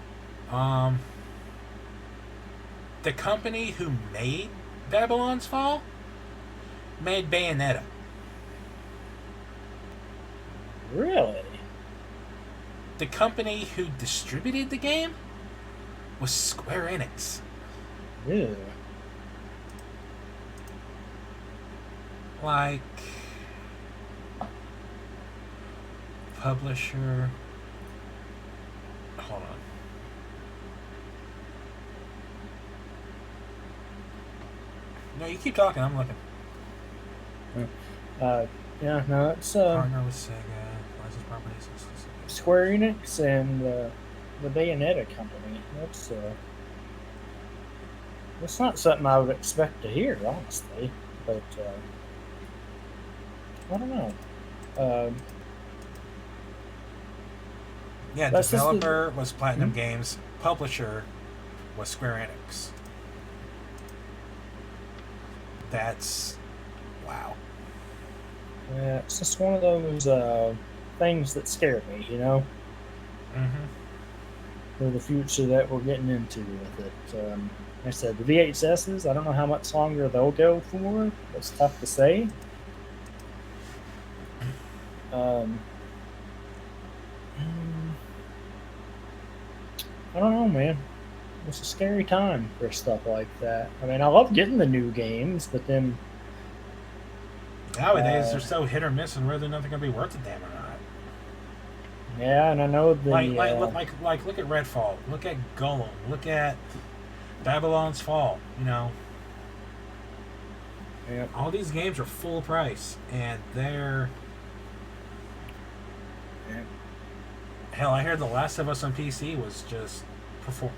The company who made Babylon's Fall made Bayonetta. Really? The company who distributed the game was Square Enix. Yeah. Like, publisher. Hold on. No, you keep talking. I'm looking. Yeah, no, it's Partner with Sega, licensed properties exclusively. Square Enix and the Bayonetta company. That's not something I would expect to hear, honestly. But I don't know. Yeah, That's just developer was Platinum Hmm? Games. Publisher was Square Enix. That's wow. Yeah, it's just one of those things that scare me, Mm-hmm. for the future that we're getting into with it. Like I said, the VHSs, I don't know how much longer they'll go for. It's tough to say. Um, mm, I don't know, man. It's a scary time for stuff like that. I mean, I love getting the new games, but then, Nowadays, uh, they're so hit or miss on whether or not they're going to be worth a damn or not. yeah, and I know Look at Redfall. Look at Golem. Look at Babylon's Fall. Yeah, All these games are full price, and they're yeah. hell. I heard The Last of Us on PC was just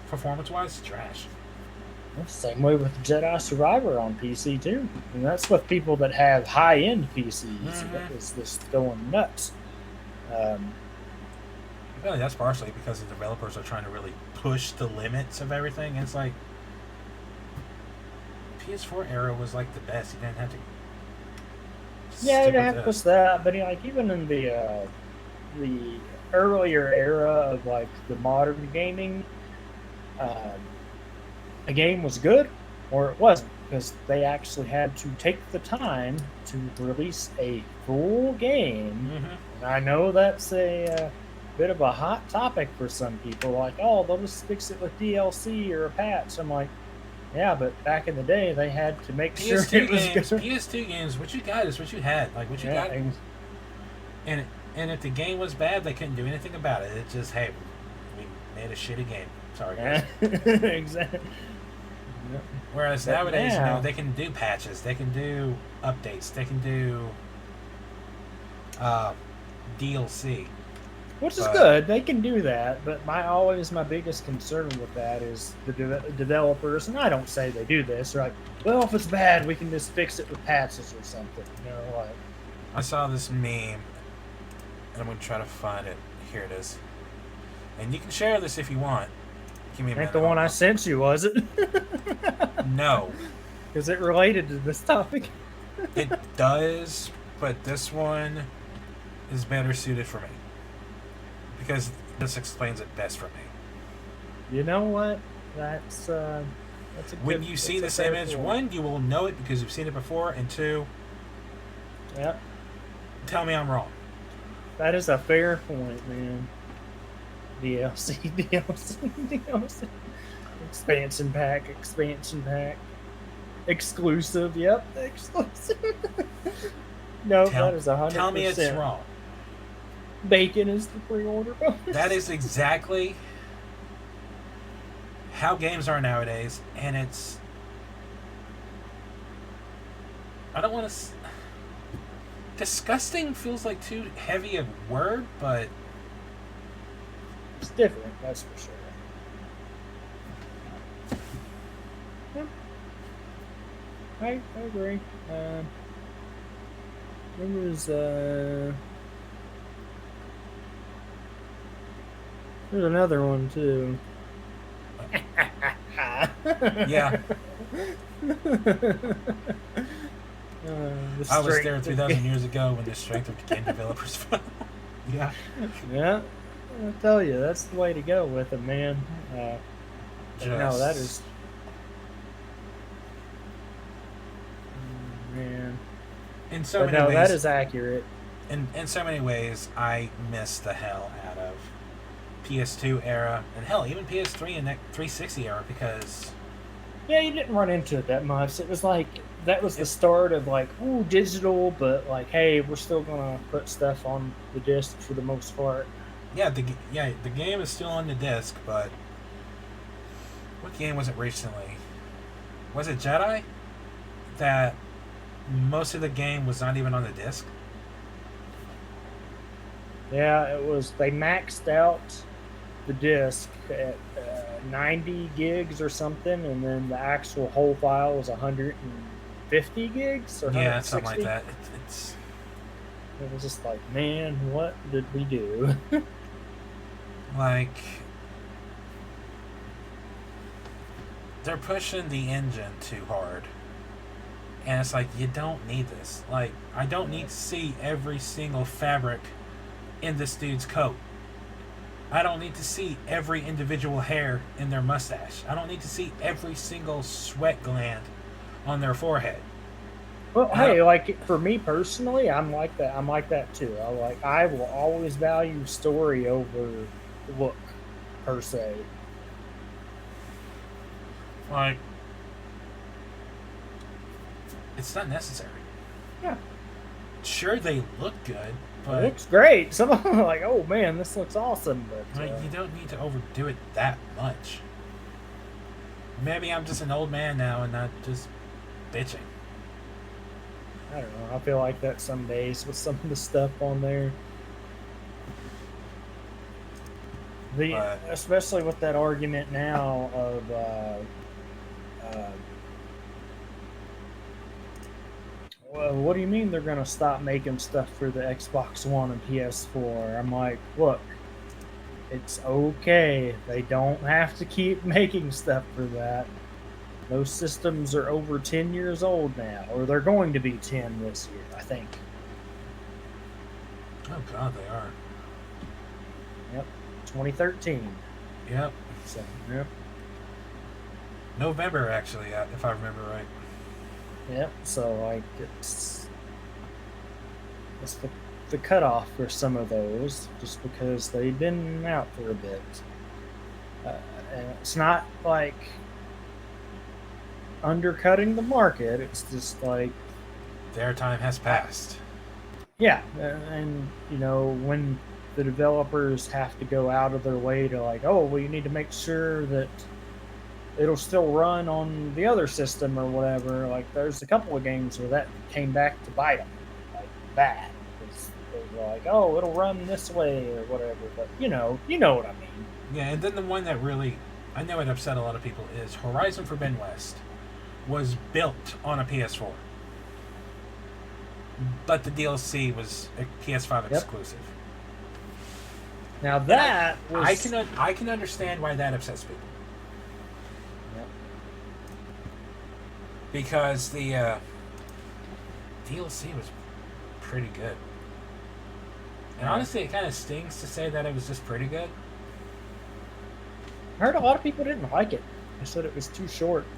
performance-wise trash. Same way with Jedi Survivor on PC too, and that's with people that have high-end PCs. That Mm-hmm. is just going nuts. Um, I feel like that's partially because the developers are trying to really push the limits of everything. And it's like PS4 era was like the best. You didn't have to yeah, stick you with have to this. push that, but like even in the earlier era of like the modern gaming, um, a game was good or it wasn't because they actually had to take the time to release a full game. Mm-hmm. And I know that's a bit of a hot topic for some people. Like, oh, they'll just fix it with DLC or a patch. I'm like, yeah, but back in the day, they had to make sure PS2 it was games, good. PS2 games. What you got is what you had. Like what you Yeah, got, and if the game was bad, they couldn't do anything about it. It's just hey, we made a shitty game. Sorry guys. exactly. Yep. Whereas But nowadays, now, they can do patches, they can do updates, they can do uh, DLC. which is But good, they can do that. But my biggest concern with that is the developers, and I don't say they do this. They're like, well, if it's bad, we can just fix it with patches or something. Like I saw this meme, and I'm gonna try to find it. Here it is, and you can share this if you want. Give me a ain't minute. the one Hold I on. sent you, was it? No, Is it related to this topic? it does, but this one is better suited for me because this explains it best for me. You know what? That's a When good. you see that's this a fair image, point. one, you will know it because you've seen it before, and two, Yep, tell me I'm wrong. that is a fair point, man. DLC, DLC, DLC. Expansion pack. Exclusive, yep, exclusive. No, that is 100%. Tell me it's wrong. Bacon is the pre-order bonus. That is exactly how games are nowadays, and it's. I don't want to. Disgusting feels like too heavy a word, but It's different, that's for sure. Yeah, I agree. There was there's another one too. yeah, The I was there strength 3,000 years ago when the strength of game developers fell. Yeah, yeah, I tell you, that's the way to go with it, man. No, that is man. in so But many no, ways. that is accurate. In so many ways, I miss the hell out of PS2 era, and hell, even PS3 and that 360 era, because Yeah, you didn't run into it that much. It was like that was the start of like, ooh, digital, but like, hey, we're still gonna put stuff on the disc for the most part. the game is still on the disc, but what game was it recently? Was it Jedi? That most of the game was not even on the disc. Yeah, it was. They maxed out the disc at 90 gigs or something, and then the actual whole file was 150 gigs or Yeah, something like 160. that. It's It was just like, man, what did we do? like they're pushing the engine too hard. And it's like, you don't need this. Like, I don't need to see every single fabric in this dude's coat. I don't need to see every individual hair in their mustache. I don't need to see every single sweat gland on their forehead. Well, I don't, hey, like for me personally, I'm like that. I'm like that too. I will always value story over look per se. like, it's not necessary. Yeah, Sure, they look good, it but looks great. Some of them are like, oh man, this looks awesome, but like, you don't need to overdo it that much. Maybe I'm just an old man now and not just bitching. I don't know. I feel like that some days with some of the stuff on there. The But especially with that argument now of uh, well, what do you mean they're gonna stop making stuff for the Xbox One and PS4? I'm like, look, it's okay. They don't have to keep making stuff for that. Those systems are over 10 years old now, or they're going to be 10 this year, I think. oh god, they are. Yep, 2013. Yep. So, yep, November, actually, if I remember right. yep. So, like, it's the cutoff for some of those, just because they've been out for a bit. Uh, and it's not like undercutting the market. It's just like, Their time has passed. yeah, and you know when the developers have to go out of their way to like, oh, well, you need to make sure that it'll still run on the other system or whatever. Like, there's a couple of games where that came back to bite them, like bad, because they were like, oh, it'll run this way or whatever. But you know what I mean. Yeah, and then the one that really, I know it upset a lot of people, is Horizon Forbidden West was built on a PS4. But the DLC was a PS5 Yep. exclusive. Now And that I can understand why that upsets people. Yep. Because the DLC was pretty good. And Yeah. honestly, it kind of stings to say that it was just pretty good. I heard a lot of people didn't like it. They said it was too short.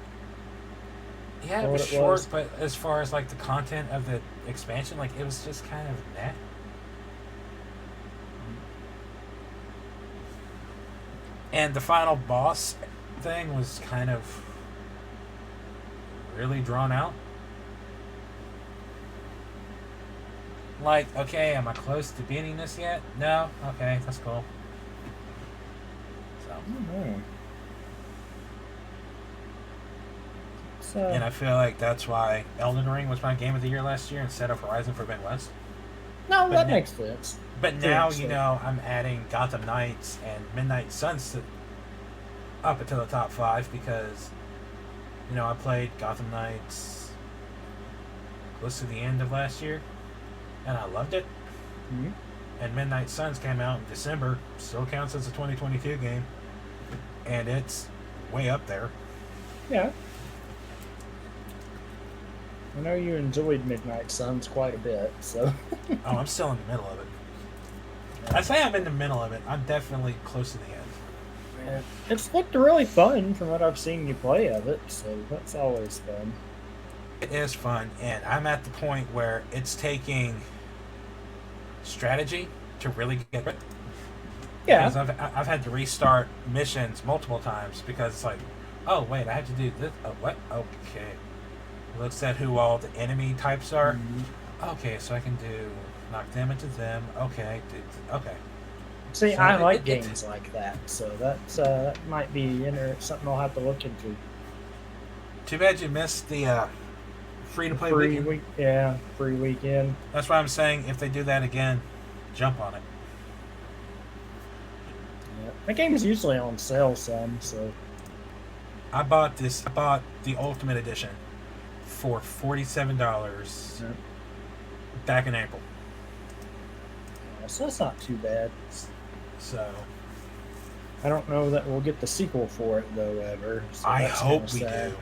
Yeah, For it what was it short, was. but as far as like the content of the expansion, like it was just kind of meh. And the final boss thing was kind of really drawn out. Like, okay, am I close to beating this yet? No? Okay, that's cool. So, Mhm. So and I feel like that's why Elden Ring was my game of the year last year instead of Horizon Forbidden West. no, But that now, makes sense. but To an now extent. I'm adding Gotham Knights and Midnight Suns up into the top 5 because I played Gotham Knights close to the end of last year, and I loved it. Mhm. And Midnight Suns came out in December, still counts as a 2022 game, and it's way up there. Yeah. I know you enjoyed Midnight Suns quite a bit, so Oh, I'm still in the middle of it. I say I'm in the middle of it. I'm definitely close to the end. yeah. It's looked really fun from what I've seen you play of it, so that's always fun. It is fun, and I'm at the point where it's taking strategy to really get it. Yeah. Because I've had to restart missions multiple times because it's like, oh wait, I have to do this. Oh, what? Okay. Looks at who all the enemy types are. Mhm. Okay, so I can do knock them into them. Okay, okay. See, So I like games like that, so that might be something I'll have to look into. Too bad you missed the free to play Free weekend. week, yeah, free weekend. That's why I'm saying if they do that again, jump on it. Yeah. That game is usually on sale some, so I bought the Ultimate Edition for $47 yeah. back in April. Yeah, so that's not too bad. So I don't know that we'll get the sequel for it though ever. So I that's hope kinda we sad. do.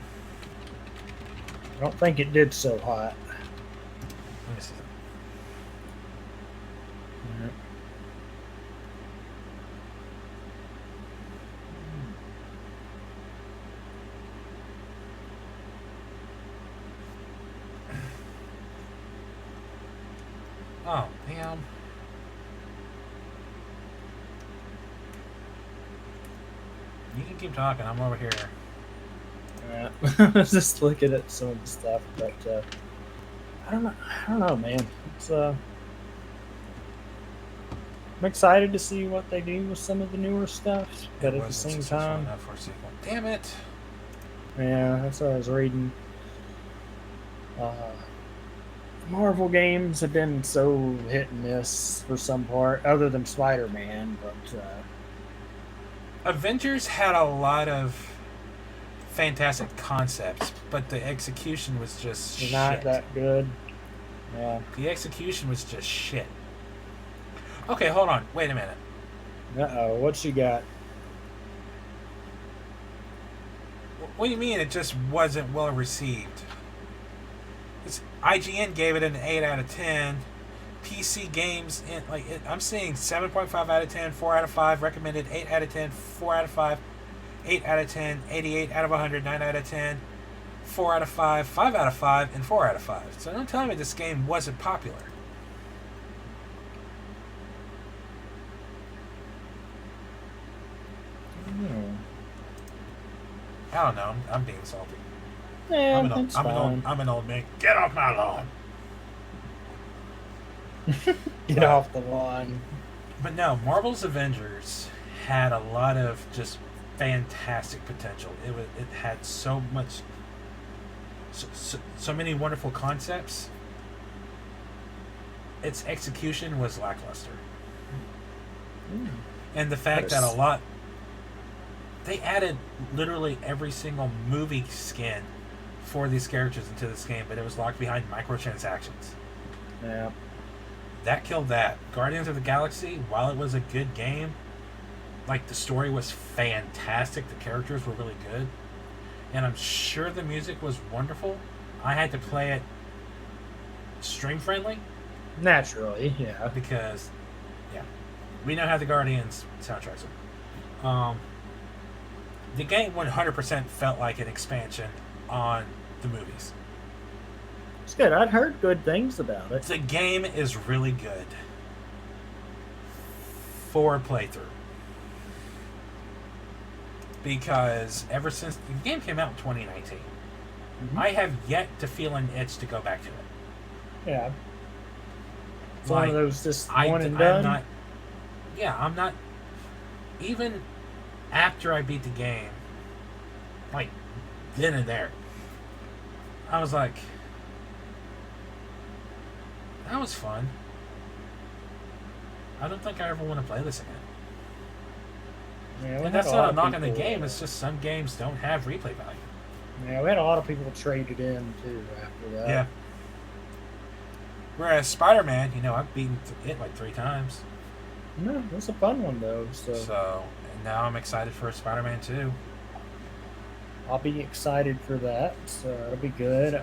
I don't think it did so hot. Let me see. Yeah. Oh, damn. You can keep talking. I'm over here. Yeah. I was just looking at some of the stuff, but I don't know. I don't know, man. It's I'm excited to see what they do with some of the newer stuff, but It at the wasn't same successful time, enough for a sequel. Damn it. yeah, that's what I was reading. Uh, Marvel games have been so hit and miss for some part, other than Spider-Man, but Avengers had a lot of fantastic concepts, but the execution was just they're shit. not that good. Yeah. The execution was just shit. Okay, hold on. Wait a minute. Uh-oh, what you got? What do you mean it just wasn't well received? IGN gave it an 8 out of 10. PC games, I'm seeing 7.5 out of 10, 4 out of 5, recommended 8 out of 10, 4 out of 5, 8 out of 10, 88 out of 100, 9 out of 10, 4 out of 5, 5 out of 5, and 4 out of 5. So don't tell me this game wasn't popular. I don't know. I'm being salty. Yeah, I'm that's fine. an old man. Get off my lawn. Get off the lawn. But no, Marvel's Avengers had a lot of just fantastic potential. It had so much, so many wonderful concepts. Its execution was lackluster, and the fact that they added literally every single movie skin for these characters into this game, but it was locked behind microtransactions. Yeah. That killed that. Guardians of the Galaxy, while it was a good game, like the story was fantastic, the characters were really good, and I'm sure the music was wonderful. I had to play it stream friendly. Naturally, yeah. Because, yeah, we know how the Guardians soundtracks are. The game 100% felt like an expansion on the movies. It's good. I'd heard good things about it. The game is really good for a playthrough. Because ever since the game came out in 2019, I have yet to feel an itch to go back to it. Yeah. It's one of those just one and I'm done. I'm not. Even after I beat the game, like then and there, I was like, that was fun. I don't think I ever want to play this again. Yeah, and that's not a knock on the game. It's just some games don't have replay value. Yeah, we had a lot of people traded in too after that. Yeah. Whereas Spider-Man, I've beaten it like 3 times. No, it's a fun one though. So and now I'm excited for Spider-Man 2. I'll be excited for that. So it'll be good. I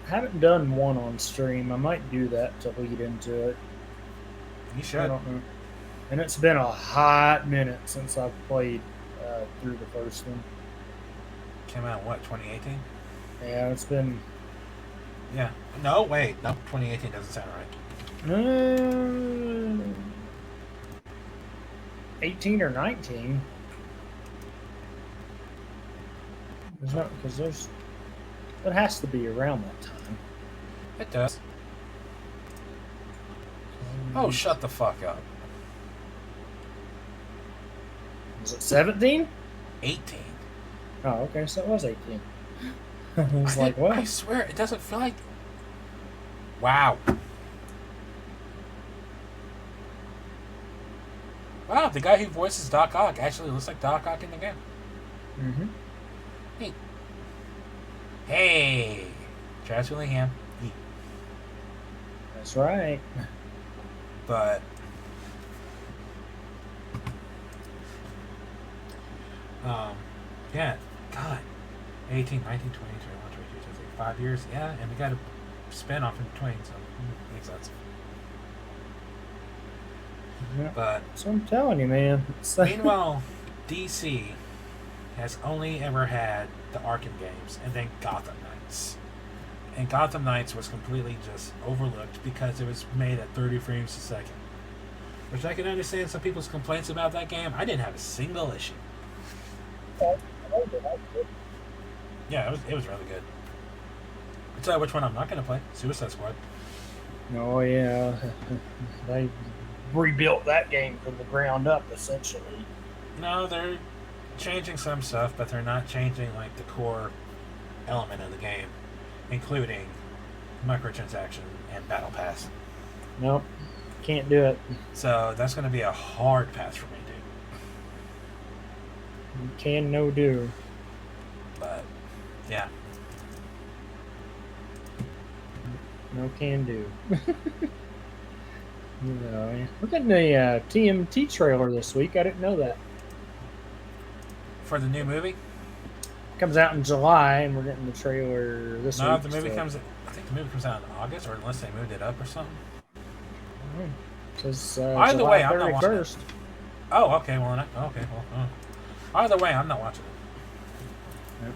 haven't done one on stream. I might do that to lead into it. You should. I don't know. And it's been a hot minute since I've played through the first one. Came out, what, 2018? Yeah, it's been... Yeah. No, wait. No, 2018 doesn't sound right. 18 or 19. There's not... Because there's... It has to be around that time. It does. Oh, shut the fuck up. Was it 17? 18. Oh, okay, so it was 18. I was like, what? I swear, it doesn't feel like... Wow. Wow, the guy who voices Doc Ock actually looks like Doc Ock in the game. Mm-hmm. Neat. Hey, Travis Willingham. Neat. That's right. But yeah, God, 18, 19, 20, 21, 22, 23, 5 years. Yeah, and we got a spin off in between, so makes sense. Yeah. But So I'm telling you, man. meanwhile, DC has only ever had the Arkham games and then Gotham Knights. And Gotham Knights was completely just overlooked because it was made at 30 frames a second. Which I can understand some people's complaints about that game. I didn't have a single issue. Yeah, it was really good. I'll tell you which one I'm not going to play. Suicide Squad. Oh, yeah. They rebuilt that game from the ground up, essentially. No, they're changing some stuff, but they're not changing like the core element of the game, including microtransaction and battle pass. Nope. Can't do it. So that's going to be a hard pass for me, dude. Can no do. But yeah, No can do. No, we're getting a TMT trailer this week. I didn't know that. for the new movie. Comes out in July, and we're getting the trailer this week. No, the movie comes. I think the movie comes out in August, or unless they moved it up or something. Says, Either July way, I'm not watching 31st. it. Oh, okay. Well, either way, I'm not watching it. Yep.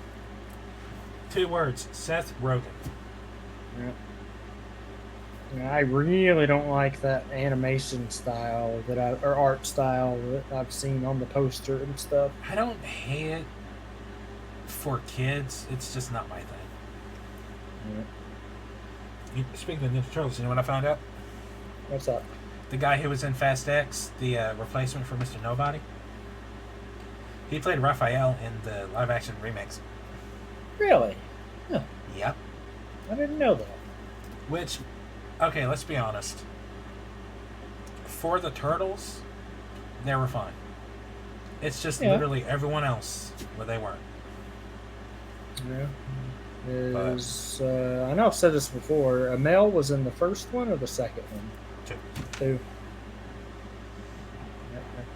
2 words: Seth Rogen. Yep. I really don't like that animation style or art style that I've seen on the poster and stuff. I don't hate it for kids. It's just not my thing. Yep. Speaking of Ninja Turtles, you know what I found out? What's up? The guy who was in Fast X, the replacement for Mr. Nobody, he played Raphael in the live-action remakes. Really? Huh. Yep. I didn't know that. Which, okay, let's be honest. For the Turtles, they were fine. It's just literally everyone else where they weren't. Yeah. I know I've said this before. Amel was in the first one or the second one? 2.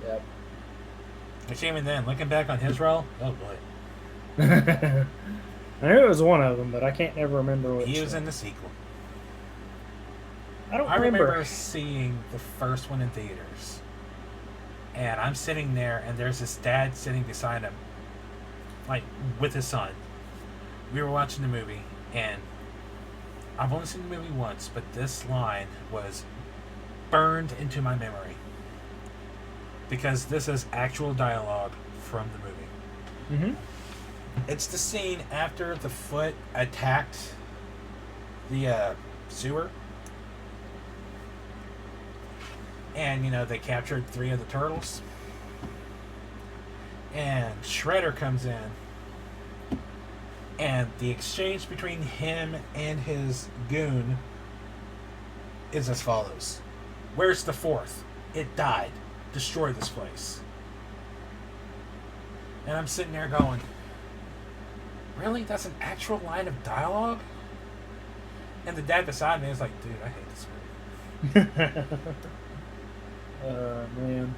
Yep. He came in then. Looking back on his role, oh boy. I knew it was one of them, but I can't ever remember which. He was in the sequel. I remember remember seeing the first one in theaters. And I'm sitting there, and there's this dad sitting beside him, like, with his son. We were watching the movie, and I've only seen the movie once, but this line was burned into my memory. Because this is actual dialogue from the movie. Mm-hmm. It's the scene after the Foot attacked the sewer. And, they captured 3 of the turtles. And Shredder comes in. And the exchange between him and his goon is as follows. Where's the 4th? It died. Destroy this place. And I'm sitting there going, really? That's an actual line of dialogue? And the dad beside me is like, dude, I hate this movie. Man.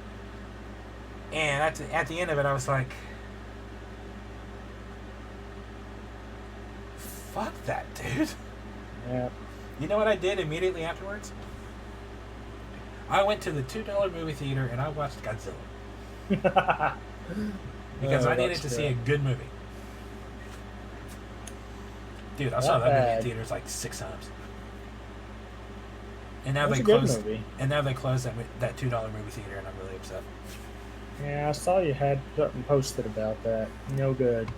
And at the end of it, I was like, fuck that, dude. Yeah. You know what I did immediately afterwards? I went to the $2 movie theater and I watched Godzilla. Because I needed to see a good movie. Dude, I saw that movie in theaters like 6 times. And now they closed. And now they closed that $2 movie theater, and I'm really upset. Yeah, I saw you had something posted about that. No good.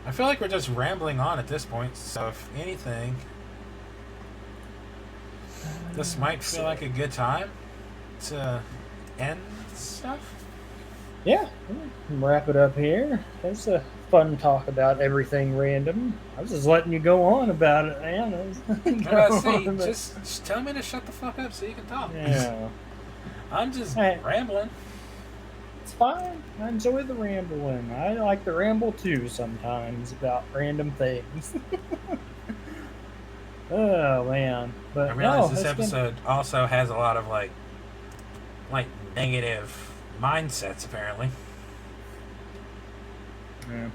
I feel like we're just rambling on at this point. So if anything, this might feel like a good time to end stuff. Yeah, wrap it up here. It's a fun talk about everything random. I was just letting you go on about it, man. I'm about to say, But, just tell me to shut the fuck up so you can talk. yeah. I'm just Hey, rambling. it's fine. I enjoy the rambling. I like to ramble too sometimes about random things. Oh man, I but realize no, this it's been. episode also has a lot of like negative mindsets apparently. Yeah.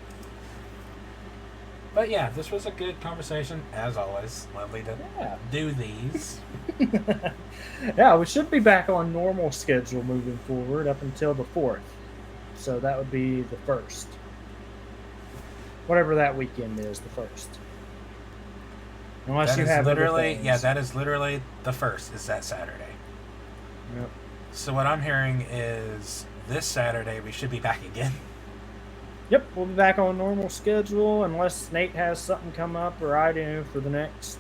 But yeah, this was a good conversation as always. Lovely to Yeah. do these. Yeah, we should be back on normal schedule moving forward up until the 4th. So that would be the 1st. Whatever that weekend is, the 1st. Unless That you is have other literally things. that is literally the first. Is that Saturday? Yep. So what I'm hearing is this Saturday we should be back again. Yep, we'll be back on normal schedule unless Nate has something come up or I do for the next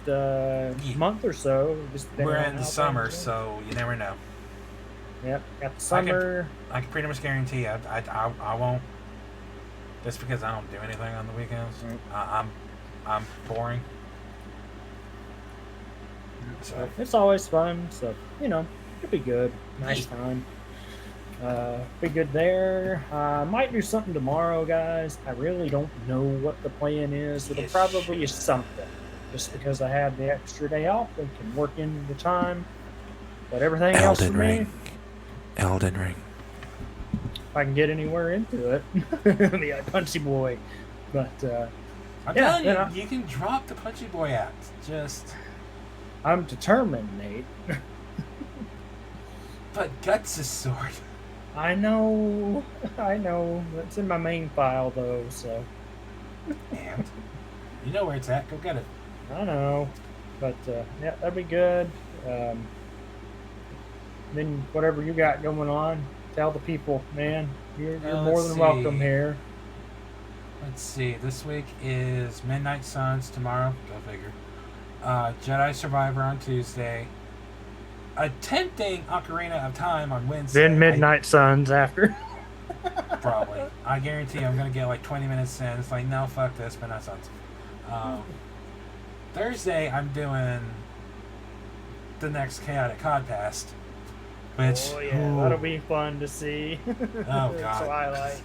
month or so. Just depending We're on in the how summer, things are. so you never know. Yep, got the summer. I can pretty much guarantee I won't. Just because I don't do anything on the weekends. Right. I'm boring. So It's always fun, so it'll be good. Nice time. Be good there. Might do something tomorrow, guys. I really don't know what the plan is. It'll Yes, probably be shit. something. Just because I have the extra day off and can work in the time. But everything else for me, Elden Ring. if I can get anywhere into it, the punchy boy. But I'm Yeah, telling you you, know. you can drop the Punchy Boy act. Just I'm determined, Nate. but guts is sword. I know. I know. That's in my main file, though, so And you know where it's at. Go get it. I know. But yeah, that'd be good. Then whatever you got going on, tell the people, man. You're more Let's than welcome see. here. Let's see. This week is Midnight Suns. Tomorrow, go figure. Jedi Survivor on Tuesday. Attempting Ocarina of Time on Wednesday. Then Midnight Suns after. Probably. I guarantee I'm gonna get like 20 minutes in. It's like, no, fuck this, Midnight Suns. Thursday, I'm doing the next Chaotic Codcast, which Oh yeah, that'll be fun to see. Oh, God. Twilight.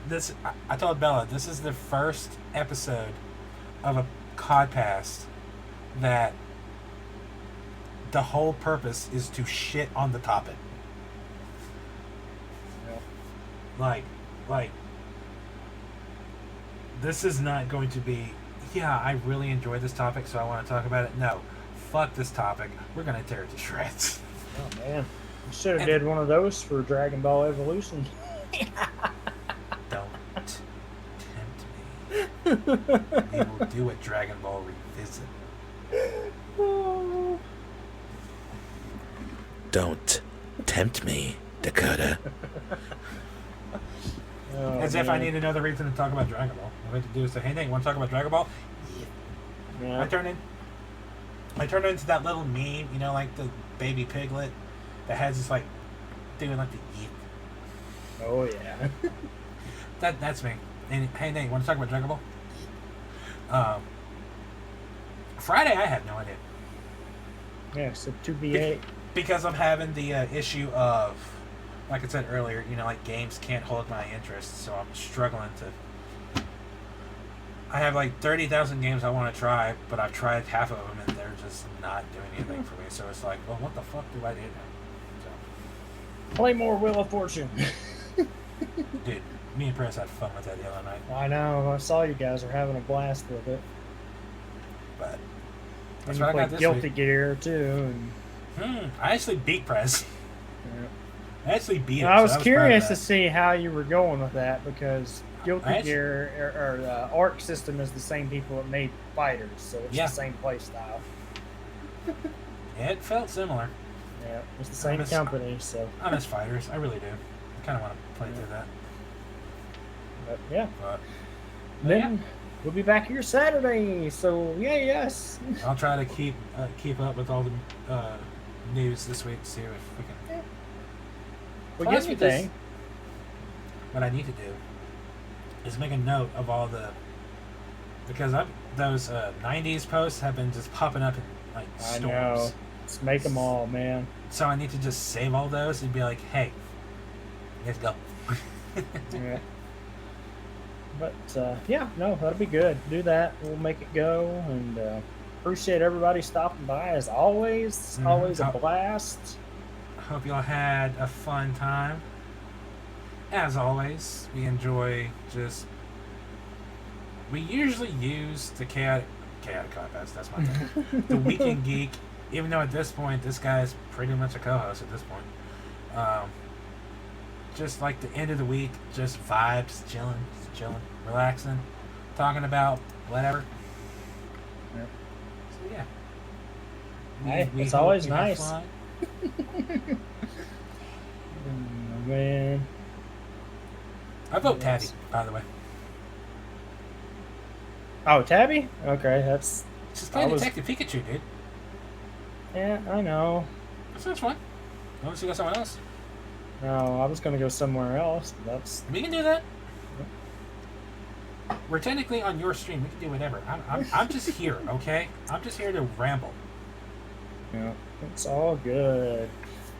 this. I told Bella this is the first episode of a Codcast that the whole purpose is to shit on the topic. Yeah. Like, this is not going to be, yeah, I really enjoy this topic, so I want to talk about it. No, fuck this topic. We're going to tear it to shreds. Oh man, you should have did one of those for Dragon Ball Evolution. Don't tempt me. We will do a Dragon Ball revisit. Don't tempt me, Dakota. Oh, As if I man. need another reason to talk about Dragon Ball. All I have to do is say, hey, Nate, want to talk about Dragon Ball? Yeah. I turned into that little meme, you know, like the baby piglet that has this, like, doing, like, the yeet. Oh yeah. That's me. And, hey, Nate, want to talk about Dragon Ball? Friday, I had no idea. Yeah. So 2B8. Because I'm having the issue of, like I said earlier, you know, like games can't hold my interest, so I'm struggling to. I have like 30,000 games I want to try, but I've tried half of them and they're just not doing anything for me. So it's like, well, what the fuck do I do now? Play more Wheel of Fortune. So, dude, me and Press had fun with that the other night, I know. I saw you guys are having a blast with it. but And that's you what I got played this Guilty week. Gear too. And, I actually beat Press. yeah. I actually beat it. I was so curious proud to of that. see how you were going with that because Guilty I actually- Gear or the Arc system is the same people that made Fighters, so it's Yeah. the same play style. It felt similar. Yeah, it's the same miss- company, so. I miss fighters. I really do. I kind of want to play through that. But yeah. But Then we'll be back here Saturday. So yeah, yes. I'll try to keep up with all the news this week. See if we can Well, Plus, give me with this, thing. what I need to do is make a note of all the because those 90s posts have been just popping up in like I storms. know. Let's make them all, man. So I need to just save all those and be like, hey, let's go. Yeah. But yeah, no, that'll be good. Do that. We'll make it go, and appreciate everybody stopping by as always. It's always a blast. Hope y'all had a fun time. As always, we enjoy just. We usually use the chaotic contest. That's my thing. The Weekend Geek. Even though at this point, this guy is pretty much a co-host at this point. Just like the end of the week, just vibes, chilling, relaxing, talking about whatever. Yep. So yeah. Hey, it's hope always you have nice. fun. Oh, man. I vote Yes. Tabby, by the way. Oh, Tabby? Okay, that's. She's playing I was- Detective Pikachu, dude. Yeah, I know. That sounds fun. Unless you got someone else. No, I was gonna go somewhere else. But that's. We can do that. We're technically on your stream. We can do whatever. I'm just here, okay? I'm just here to ramble. Yeah, it's all good.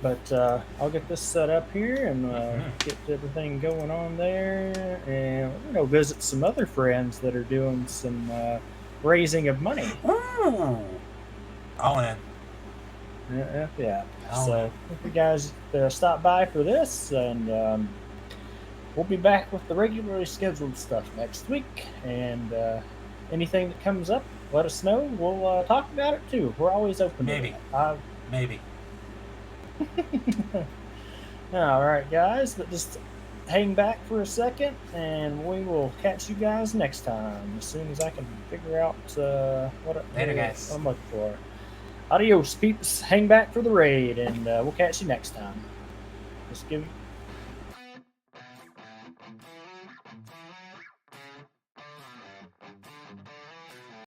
But I'll get this set up here and get everything going on there. And we're going to visit some other friends that are doing some raising of money. Ooh. All in. Yeah. Oh. So if you guys stop by for this, and we'll be back with the regularly scheduled stuff next week. And anything that comes up, let us know. We'll talk about it too. We're always open. Maybe. To that. Maybe. All right, guys, but just hang back for a second, and we will catch you guys next time as soon as I can figure out what Later, guys. I'm looking for. Adios, peeps. Hang back for the raid, and we'll catch you next time. Just